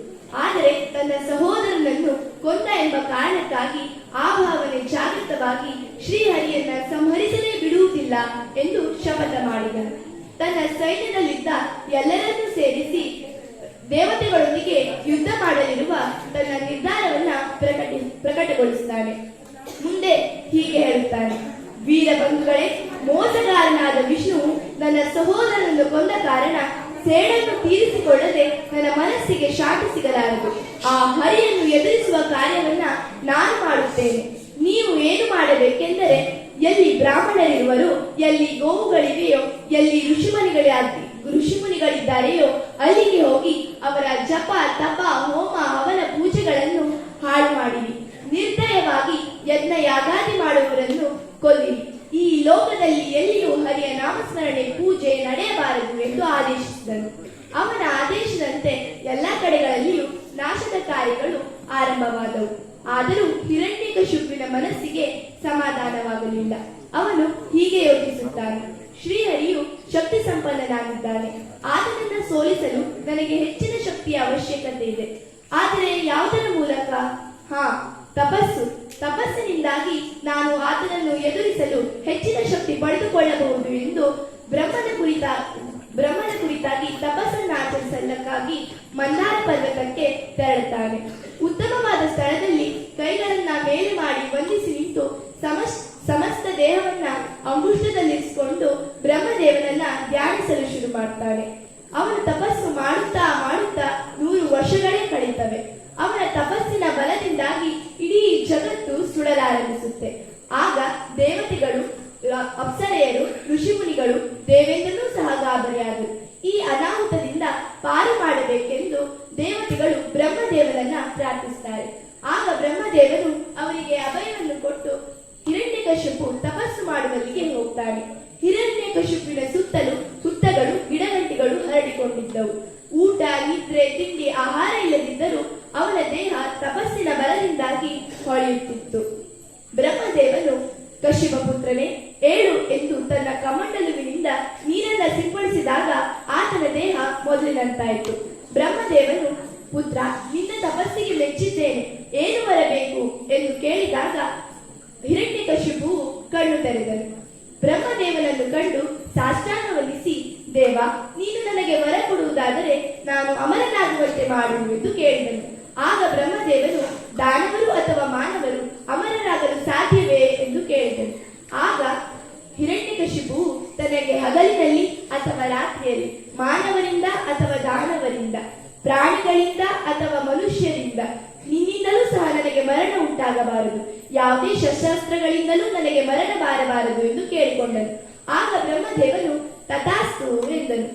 ಆದರೆ ತನ್ನ ಸಹೋದರನನ್ನು ಕೊಂದ ಎಂಬ ಕಾರಣಕ್ಕಾಗಿ ಆ ಭಾವನೆ ಜಾಗೃತವಾಗಿ ಶ್ರೀಹರಿಯನ್ನ ಸಂಹರಿಸಲೇ ಬಿಡುವುದಿಲ್ಲ ಎಂದು ಶಪಥ ಮಾಡಿದನು. ತನ್ನ ಸೈನ್ಯದಲ್ಲಿದ್ದ ಎಲ್ಲರನ್ನೂ ಸೇರಿಸಿ ದೇವತೆಗಳೊಂದಿಗೆ ಯುದ್ಧ ಮಾಡಲಿರುವ ತನ್ನ ನಿರ್ಧಾರವನ್ನ ಪ್ರಕಟಗೊಳಿಸುತ್ತಾನೆ. ಮುಂದೆ ಹೀಗೆ ಹೇಳುತ್ತಾನೆ: ವೀರ ಬಂಧುಗಳೇ, ಮೋಸಗಾರನಾದ ವಿಷ್ಣುವು ನನ್ನ ಸಹೋದರನನ್ನು ಕೊಂದ ಕಾರಣ ಸೇಡನ್ನು ತೀರಿಸಿಕೊಳ್ಳದೆ ನನ್ನ ಮನಸ್ಸಿಗೆ ಶಾಂತಿ ಸಿಗಲಾರದು. ಆ ಹರಿಯನ್ನು ಎದುರಿಸುವ ಕಾರ್ಯವನ್ನ ನಾನು ಮಾಡುತ್ತೇನೆ. ನೀವು ಏನು ಮಾಡಬೇಕೆಂದರೆ, ಎಲ್ಲಿ ಬ್ರಾಹ್ಮಣರಿರುವರು, ಎಲ್ಲಿ ಗೋವುಗಳಿವೆಯೋ, ಎಲ್ಲಿ ಋಷಿಮುನಿಗಳಿದ್ದಾರೆಯೋ ಅಲ್ಲಿಗೆ ಹೋಗಿ ಅವರ ಜಪ, ತಪ, ಹೋಮ, ಹವನ ಪೂಜೆಗಳನ್ನು ಹಾಳು ಮಾಡಿರಿ. ಕೊಲ್ಲಿರಿ. ಈ ಲೋಕದಲ್ಲಿ ಎಲ್ಲಿಯೂ ಹರಿಯ ನಾಮಸ್ಮರಣೆ ಪೂಜೆ ನಡೆಯಬಾರದು ಎಂದು ಆದೇಶಿಸಿದನು. ಅವನ ಆದೇಶದಂತೆ ಎಲ್ಲ ಕಡೆಗಳಲ್ಲಿಯೂ ನಾಶದ ಕಾರ್ಯಗಳು ಆರಂಭವಾದವು. ಆದರೂ ಹಿರಣ್ಯಕಶಿಪುವಿನ ಮನಸ್ಸಿಗೆ ಸಮಾಧಾನವಾಗಲಿಲ್ಲ. ಅವನು ಹೀಗೆ ಯೋಚಿಸುತ್ತಾನೆ, ಶ್ರೀಹರಿಯು ಶಕ್ತಿ ಸಂಪನ್ನನಾಗಿದ್ದಾನೆ. ಆತನನ್ನು ಸೋಲಿಸಲು ನನಗೆ ಹೆಚ್ಚಿನ ಶಕ್ತಿಯ ಅವಶ್ಯಕತೆ ಇದೆ. ಆದರೆ ಯಾವುದರ ಮೂಲಕ? ತಪಸ್ಸಿನಿಂದಾಗಿ ನಾನು ಆತನನ್ನು ಎದುರಿಸಲು ಹೆಚ್ಚಿನ ಶಕ್ತಿ ಪಡೆದುಕೊಳ್ಳಬಹುದು ಎಂದು ಬ್ರಹ್ಮನ ಕುರಿತಾಗಿ ತಪಸ್ಸನ್ನು ಆಚರಿಸಲಕ್ಕಾಗಿ ಮಂದಾರ ಪರ್ವತಕ್ಕೆ ತೆರಳುತ್ತಾನೆ. ಉತ್ತಮವಾದ ಸ್ಥಳದಲ್ಲಿ ಕೈಗಳನ್ನ ಮೇಲೆ ಮಾಡಿ ವಂದಿಸಿ ನಿಂತು ಸಮಸ್ತ ದೇಹವನ್ನ ಅಂಗುಷ್ಟದಲ್ಲಿರಿಸಿಕೊಂಡು ಬ್ರಹ್ಮದೇವನನ್ನ ಧ್ಯಾನಿಸಲು ಶುರು ಮಾಡ್ತಾನೆ. ಅವನು ತಪಸ್ಸು ಮಾಡುತ್ತಾ 100 ವರ್ಷಗಳೇ ಕಳೆಯುತ್ತವೆ. ಅವನ ತಪಸ್ಸಿನ ಬಲದಿಂದಾಗಿ ಇಡೀ ಜಗತ್ತು ಸುಡಲಾರಂಭಿಸುತ್ತೆ. ಆಗ ದೇವತೆಗಳು, ಅಪ್ಸರೆಯರು, ಋಷಿಮುನಿಗಳು, ದೇವೇಂದ್ರನೂ ಸಹ ಗಾಬರಿಯಾದರು. ಈ ಅನಾಹುತದಿಂದ ಪಾರು ಮಾಡಬೇಕೆಂದು ದೇವತೆಗಳು ಬ್ರಹ್ಮದೇವನನ್ನ ಪ್ರಾರ್ಥಿಸುತ್ತಾರೆ. ಆಗ ಬ್ರಹ್ಮದೇವರು ಅವರಿಗೆ ಅಭಯವನ್ನು ಕೊಟ್ಟು ಹಿರಣ್ಯಕಶಿಪು ತಪಸ್ಸು ಮಾಡುವಲ್ಲಿಗೆ ಹೋಗ್ತಾನೆ. ಹಿರಣ್ಯಕಶಿಪುವಿನ ಸುತ್ತಲೂ ಹುತ್ತಗಳು, ಗಿಡಗಂಟಿಗಳು ಹರಡಿಕೊಂಡಿದ್ದವು. ಊಟ, ನಿದ್ರೆ, ತಿಂಡಿ, ಆಹಾರ ಇಲ್ಲದಿದ್ದರೂ ಅವನ ದೇಹ ತಪಸ್ಸಿನ ಬಲದಿಂದಾಗಿ ಹೊಳೆಯುತ್ತಿತ್ತು. ಬ್ರಹ್ಮದೇವನು, ಕಶ್ಯಪ ಪುತ್ರನೇ ಏಳು ಎಂದು ತನ್ನ ಕಮಂಡಲುವಿನಿಂದ ನೀರನ್ನ ಸಿಂಪಡಿಸಿದಾಗ ಆತನ ದೇಹ ಮೊದಲಿನಂತಾಯಿತು. ಬ್ರಹ್ಮದೇವನು, ಪುತ್ರ, ನಿನ್ನ ತಪಸ್ಸಿಗೆ ಮೆಚ್ಚಿದ್ದೇನೆ, ಏನು ಬರಬೇಕು ಎಂದು ಕೇಳಿದಾಗ ಹಿರಣ್ಯಕಶಿಪುವು ಕಣ್ಣು ತೆರೆದನು. ಬ್ರಹ್ಮದೇವನನ್ನು ಕಂಡು ಸಾಷ್ಟಾಂಗ ವಂದಿಸಿ, ದೇವ, ನೀನು ನನಗೆ ವರ ಕೊಡುವುದಾದರೆ ನಾನು ಅಮರನಾಗುವಂತೆ ಮಾಡು ಎಂದು ಕೇಳಿದನು. ಆಗ ಬ್ರಹ್ಮದೇವನು, ದಾನವರು ಅಥವಾ ಮಾನವರು ಅಮರರಾಗಲು ಸಾಧ್ಯವೇ ಎಂದು ಕೇಳಿದನು. ಆಗ ಹಿರಣ್ಯಕಶಿಪುವು ತನಗೆ ಹಗಲಿನಲ್ಲಿ ಅಥವಾ ರಾತ್ರಿಯಲ್ಲಿ ಮಾನವರಿಂದ ಅಥವಾ ದಾನವರಿಂದ, ಪ್ರಾಣಿಗಳಿಂದ ಅಥವಾ ಮನುಷ್ಯರಿಂದ, ನಿನ್ನಿಂದಲೂ ಸಹ ನನಗೆ ಮರಣ ಉಂಟಾಗಬಾರದು, ಯಾವುದೇ ಶಸ್ತ್ರಾಸ್ತ್ರಗಳಿಂದಲೂ ನನಗೆ ಮರಣ ಬಾರಬಾರದು ಎಂದು ಕೇಳಿಕೊಂಡನು. ಆಗ ಬ್ರಹ್ಮದೇವನು ತಥಾಸ್ತು ಎಂದನು.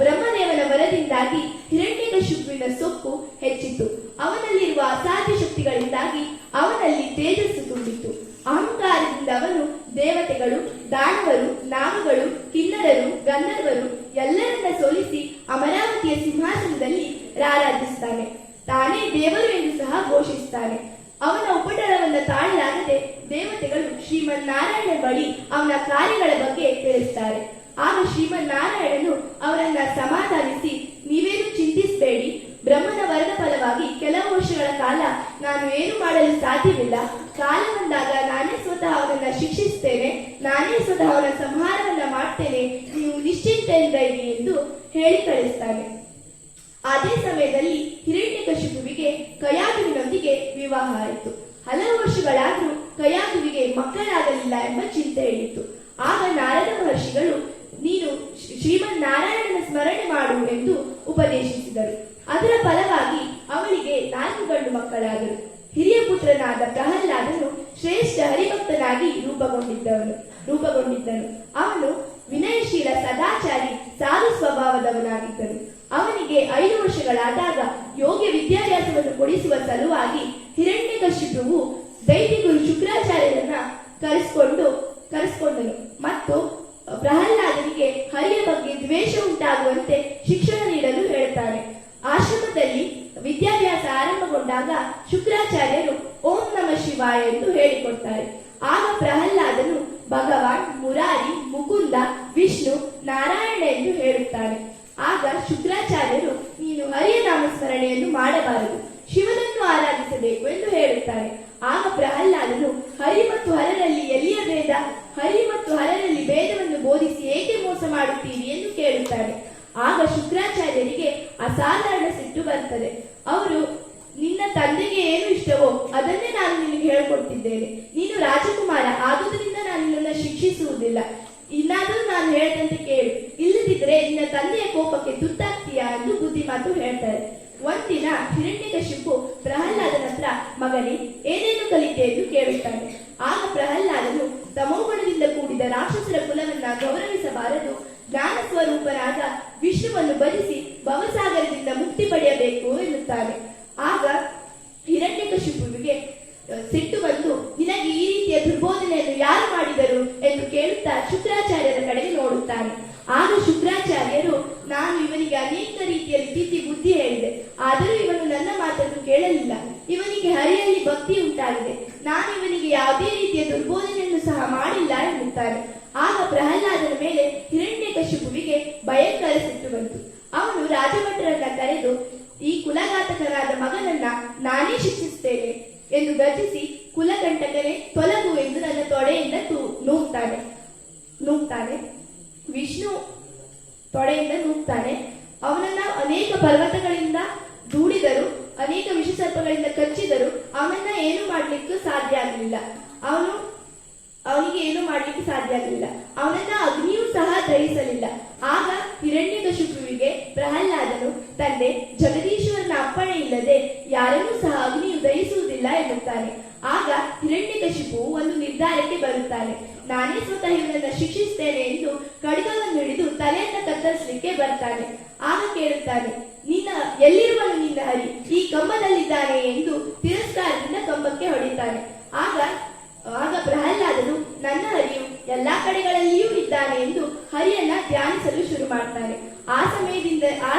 ಬ್ರಹ್ಮದೇವನ ವರದಿಂದಾಗಿ ಹಿರಣ್ಯಕಶಿಪುವಿನ ಸೊಕ್ಕು ಹೆಚ್ಚಿತು. ಅವನಲ್ಲಿರುವ ಅಸಾಧ್ಯ ಶಕ್ತಿಗಳಿಂದಾಗಿ ಅವನಲ್ಲಿ ತೇಜಸ್ಸು ತುಂಬಿತು. ಅಹಂಕಾರದಿಂದ ಅವನು ದೇವತೆಗಳು, ದಾನವರು, ನಾಗಗಳು, ಕಿನ್ನರರು, ಗಂಧರ್ವರು ಎಲ್ಲರನ್ನ ಸೋಲಿಸಿ ಅಮರಾವತಿಯ ಸಿಂಹಾಸನದಲ್ಲಿ ರಾರಾಜಿಸುತ್ತಾನೆ. ತಾನೇ ದೇವರು ಎಂದು ಸಹ ಘೋಷಿಸುತ್ತಾನೆ. ಅವನ ಉಪಟಳವನ್ನು ತಾಳಲಾಗದೆ ದೇವತೆಗಳು ಶ್ರೀಮನ್ನಾರಾಯಣ ಬಳಿ ಅವನ ಕಾರ್ಯಗಳ ಬಗ್ಗೆ ತಿಳಿಸುತ್ತಾರೆ. ಆಗ ಶ್ರೀಮನ್ನಾರಾಯಣನು ಅವರನ್ನ ಸಮಾಧಾನಿಸಿ, ನೀವೇನು ಚಿಂತಿಸಬೇಡಿ, ಬ್ರಹ್ಮನ ವರದ ಫಲವಾಗಿ ಕೆಲವು ವರ್ಷಗಳ ಕಾಲ ನಾನು ಏನು ಮಾಡಲು ಸಾಧ್ಯವಿಲ್ಲ. ಕಾಲ ಬಂದಾಗ ನಾನೇ ಸ್ವತಃ ಅವನನ್ನ ಶಿಕ್ಷಿಸುತ್ತೇನೆ, ನಾನೇ ಸ್ವತಃ ಅವನ ಸಂಹಾರವನ್ನ ಮಾಡ್ತೇನೆ, ನೀವು ನಿಶ್ಚಿಂತೆಯಿಂದ ಇರಿ ಎಂದು ಹೇಳಿ ಕಳಿಸ್ತಾನೆ. ಅದೇ ಸಮಯದಲ್ಲಿ ಹಿರಣ್ಯಕಶಿಪುವಿಗೆ ಕಯಾದುವಿನೊಂದಿಗೆ ವಿವಾಹ ಆಯಿತು. ಹಲವು ವರ್ಷಗಳಾದರೂ ಕಯಾದುವಿಗೆ ಮಕ್ಕಳಾಗಲಿಲ್ಲ ಎಂಬ ಚಿಂತೆ ಇಳಿತು. ಆಗ ನಾರದ ಮಹರ್ಷಿಗಳು, ನೀನು ಶ್ರೀಮನ್ನಾರಾಯಣನ ಸ್ಮರಣೆ ಮಾಡು ಎಂದು ಉಪದೇಶಿಸಿದರು. ಅದರ ಫಲವಾಗಿ ಅವಳಿಗೆ 4 ಗಂಡು ಮಕ್ಕಳಾದರು. ಹಿರಿಯ ಪುತ್ರನಾದ ಪ್ರಹ್ಲಾದನು ಶ್ರೇಷ್ಠ ಹರಿಭಕ್ತನಾಗಿ ರೂಪುಗೊಂಡಿದ್ದನು. ಅವನು ವಿನಯಶೀಲ, ಸದಾಚಾರಿ, ಸಾಧು ಸ್ವಭಾವದವನಾಗಿದ್ದನು. ಅವನಿಗೆ 5 ವರ್ಷಗಳಾದಾಗ ಯೋಗ್ಯ ವಿದ್ಯಾಭ್ಯಾಸವನ್ನು ಕೊಡಿಸುವ ಸಲುವಾಗಿ ಹಿರಣ್ಯಕಶಿಪುವು ದೈತ್ಯಗುರು ಶುಕ್ರಾಚಾರ್ಯರನ್ನ ಕರೆಸಿಕೊಂಡನು ಮತ್ತು ಪ್ರಹ್ಲಾದನಿಗೆ ಹರಿಯ ಬಗ್ಗೆ ದ್ವೇಷ ಉಂಟಾಗುವಂತೆ ಶಿಕ್ಷಣ ನೀಡಲು ಹೇಳುತ್ತಾನೆ. ಆಶ್ರಮದಲ್ಲಿ ವಿದ್ಯಾಭ್ಯಾಸ ಆರಂಭಗೊಂಡಾಗ ಶುಕ್ರಾಚಾರ್ಯರು ಓಂ ನಮ ಶಿವಾಯ ಎಂದು ಹೇಳಿಕೊಡ್ತಾರೆ. ಆಗ ಪ್ರಹ್ಲಾದನು ಭಗವಾನ್, ಮುರಾರಿ, ಮುಕುಂದ, ವಿಷ್ಣು, ನಾರಾಯಣ ಎಂದು ಹೇಳುತ್ತಾನೆ. ಆಗ ಶುಕ್ರಾಚಾರ್ಯರು, ನೀನು ಹರಿಯ ನಾಮಸ್ಮರಣೆಯನ್ನು ಮಾಡಬಾರದು, ಶಿವನನ್ನು ಆರಾಧಿಸಬೇಕು ಎಂದು ಹೇಳುತ್ತಾರೆ. ಆಗ ಪ್ರಹ್ಲಾದನು, ಹರಿ ಮತ್ತು ಹರರಲ್ಲಿ ಎಲ್ಲಿಯ ಭೇದ? ಹರಿ ಮತ್ತು ಹರರಲ್ಲಿ ಭೇದವನ್ನು ಬೋಧಿಸಿ ಏಕೆ ಮೋಸ ಮಾಡುತ್ತೀರಿ ಎಂದು ಕೇಳುತ್ತಾರೆ. ಆಗ ಶುಕ್ರಾಚಾರ್ಯರಿಗೆ ಅಸಾಧಾರಣ ಸಿಟ್ಟು ಬರುತ್ತದೆ. ಅವರು, ನಿನ್ನ ತಂದೆಗೆ ಏನು ಇಷ್ಟವೋ ಅದನ್ನೇ ನಾನು ನಿನಗೆ ಹೇಳಿಕೊಡ್ತಿದ್ದೇನೆ. ನೀನು ರಾಜಕುಮಾರ, ಆದುದರಿಂದ ನಾನು ನಿನ್ನನ್ನು ಶಿಕ್ಷಿಸುವುದಿಲ್ಲ. ಇನ್ನಾದರೂ ನಾನು ಹೇಳಿದಂತೆ ಕೇಳು, ಇಲ್ಲದಿದ್ದರೆ ನಿನ್ನ ತಂದೆಯ ಕೋಪಕ್ಕೆ ತುತ್ತಾಗ್ತೀಯಾ ಎಂದು ಬುದ್ಧಿಮಾತು ಹೇಳ್ತಾರೆ. ಒಂದಿನ ಹಿರಣ್ಯಕಶಿಪು ಪ್ರಹ್ಲಾದನ ಹತ್ರ, ಮಗನೇ, ಏನೇನು ಕಲಿತೆ ಎಂದು ಕೇಳುತ್ತಾನೆ. ಆಗ ಪ್ರಹ್ಲಾದನು, ತಮೋಗುಣದಿಂದ ಕೂಡಿದ ರಾಕ್ಷಸರ ಕುಲವನ್ನ ಗೌರವಿಸಬಾರದು, ಜ್ಞಾನ ಸ್ವರೂಪನಾದ ವಿಷ್ಣುವನ್ನು ಭಜಿಸಿ ಭವಸಾಗರದಿಂದ ಮುಕ್ತಿ ಪಡೆಯಬೇಕು ಎನ್ನುತ್ತಾನೆ. ಆಗ ಹಿರಣ್ಯಕಶಿಪುವಿಗೆ ಸಿಟ್ಟು ಬಂದು, ನಿನಗೆ ಈ ರೀತಿಯ ದುರ್ಬೋಧನೆಯನ್ನು ಯಾರು ಹೇಳುತ್ತಾ ಶುಕ್ರಾಚಾರ್ಯರ ಕಡೆಗೆ ನೋಡುತ್ತಾನೆ. ಆಗ ಶುಕ್ರಾಚಾರ್ಯರು, ನಾನು ಇವನಿಗೆ ಅನೇಕ ರೀತಿಯಲ್ಲಿ ತಿದ್ದಿ ಬುದ್ಧಿ ಹೇಳಿದೆ, ಆದರೂ ಇವನು ನನ್ನ ಮಾತನ್ನು ಕೇಳಲಿಲ್ಲ. ಇವನಿಗೆ ಹರಿಯಲ್ಲಿ ಭಕ್ತಿ ಉಂಟಾಗಿದೆ. ನಾನು ಇವನಿಗೆ ಯಾವುದೇ ರೀತಿಯ ದುರ್ಬೋಧನೆಯನ್ನು ಸಹ ಮಾಡಿಲ್ಲ ಎನ್ನುತ್ತಾರೆ. ಆಗ ಪ್ರಹ್ಲಾದನ ಮೇಲೆ ಹಿರಣ್ಯಕಶಿಪುವಿಗೆ ಭಯಂಕರ ಸಿಟ್ಟು ಬಂತು. ಅವನು ರಾಜಭಟರನ್ನ ಕರೆದು, ಈ ಕುಲಘಾತಕನಾದ ಮಗನನ್ನ ನಾನೇ ಶಿಕ್ಷಿಸುತ್ತೇನೆ ಎಂದು ಗರ್ಜಿಸಿ, ಕುಲಗಂಟಕನೇ ತೊಲಗು ಎಂದು ನನ್ನ ತೊಡೆಯಿಂದ ನೂಗ್ತಾನೆ. ವಿಷ್ಣು ತೊಡೆಯಿಂದ ನೂಗ್ತಾನೆ. ಅವನನ್ನ ಅನೇಕ ಪರ್ವತಗಳಿಂದ ದೂಡಿದರು, ಅನೇಕ ವಿಷಸರ್ಪಗಳಿಂದ ಕಚ್ಚಿದರು. ಅವನನ್ನ ಏನು ಮಾಡಲಿಕ್ಕೆ ಸಾಧ್ಯ ಆಗಲಿಲ್ಲ. ಅವನಿಗೆ ಏನು ಮಾಡಲಿಕ್ಕೆ ಸಾಧ್ಯ ಆಗಲಿಲ್ಲ. ಅವನನ್ನ ಅಗ್ನಿಯೂ ಸಹ ದಹಿಸಲಿಲ್ಲ. ಆಗ ಹಿರಣ್ಯಕಶಿಪುವಿಗೆ ಪ್ರಹ್ಲಾದನು, ತಂದೆ ಜಗದೀಶ್ವರನ ಅಪ್ಪಣೆ ಇಲ್ಲದೆ ಯಾರನ್ನೂ ಸಹ ಅಗ್ನಿಯು ದಹಿಸುವುದಿಲ್ಲ ಎನ್ನುತ್ತಾನೆ. ಆಗ ಹಿರಣ್ಯಕಶಿಪು ಒಂದು ನಿರ್ಧಾರಕ್ಕೆ ಬರುತ್ತಾನೆ. ನಾನೇ ಸ್ವತಃ ಇವನನ್ನ ಶಿಕ್ಷಿಸುತ್ತೇನೆ ಎಂದು ಖಡ್ಗವನ್ನು ಹಿಡಿದು ತಲೆಯನ್ನ ಕತ್ತರಿಸಲಿಕ್ಕೆ ಬರ್ತಾನೆ. ಆಗ ಕೇಳುತ್ತಾನೆ, ಎಲ್ಲಿರುವನು ನಿನ್ನ ಹರಿ? ಈ ಕಂಬದಲ್ಲಿದ್ದಾನೆ ಎಂದು ತಿರಸ್ಕಾರದಿಂದ ಕಂಬಕ್ಕೆ ಹೊಡಿತಾನೆ. ಆಗ ಪ್ರಹ್ಲಾದನು, ನನ್ನ ಹರಿಯು ಎಲ್ಲಾ ಕಡೆಗಳಲ್ಲಿಯೂ ಇದ್ದಾನೆ ಎಂದು ಹರಿಯನ್ನ ಧ್ಯಾನಿಸಲು ಶುರು ಮಾಡ್ತಾನೆ. ಆ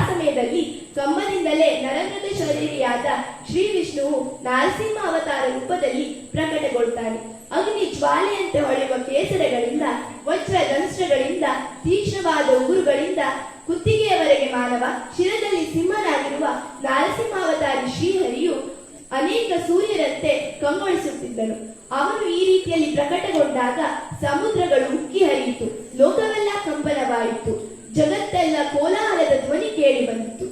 ಸಮಯದಲ್ಲಿ ಕಂಬದಿಂದಲೇ ನರಮೃಗ ಶರೀರಿಯಾದ ಶ್ರೀ ವಿಷ್ಣುವು ನರಸಿಂಹ ಅವತಾರ ರೂಪದಲ್ಲಿ ಪ್ರಕಟಗೊಳ್ತಾನೆ. ಅಗ್ನಿ ಜ್ವಾಲೆಯಂತೆ ಹೊಳೆಯುವ ಕೇಸರಗಳಿಂದ, ವಜ್ರ ದಂಸ್ತ್ರಗಳಿಂದ, ತೀಕ್ಷ್ಣವಾದ ಉಗುರುಗಳಿಂದ ಕುತ್ತಿಗೆಯವರೆಗೆ ಮಾನವ, ಶಿರದಲ್ಲಿ ಸಿಂಹನಾಗಿರುವ ನರಸಿಂಹಾವತಾರಿ ಶ್ರೀಹರಿಯು ಅನೇಕ ಸೂರ್ಯರಂತೆ ಕಂಗೊಳಿಸುತ್ತಿದ್ದನು. ಅವನು ಈ ರೀತಿಯಲ್ಲಿ ಪ್ರಕಟಗೊಂಡಾಗ ಸಮುದ್ರಗಳು ಉಕ್ಕಿ ಹರಿಯಿತು, ಲೋಕವೆಲ್ಲ ಕಂಪನವಾಯಿತು, ಜಗತ್ತೆಲ್ಲ ಕೋಲಾಹಲದ ಧ್ವನಿ ಕೇಳಿ ಬಂದಿತು.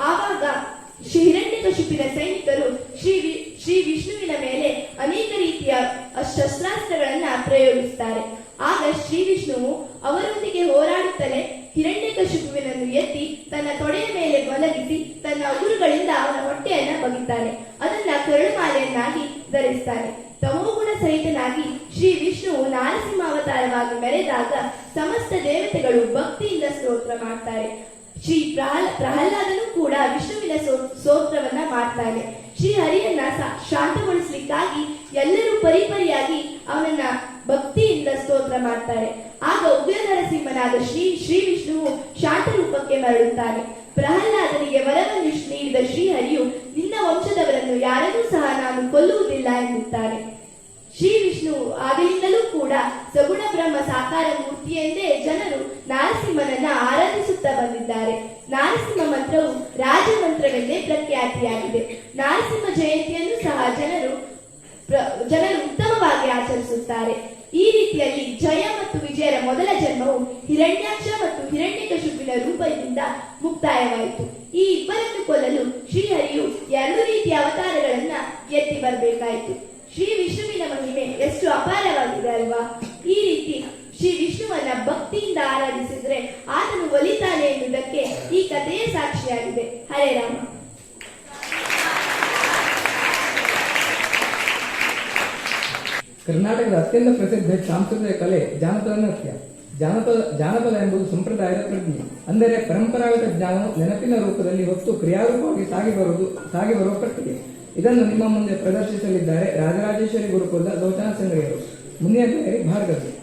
ಆವಾಗ ಹಿರಣ್ಯಕಶಿಪಿನ ಸೈನಿಕರು ಶ್ರೀ ವಿಷ್ಣುವಿನ ಮೇಲೆ ಅನೇಕ ರೀತಿಯ ಶಸ್ತ್ರಾಸ್ತ್ರಗಳನ್ನ ಪ್ರಯೋಗಿಸುತ್ತಾರೆ. ಆಗ ಶ್ರೀ ವಿಷ್ಣುವು ಅವರೊಂದಿಗೆ ಹೋರಾಡುತ್ತಲೇ ಹಿರಣ್ಯಕಶಿಪುವಿನನ್ನು ಎತ್ತಿ ತನ್ನ ತೊಡೆಯ ಮೇಲೆ ಮಲಗಿಸಿ ತನ್ನ ಉಗುರುಗಳಿಂದ ಅವನ ಹೊಟ್ಟೆಯನ್ನ ಬಗಿತಾನೆ. ಅದನ್ನ ಕರುಳುಮಾಲೆಯನ್ನಾಗಿ ಧರಿಸ್ತಾನೆ. ತಮೋಗುಣ ಸಹಿತನಾಗಿ ಶ್ರೀ ವಿಷ್ಣುವು ನರಸಿಂಹಾವತಾರವಾಗಿ ಮೆರೆದಾಗ ಸಮಸ್ತ ದೇವತೆಗಳು ಭಕ್ತಿಯಿಂದ ಸ್ತೋತ್ರ ಮಾಡ್ತಾರೆ. ಶ್ರೀ ಪ್ರಹ್ಲಾದನು ಕೂಡ ವಿಷ್ಣುವಿನ ಸ್ತೋತ್ರವನ್ನ ಮಾಡ್ತಾನೆ. ಶ್ರೀ ಹರಿಯನ್ನ ಶಾಂತಗೊಳಿಸಲಿಕ್ಕಾಗಿ ಎಲ್ಲರೂ ಪರಿಪರಿಯಾಗಿ ಅವನನ್ನ ಭಕ್ತಿಯಿಂದ ಸ್ತೋತ್ರ ಮಾಡ್ತಾರೆ. ಆಗ ಉಗ್ರ ನರಸಿಂಹನಾದ ಶ್ರೀ ವಿಷ್ಣುವು ಶಾಂತ ರೂಪಕ್ಕೆ ಮರಳುತ್ತಾನೆ. ಪ್ರಹ್ಲಾದನಿಗೆ ವರವನ್ನು ನೀಡಿದ ಶ್ರೀಹರಿಯು, ನಿನ್ನ ವಂಶದವರನ್ನು ಯಾರನ್ನೂ ಸಹ ನಾನು ಕೊಲ್ಲುವುದಿಲ್ಲ ಎನ್ನುತ್ತಾನೆ. ಶ್ರೀ ವಿಷ್ಣು ಆಗಲಿಂದಲೂ ಕೂಡ ಸಗುಣ ಬ್ರಹ್ಮ ಸಾಕಾರ ಮೂರ್ತಿಯೆಂದೇ ಜನರು ನರಸಿಂಹನನ್ನ ಆರಾಧಿಸುತ್ತಾ ಬಂದಿದ್ದಾರೆ. ನರಸಿಂಹ ಮಂತ್ರವು ರಾಜಮಂತ್ರವೆಂದೇ ಪ್ರಖ್ಯಾತಿಯಾಗಿದೆ. ನರಸಿಂಹ ಜಯಂತಿಯನ್ನು ಸಹ ಜನರು ಉತ್ತಮವಾಗಿ ಆಚರಿಸುತ್ತಾರೆ. ಈ ರೀತಿಯಲ್ಲಿ ಜಯ ಮತ್ತು ವಿಜಯರ ಮೊದಲ ಜನ್ಮವು ಹಿರಣ್ಯಾಕ್ಷ ಮತ್ತು ಹಿರಣ್ಯಕಶಿಪುವಿನ ರೂಪದಿಂದ ಮುಕ್ತಾಯವಾಯಿತು. ಈ ಇಬ್ಬರನ್ನು ಕೊಲ್ಲಲು ಶ್ರೀಹರಿಯು ಎರಡು ರೀತಿಯ ಅವತಾರಗಳನ್ನ ಎತ್ತಿ ಬರಬೇಕಾಯಿತು. ಶ್ರೀ ವಿಷ್ಣುವಿನ ಮಹಿಮೆ ಎಷ್ಟು ಅಪಾರವಾಗಿದೆ ಅಲ್ವಾ? ಈ ರೀತಿ ಶ್ರೀ ವಿಷ್ಣುವನ್ನ ಭಕ್ತಿಯಿಂದ ಆರಾಧಿಸಿದ್ರೆ ಆತನು ಒಲಿತಾನೆ ಎನ್ನುವುದಕ್ಕೆ ಈ ಕಥೆಯ ಸಾಕ್ಷಿಯಾಗಿದೆ. ಹರೇ ರಾಮ. ಕರ್ನಾಟಕದ ಅತ್ಯಂತ ಪ್ರಸಿದ್ಧ ಸಾಂಸ್ಕೃತಿಕ ಕಲೆ ಜಾನಪದ ನೃತ್ಯ. ಜಾನಪದ ಎಂಬುದು ಸಂಪ್ರದಾಯದ ಪ್ರಜ್ಞೆ, ಅಂದರೆ ಪರಂಪರಾಗತ ಜ್ಞಾನವು ನೆನಪಿನ ರೂಪದಲ್ಲಿ ಹೊತ್ತು ಕ್ರಿಯಾರೂಪವಾಗಿ ಸಾಗಿ ಬರುವ ಪ್ರಕ್ರಿಯೆ. ಇದನ್ನು ನಿಮ್ಮ ಮುಂದೆ ಪ್ರದರ್ಶಿಸಲಿದ್ದಾರೆ ರಾಜರಾಜೇಶ್ವರಿ ಗುರುಕುಲದ ಲೋಚನಾ ಸಂಗ್ರಿಯರು. ಮುಂದಿನ ತಯಾರಿ ಭಾರ್ಗವಿ.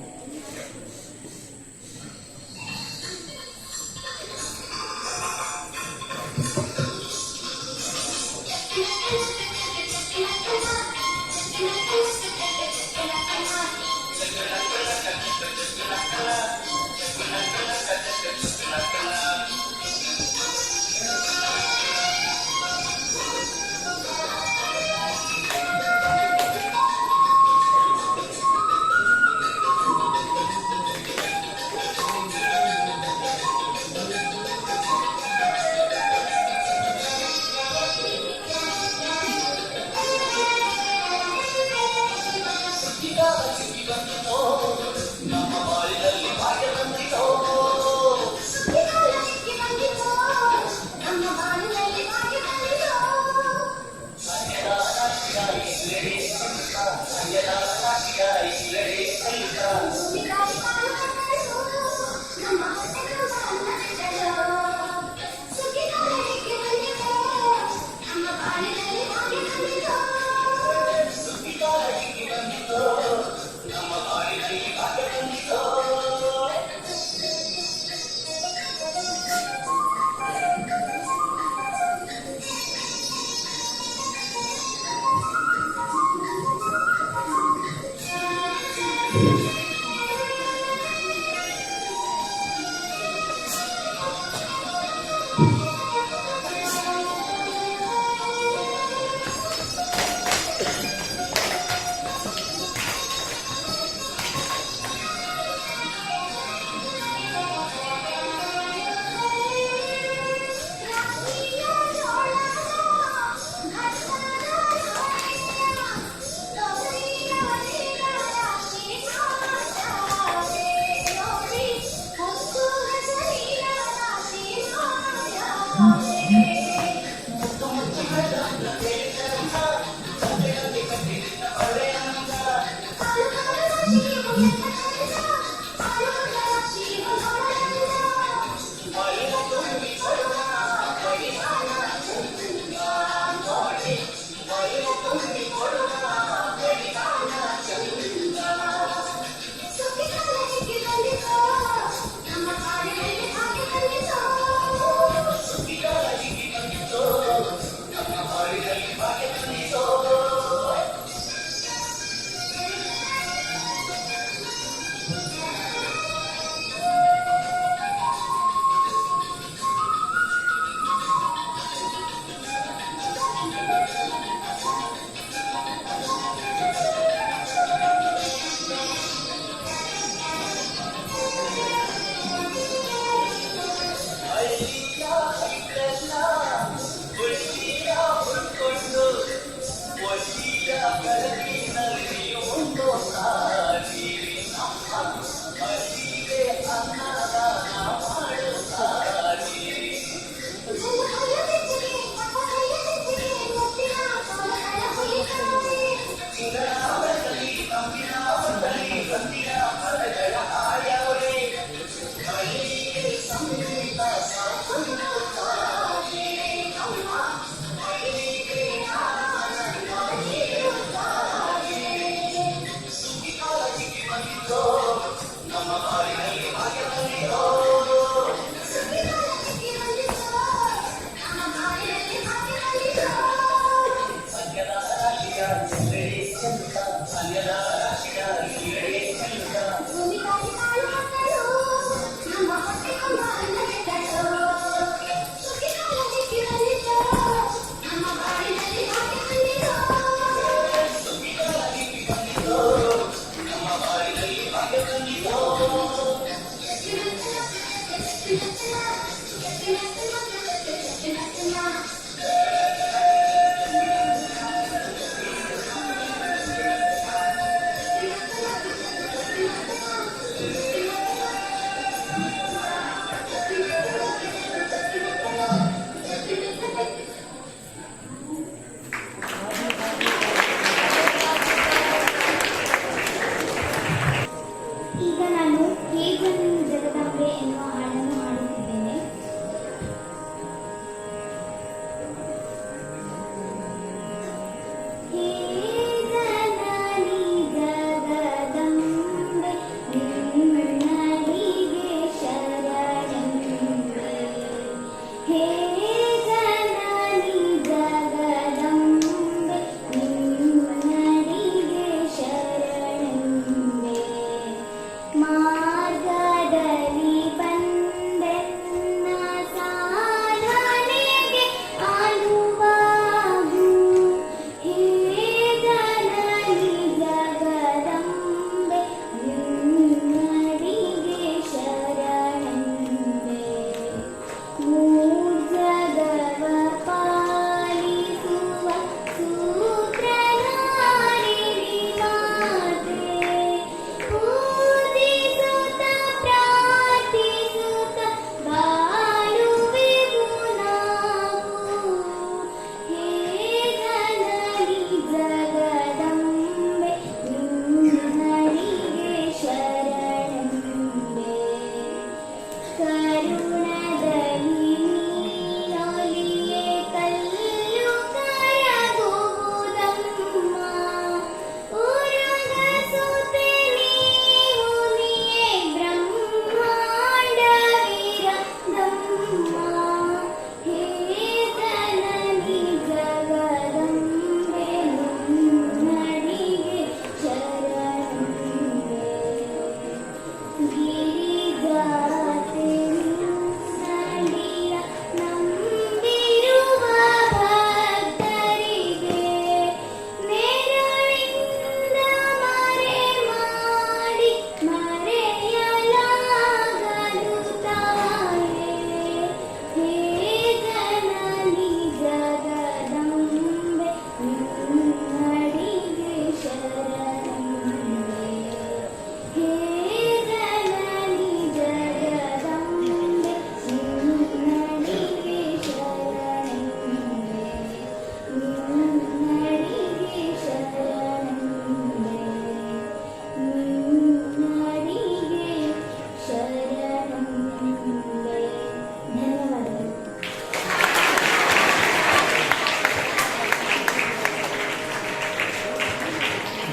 Thank you.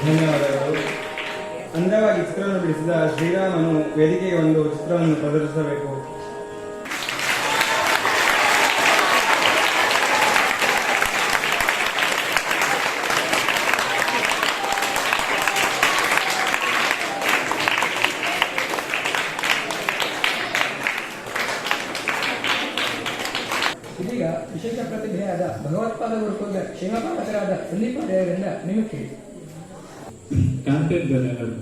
ಧನ್ಯವಾದಗಳು. ಅಂದವಾಗಿ ಚಿತ್ರವನ್ನು ಬಿಡಿಸಿದ ಶ್ರೀರಾಮನು ವೇದಿಕೆಗೆ ಒಂದು ಚಿತ್ರವನ್ನು ಪ್ರದರ್ಶಿಸಬೇಕು. ಇದೀಗ ವಿಶೇಷ ಪ್ರತಿಭೆಯಾದ ಭಗವತ್ಪಾದ ಗುರುಕುಲದ ಕ್ಷೇಮಪಾಲಕರಾದ ಸಂದೀಪ ದೇವರಿಂದ ನಿಮಗೆ ಕೇಳಿ. ಕಾಣ್ತಾ ಇದ್ದಾರೆ ಎಲ್ಲರೂ.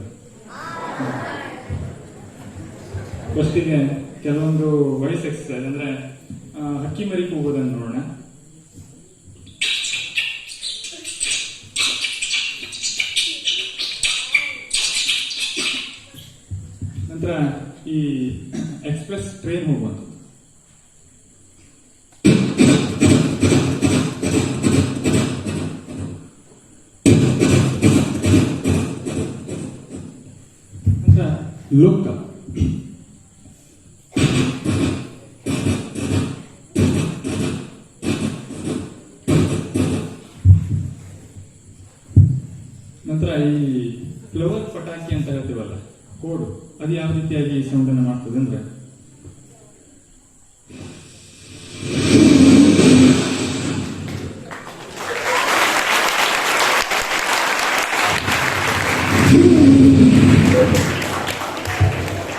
ಫಸ್ಟಿಗೆ ಕೆಲವೊಂದು ವಾಯ್ಸ್ ಎಕ್ಸರ್ಸೈಸ್ ಅಂದ್ರೆ ಹಕ್ಕಿ ಮರಿ ಕೂಗೋದನ್ನು ನೋಡೋಣ. ನಂತರ ಈ ಎಕ್ಸ್ಪ್ರೆಸ್ ಟ್ರೈನ್ ಹೋಗುವಂಥದ್ದು. ಲೋಕ ನಂತರ ಈ ಫ್ಲವರ್ ಪಟಾಕಿ ಅಂತ ಹೇಳ್ತೀವಲ್ಲ, ಕೋಡು, ಅದು ಯಾವ ರೀತಿಯಾಗಿ ಸೌಂಡ್ ಅನ್ನು ಮಾಡ್ತದೆ ಅಂದ್ರೆ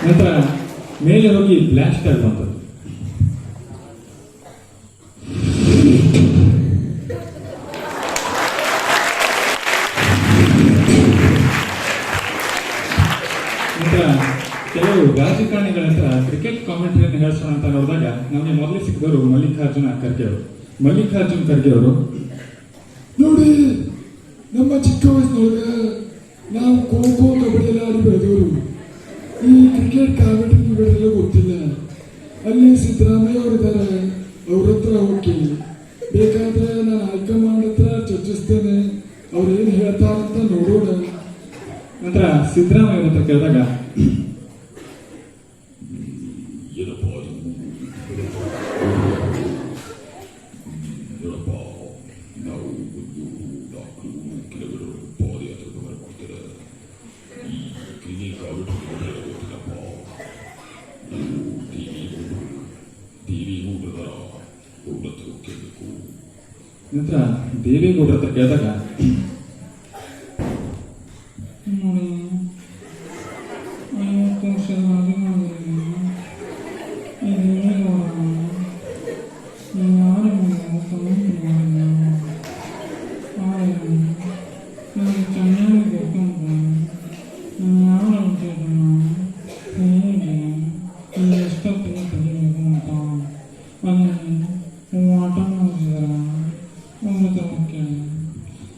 ನಂತರ ಮೇಲೆ ಹೋಗಿ ಬ್ಲಾಸ್ಟ್ ಆಗುವಂಥದ್ದು. ನಂತರ ಕೆಲವು ರಾಜಕಾರಣಿಗಳ ಹತ್ರ ಕ್ರಿಕೆಟ್ ಕಾಮೆಂಟ್ರಿಯನ್ನು ಹೇಳಿಸೋಣ ಅಂತ ನೋಡಿದಾಗ ನಮಗೆ ಮೊದಲೇ ಸಿಕ್ಕಿದವರು ಮಲ್ಲಿಕಾರ್ಜುನ ಖರ್ಗೆ ಅವರು. ಮಲ್ಲಿಕಾರ್ಜುನ್ ಖರ್ಗೆ ಅವರು, ನೋಡಿ, ನಮ್ಮ ಚಿಕ್ಕ ವಯಸ್ಸಿನೊಳಗ ನಾವು ಖೋ ಖೋ ಕಬಡ್ಡಿ ಎಲ್ಲ ಆಡಿ ಬೆಳೆದವರು. ಈ ಕ್ರಿಕೆಟ್ ಕಾಮೆಂಟ್ರಿಗಳೆಲ್ಲ ಗೊತ್ತಿಲ್ಲ. ಅಲ್ಲಿ ಸಿದ್ದರಾಮಯ್ಯ ಅವರಿದ್ದಾರೆ, ಅವ್ರ ಹತ್ರ ಹೋಗಿ ಬೇಕಾದ್ರೆ ನಾನು ಹೈಕಮಾಂಡ್ ಹತ್ರ ಚರ್ಚಿಸ್ತೇನೆ, ಅವ್ರೇನು ಹೇಳ್ತಾರಂತ ನೋಡೋಣ. ನಂತರ ಸಿದ್ದರಾಮಯ್ಯ ಹತ್ರ ಕೇಳಿದಾಗ ನಂತರ ದೇವೇಗೌಡರ ಹತ್ರ ಕೇಳಿದಾಗ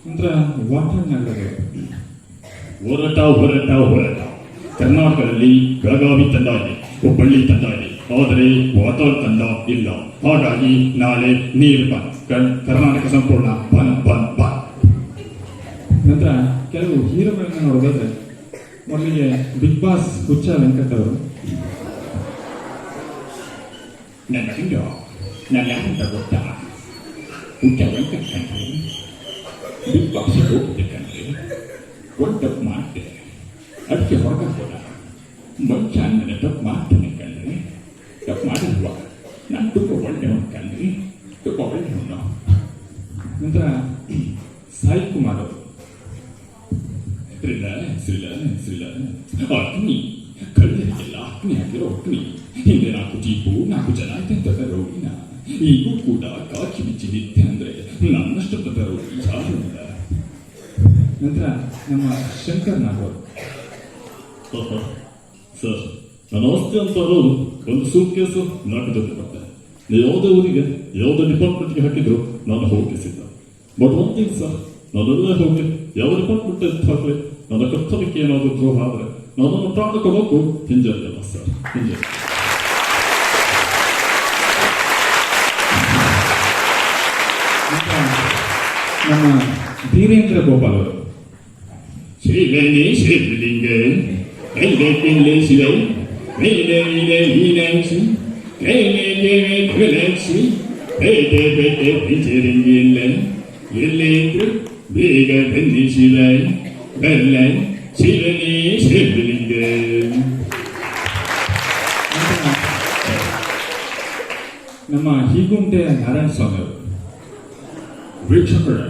ನಂತರ ವಾಟರ್ ಹೊರಟ ಕರ್ನಾಟಕದಲ್ಲಿ ಬೆಳಗಾವಿ ತಂಡ ಇದೆ, ಹುಬ್ಬಳ್ಳಿ ತಂಡ ಇದೆ, ಆದರೆ ವಾತಾವರಣ ತಂಡ ಇಲ್ಲ. ಹಾಗಾಗಿ ನಾಳೆ ನೀರು ಕರ್ನಾಟಕ ಸಂಪೂರ್ಣ ಬಂದ್ ಬಂದ್ ಬಂದ್. ನಂತರ ಕೆಲವು ಹೀರೋಗಳನ್ನ ನೋಡೋದಾದ್ರೆ ಮೊದಲಿಗೆ ಬಿಗ್ ಬಾಸ್ ಹುಚ್ಚ ವೆಂಕಟ್ ಅವರು, ನನ್ನ ಹೀರೋ ನಾನು ಯಾರಂತ ಗೊತ್ತಾ? ಹುಚ್ಚ ವೆಂಕಟ್ ಕಂಡ್ರೆ ಬಿಗ್ ಬಾಸ್ ಹೋಗ್ತೆ ಕಂಡ್ರೆ ಒಂದು ತಪ್ಪು ಮಾಡ್ತೆ, ಅದಕ್ಕೆ ಹೊರಗೆ ಹೋದ ಮಂಚ ನನ್ನ ತಪ್ಪು ಮಾಡ್ತಾನೆ ಕಂಡ್ರೆ, ತಪ್ಪು ಮಾಡಿಲ್ವ, ನಾನು ತುಂಬ ಒಳ್ಳೆಯವನು ಕಂಡ್ರೆ, ತುಂಬ ಒಳ್ಳೆಯವನು. ನಂತರ ಸಾಯಿ ಕುಮಾರ್ ಅವರು, ಅಗ್ನಿ ಕಳ್ಳರಿಗೆಲ್ಲ ಅಗ್ನಿ ಹಾಕಿರೋ ಅಗ್ನಿ, ಹಿಂದೆ 4 ಜೀಪು 4 ಜನ ಇದ್ದಂತ ರೌಡಿನ, ಈಗೂ ಕೂಡ ಕಾಕಿ ಬಿಚ್ಚಿ ನಿತ್ಯ ಅಂದ್ರೆ ನನ್ನಷ್ಟು ರೌಡಿ ಯಾರು ಇಲ್ಲ. ನಂತರ ನಮ್ಮ ಶಂಕರ್ ನಾಗ್ ಅವರು, ಸರ್ ನನ್ನ ಆಸ್ತಿ ಅಂತ ಅನ್ನೋದು ಒಂದು ಸೂಟ್ ಕೇಸು 4 ಜೊತೆ ಬರ್ತದೆ. ಯಾವುದೇ ಊರಿಗೆ ಯಾವುದೇ ಡಿಪಾರ್ಟ್ಮೆಂಟ್ಗೆ ಹಾಕಿದ್ರು ನಾನು ಹೋಗಿ ಸಿದ್ಧ. ಬಟ್ ಒನ್ ಥಿಂಗ್ ಸರ್, ನಾನೆಲ್ಲ ಹೋಗಿ ಯಾವ ಡಿಪಾರ್ಟ್ಮೆಂಟ್ ಅಂತ ಹಾಕಲಿ ನನ್ನ ಕರ್ತವ್ಯಕ್ಕೆ ಏನಾದರೂ ದ್ರೋಹ ಆದರೆ ನನ್ನನ್ನು ಪ್ರಾಣ ಕೊಡೋಕ್ಕೂ ಹಿಂಜರಿಯಲ್ಲ ಸರ್, ಹಿಂಜರಿ. ನಮ್ಮ ಧೀರೇಂದ್ರ ಗೋಪಾಲ್ ಅವರು, ಶಿವನೇ ಶಿವಲಿಂಗೆ ಎಲ್ಲೆ ಕಿಲ್ಲೆ ಶಿವೈ ಮೇಲೆ ನೀನೆ ನೀನಾಕ್ಷಿ ಕೈಲೆ ಕೇವೆ ಕಲಾಕ್ಷಿ ಬೇಟೆ ಬೇಟೆ ಬಿಂಚರಿಂಗಿಲ್ಲ ಎಲ್ಲೇ ಇದ್ರು ಬೇಗ ಬನ್ನಿ ಶಿವೈ Berlin, Chileni, Schilblingen. ನಮ್ಮ ಹೀಗುಂಟೆ ನಾರಾಯಣ ಸ್ವಾಮಿ ಅವರು ವೀಕ್ಷಕರೇ,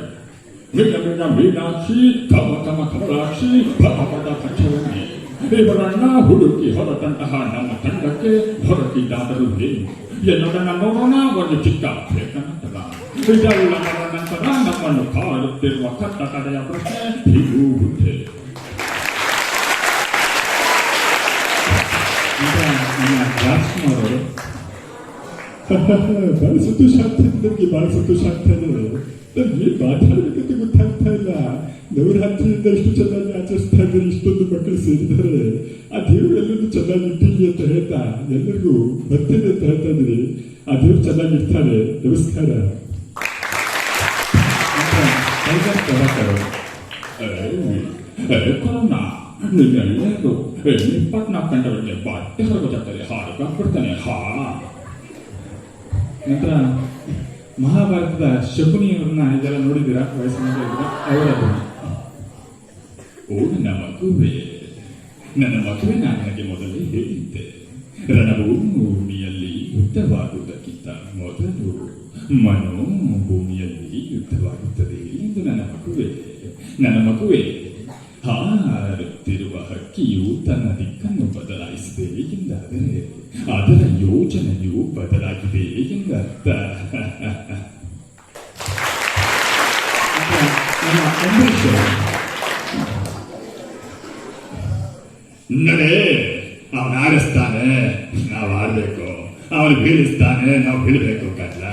ವಿಧ ಮೀನಾಕ್ಷಿ ಕಮ ಕಮ ಕಮಲಾಕ್ಷಿ ಭಗವದ ಪಂಚವನ್ನಿ ಇವರನ್ನ ಹುಡುಕಿ ಹೊರಟಂತಹ ನಮ್ಮ ತಂಡಕ್ಕೆ ಹೊರಟಿದ್ದಾದರೂ ಏನು ಎನ್ನುವುದನ್ನು ನೋಡೋಣ. ಒಂದು ಚಿಕ್ಕ ಲೇಖನದ ಇದೆಲ್ಲದರ ನಂತರ ನಮ್ಮನ್ನು ಕಾಡುತ್ತಿರುವ ಕಟ್ಟಕಡೆಯ ಪ್ರಶ್ನೆ ಹೀಗೂ ಹುಟ್ಟೆ. ನಮ್ಮ ರಾಜ್ಕುಮಾರ್ ಅವರು ಬಹಳ ಸಂತೋಷ ಆಗ್ತದೆ, ನನಗೆ ಬಹಳ ಸಂತೋಷ ಆಗ್ತಾ ಇದೆ. ನನಗೆ ಮಾತಾಡಬೇಕಂತ ಗೊತ್ತಾಗ್ತಾ ಇಲ್ಲ. ನವರಾತ್ರಿಯಿಂದ ಇಷ್ಟು ಚೆನ್ನಾಗಿ ಆಚರಿಸ್ತಾ ಇದ್ದಾರೆ, ಇಷ್ಟೊಂದು ಮಕ್ಕಳು ಸೇರಿದ್ದಾರೆ. ಆ ದೇವರು ಎಲ್ಲರೂ ಚೆನ್ನಾಗಿ ಇಟ್ಟಿಲ್ಲ ಅಂತ ಹೇಳ್ತಾ ಎಲ್ಲರಿಗೂ ಬರ್ತೇನೆ ಅಂತ ಹೇಳ್ತಾ ಇದ್ದೀರಿ. ಆ ದೇವರು ಚೆನ್ನಾಗಿ ಇರ್ತಾರೆ. ನಮಸ್ಕಾರ. ಕೊರೋನಾ ನೀವೆಲ್ಲರೂ 24 ಗಂಟೆಗಳಿಗೆ ಬಟ್ಟೆ ಹೊರಗೋಗ್ತಾರೆ, ಹಾಡ್ಕೊಂಡ್ಬಿಡ್ತಾನೆ. ನಂತರ ಮಹಾಭಾರತದ ಶಕುನಿಯವ್ರನ್ನ ಇದೆಲ್ಲ ನೋಡಿದ್ದೀರಾ? ವಯಸ್ಸಿನ ಅವರ ಓ ನನ್ನ ಮಗುವೆ, ನನ್ನ ಮಗುವೆ, ನಾನು ನನಗೆ ಮೊದಲೇ ಹೇಳಿದ್ದೆ, ರಣಭೂಮಿಯಲ್ಲಿ ಯುದ್ಧವಾಗುವುದಕ್ಕಿಂತ ಮೊದಲು ಮನೋಭೂಮಿಯಲ್ಲಿ ಯುದ್ಧವಾಗುತ್ತದೆ ಎಂದು. ನನ್ನ ಮಗುವೆ, ನನ್ನ ಮಗುವೆ, ಹಾರುತ್ತಿರುವ ಹಕ್ಕಿಯು ತನ್ನ ದಿಕ್ಕನ್ನು ಬದಲಾಯಿಸಿದೆ ಎಂದಾದರೆ ಅದರ ಯೋಜನೆಯು ಬದಲಾಗಿದೆ ಎಂದರ್ಥ. ನಡೆ, ಅವನು ಆಡಿಸ್ತಾನೆ, ನಾವು ಆಡ್ಬೇಕು. ಅವನು ಬೀಳಿಸ್ತಾನೆ, ನಾವು ಬೀಳ್ಬೇಕು. ಕಡ್ಲ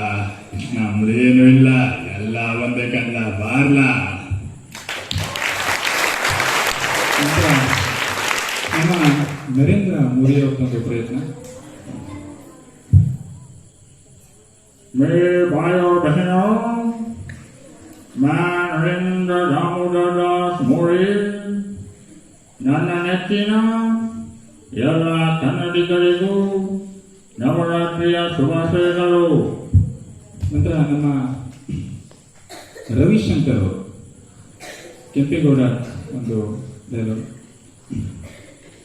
ನಮ್ದೇನು ಇಲ್ಲ, ಎಲ್ಲ ಒಂದೇ ಕಡ್ಲ, ಬಾರ್ಲ. ನಮ್ಮ ನರೇಂದ್ರ ಮೋದಿ ಅವ್ರದ್ದೊಂದು ಪ್ರಯತ್ನ. ಮೇ ಬಾಯೋ ಬಹನೋ, ನರೇಂದ್ರ ದಾಮೋದರ ದಾಸ್ ಮೋದಿ, ನನ್ನ ನೆಚ್ಚಿನ ಎಲ್ಲ ಕನ್ನಡಿಗರಿಗೂ ನವರಾತ್ರಿಯ ಶುಭಾಶಯಗಳು. ನಂತರ ನಮ್ಮ ರವಿಶಂಕರ್ ಅವರು ಕೆಂಪೇಗೌಡ ಒಂದು ಡೈಲಾಗ್.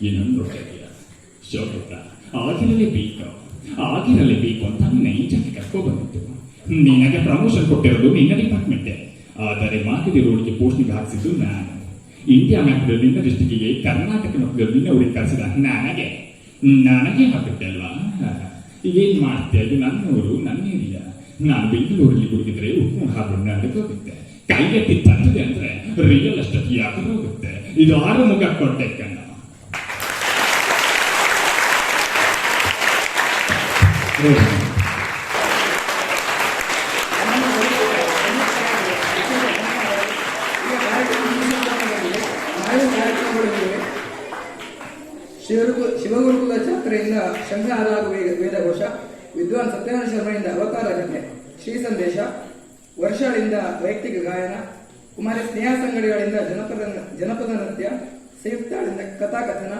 ಇನ್ನೊಂದು ಶೋಭಕ ಆಗಿರಲೇಬೇಕು ಅಂತ ನೈಜಕ್ಕೆ ಕರ್ಕೊ ಬಂದಿತ್ತು. ನಿನಗೆ ಪ್ರಮೋಷನ್ ಕೊಟ್ಟಿರೋದು ನಿನ್ನ ಡಿಪಾರ್ಟ್ಮೆಂಟೇ, ಆದರೆ ಮಾಗಡಿ ರೋಡ್ಗೆ ಪೋಸ್ಟಿಂಗ್ ಹಾಕಿಸಿದ್ದು ನಾನು. ಇಂಡಿಯಾ ಮ್ಯಾಪ್ ನಿನ್ನ ಡಿಸ್ಟಿಕ್ಗೆ ಕರ್ನಾಟಕ ನಿನ್ನ ಊರಿಗೆ ಕಳಿಸಿದ ನನಗೆ ಹಾಕುತ್ತೆ ಅಲ್ವಾ? ಏನ್ ಮಾಡ್ತೆ? ಅದು ನನ್ನೂರು, ನನ್ನ ಏರಿಯಾ. ನಾನು ಬೆಂಗಳೂರಲ್ಲಿ ಹುಡುಗಿದ್ರೆ ಉಪ್ಪು ಹಾಲು ಹೋಗುತ್ತೆ, ಕೈಗೆತ್ತಿ ತಂದಿದೆ ಅಂದ್ರೆ ರಿಯಲ್ ಎಸ್ಟೇಟ್ ಯಾಕೆ ಹೋಗುತ್ತೆ. ಇದು 6 ಮುಖ ಕೊಟ್ಟೆ ಕಣ್ಣ. ಶಿವಗುರುಕುಲ ಛಾತ್ರೆಯಿಂದ ಶಂಖ ಹಾಗೂ ವೇದಘೋಷ, ವಿದ್ವಾನ್ ಸತ್ಯನಾರಾಯಣ ಶರ್ಮನಿಂದ ಅವತಾರ ರಚನೆ, ಶ್ರೀ ಸಂದೇಶ, ವರ್ಷಗಳಿಂದ ವೈಯಕ್ತಿಕ ಗಾಯನ, ಕುಮಾರಿ ಸ್ನೇಹ ಸಂಗಡಿಗಳಿಂದ ಜನಪದ ನೃತ್ಯ, ಸಂಯುಕ್ತಗಳಿಂದ ಕಥಾಕಥನ,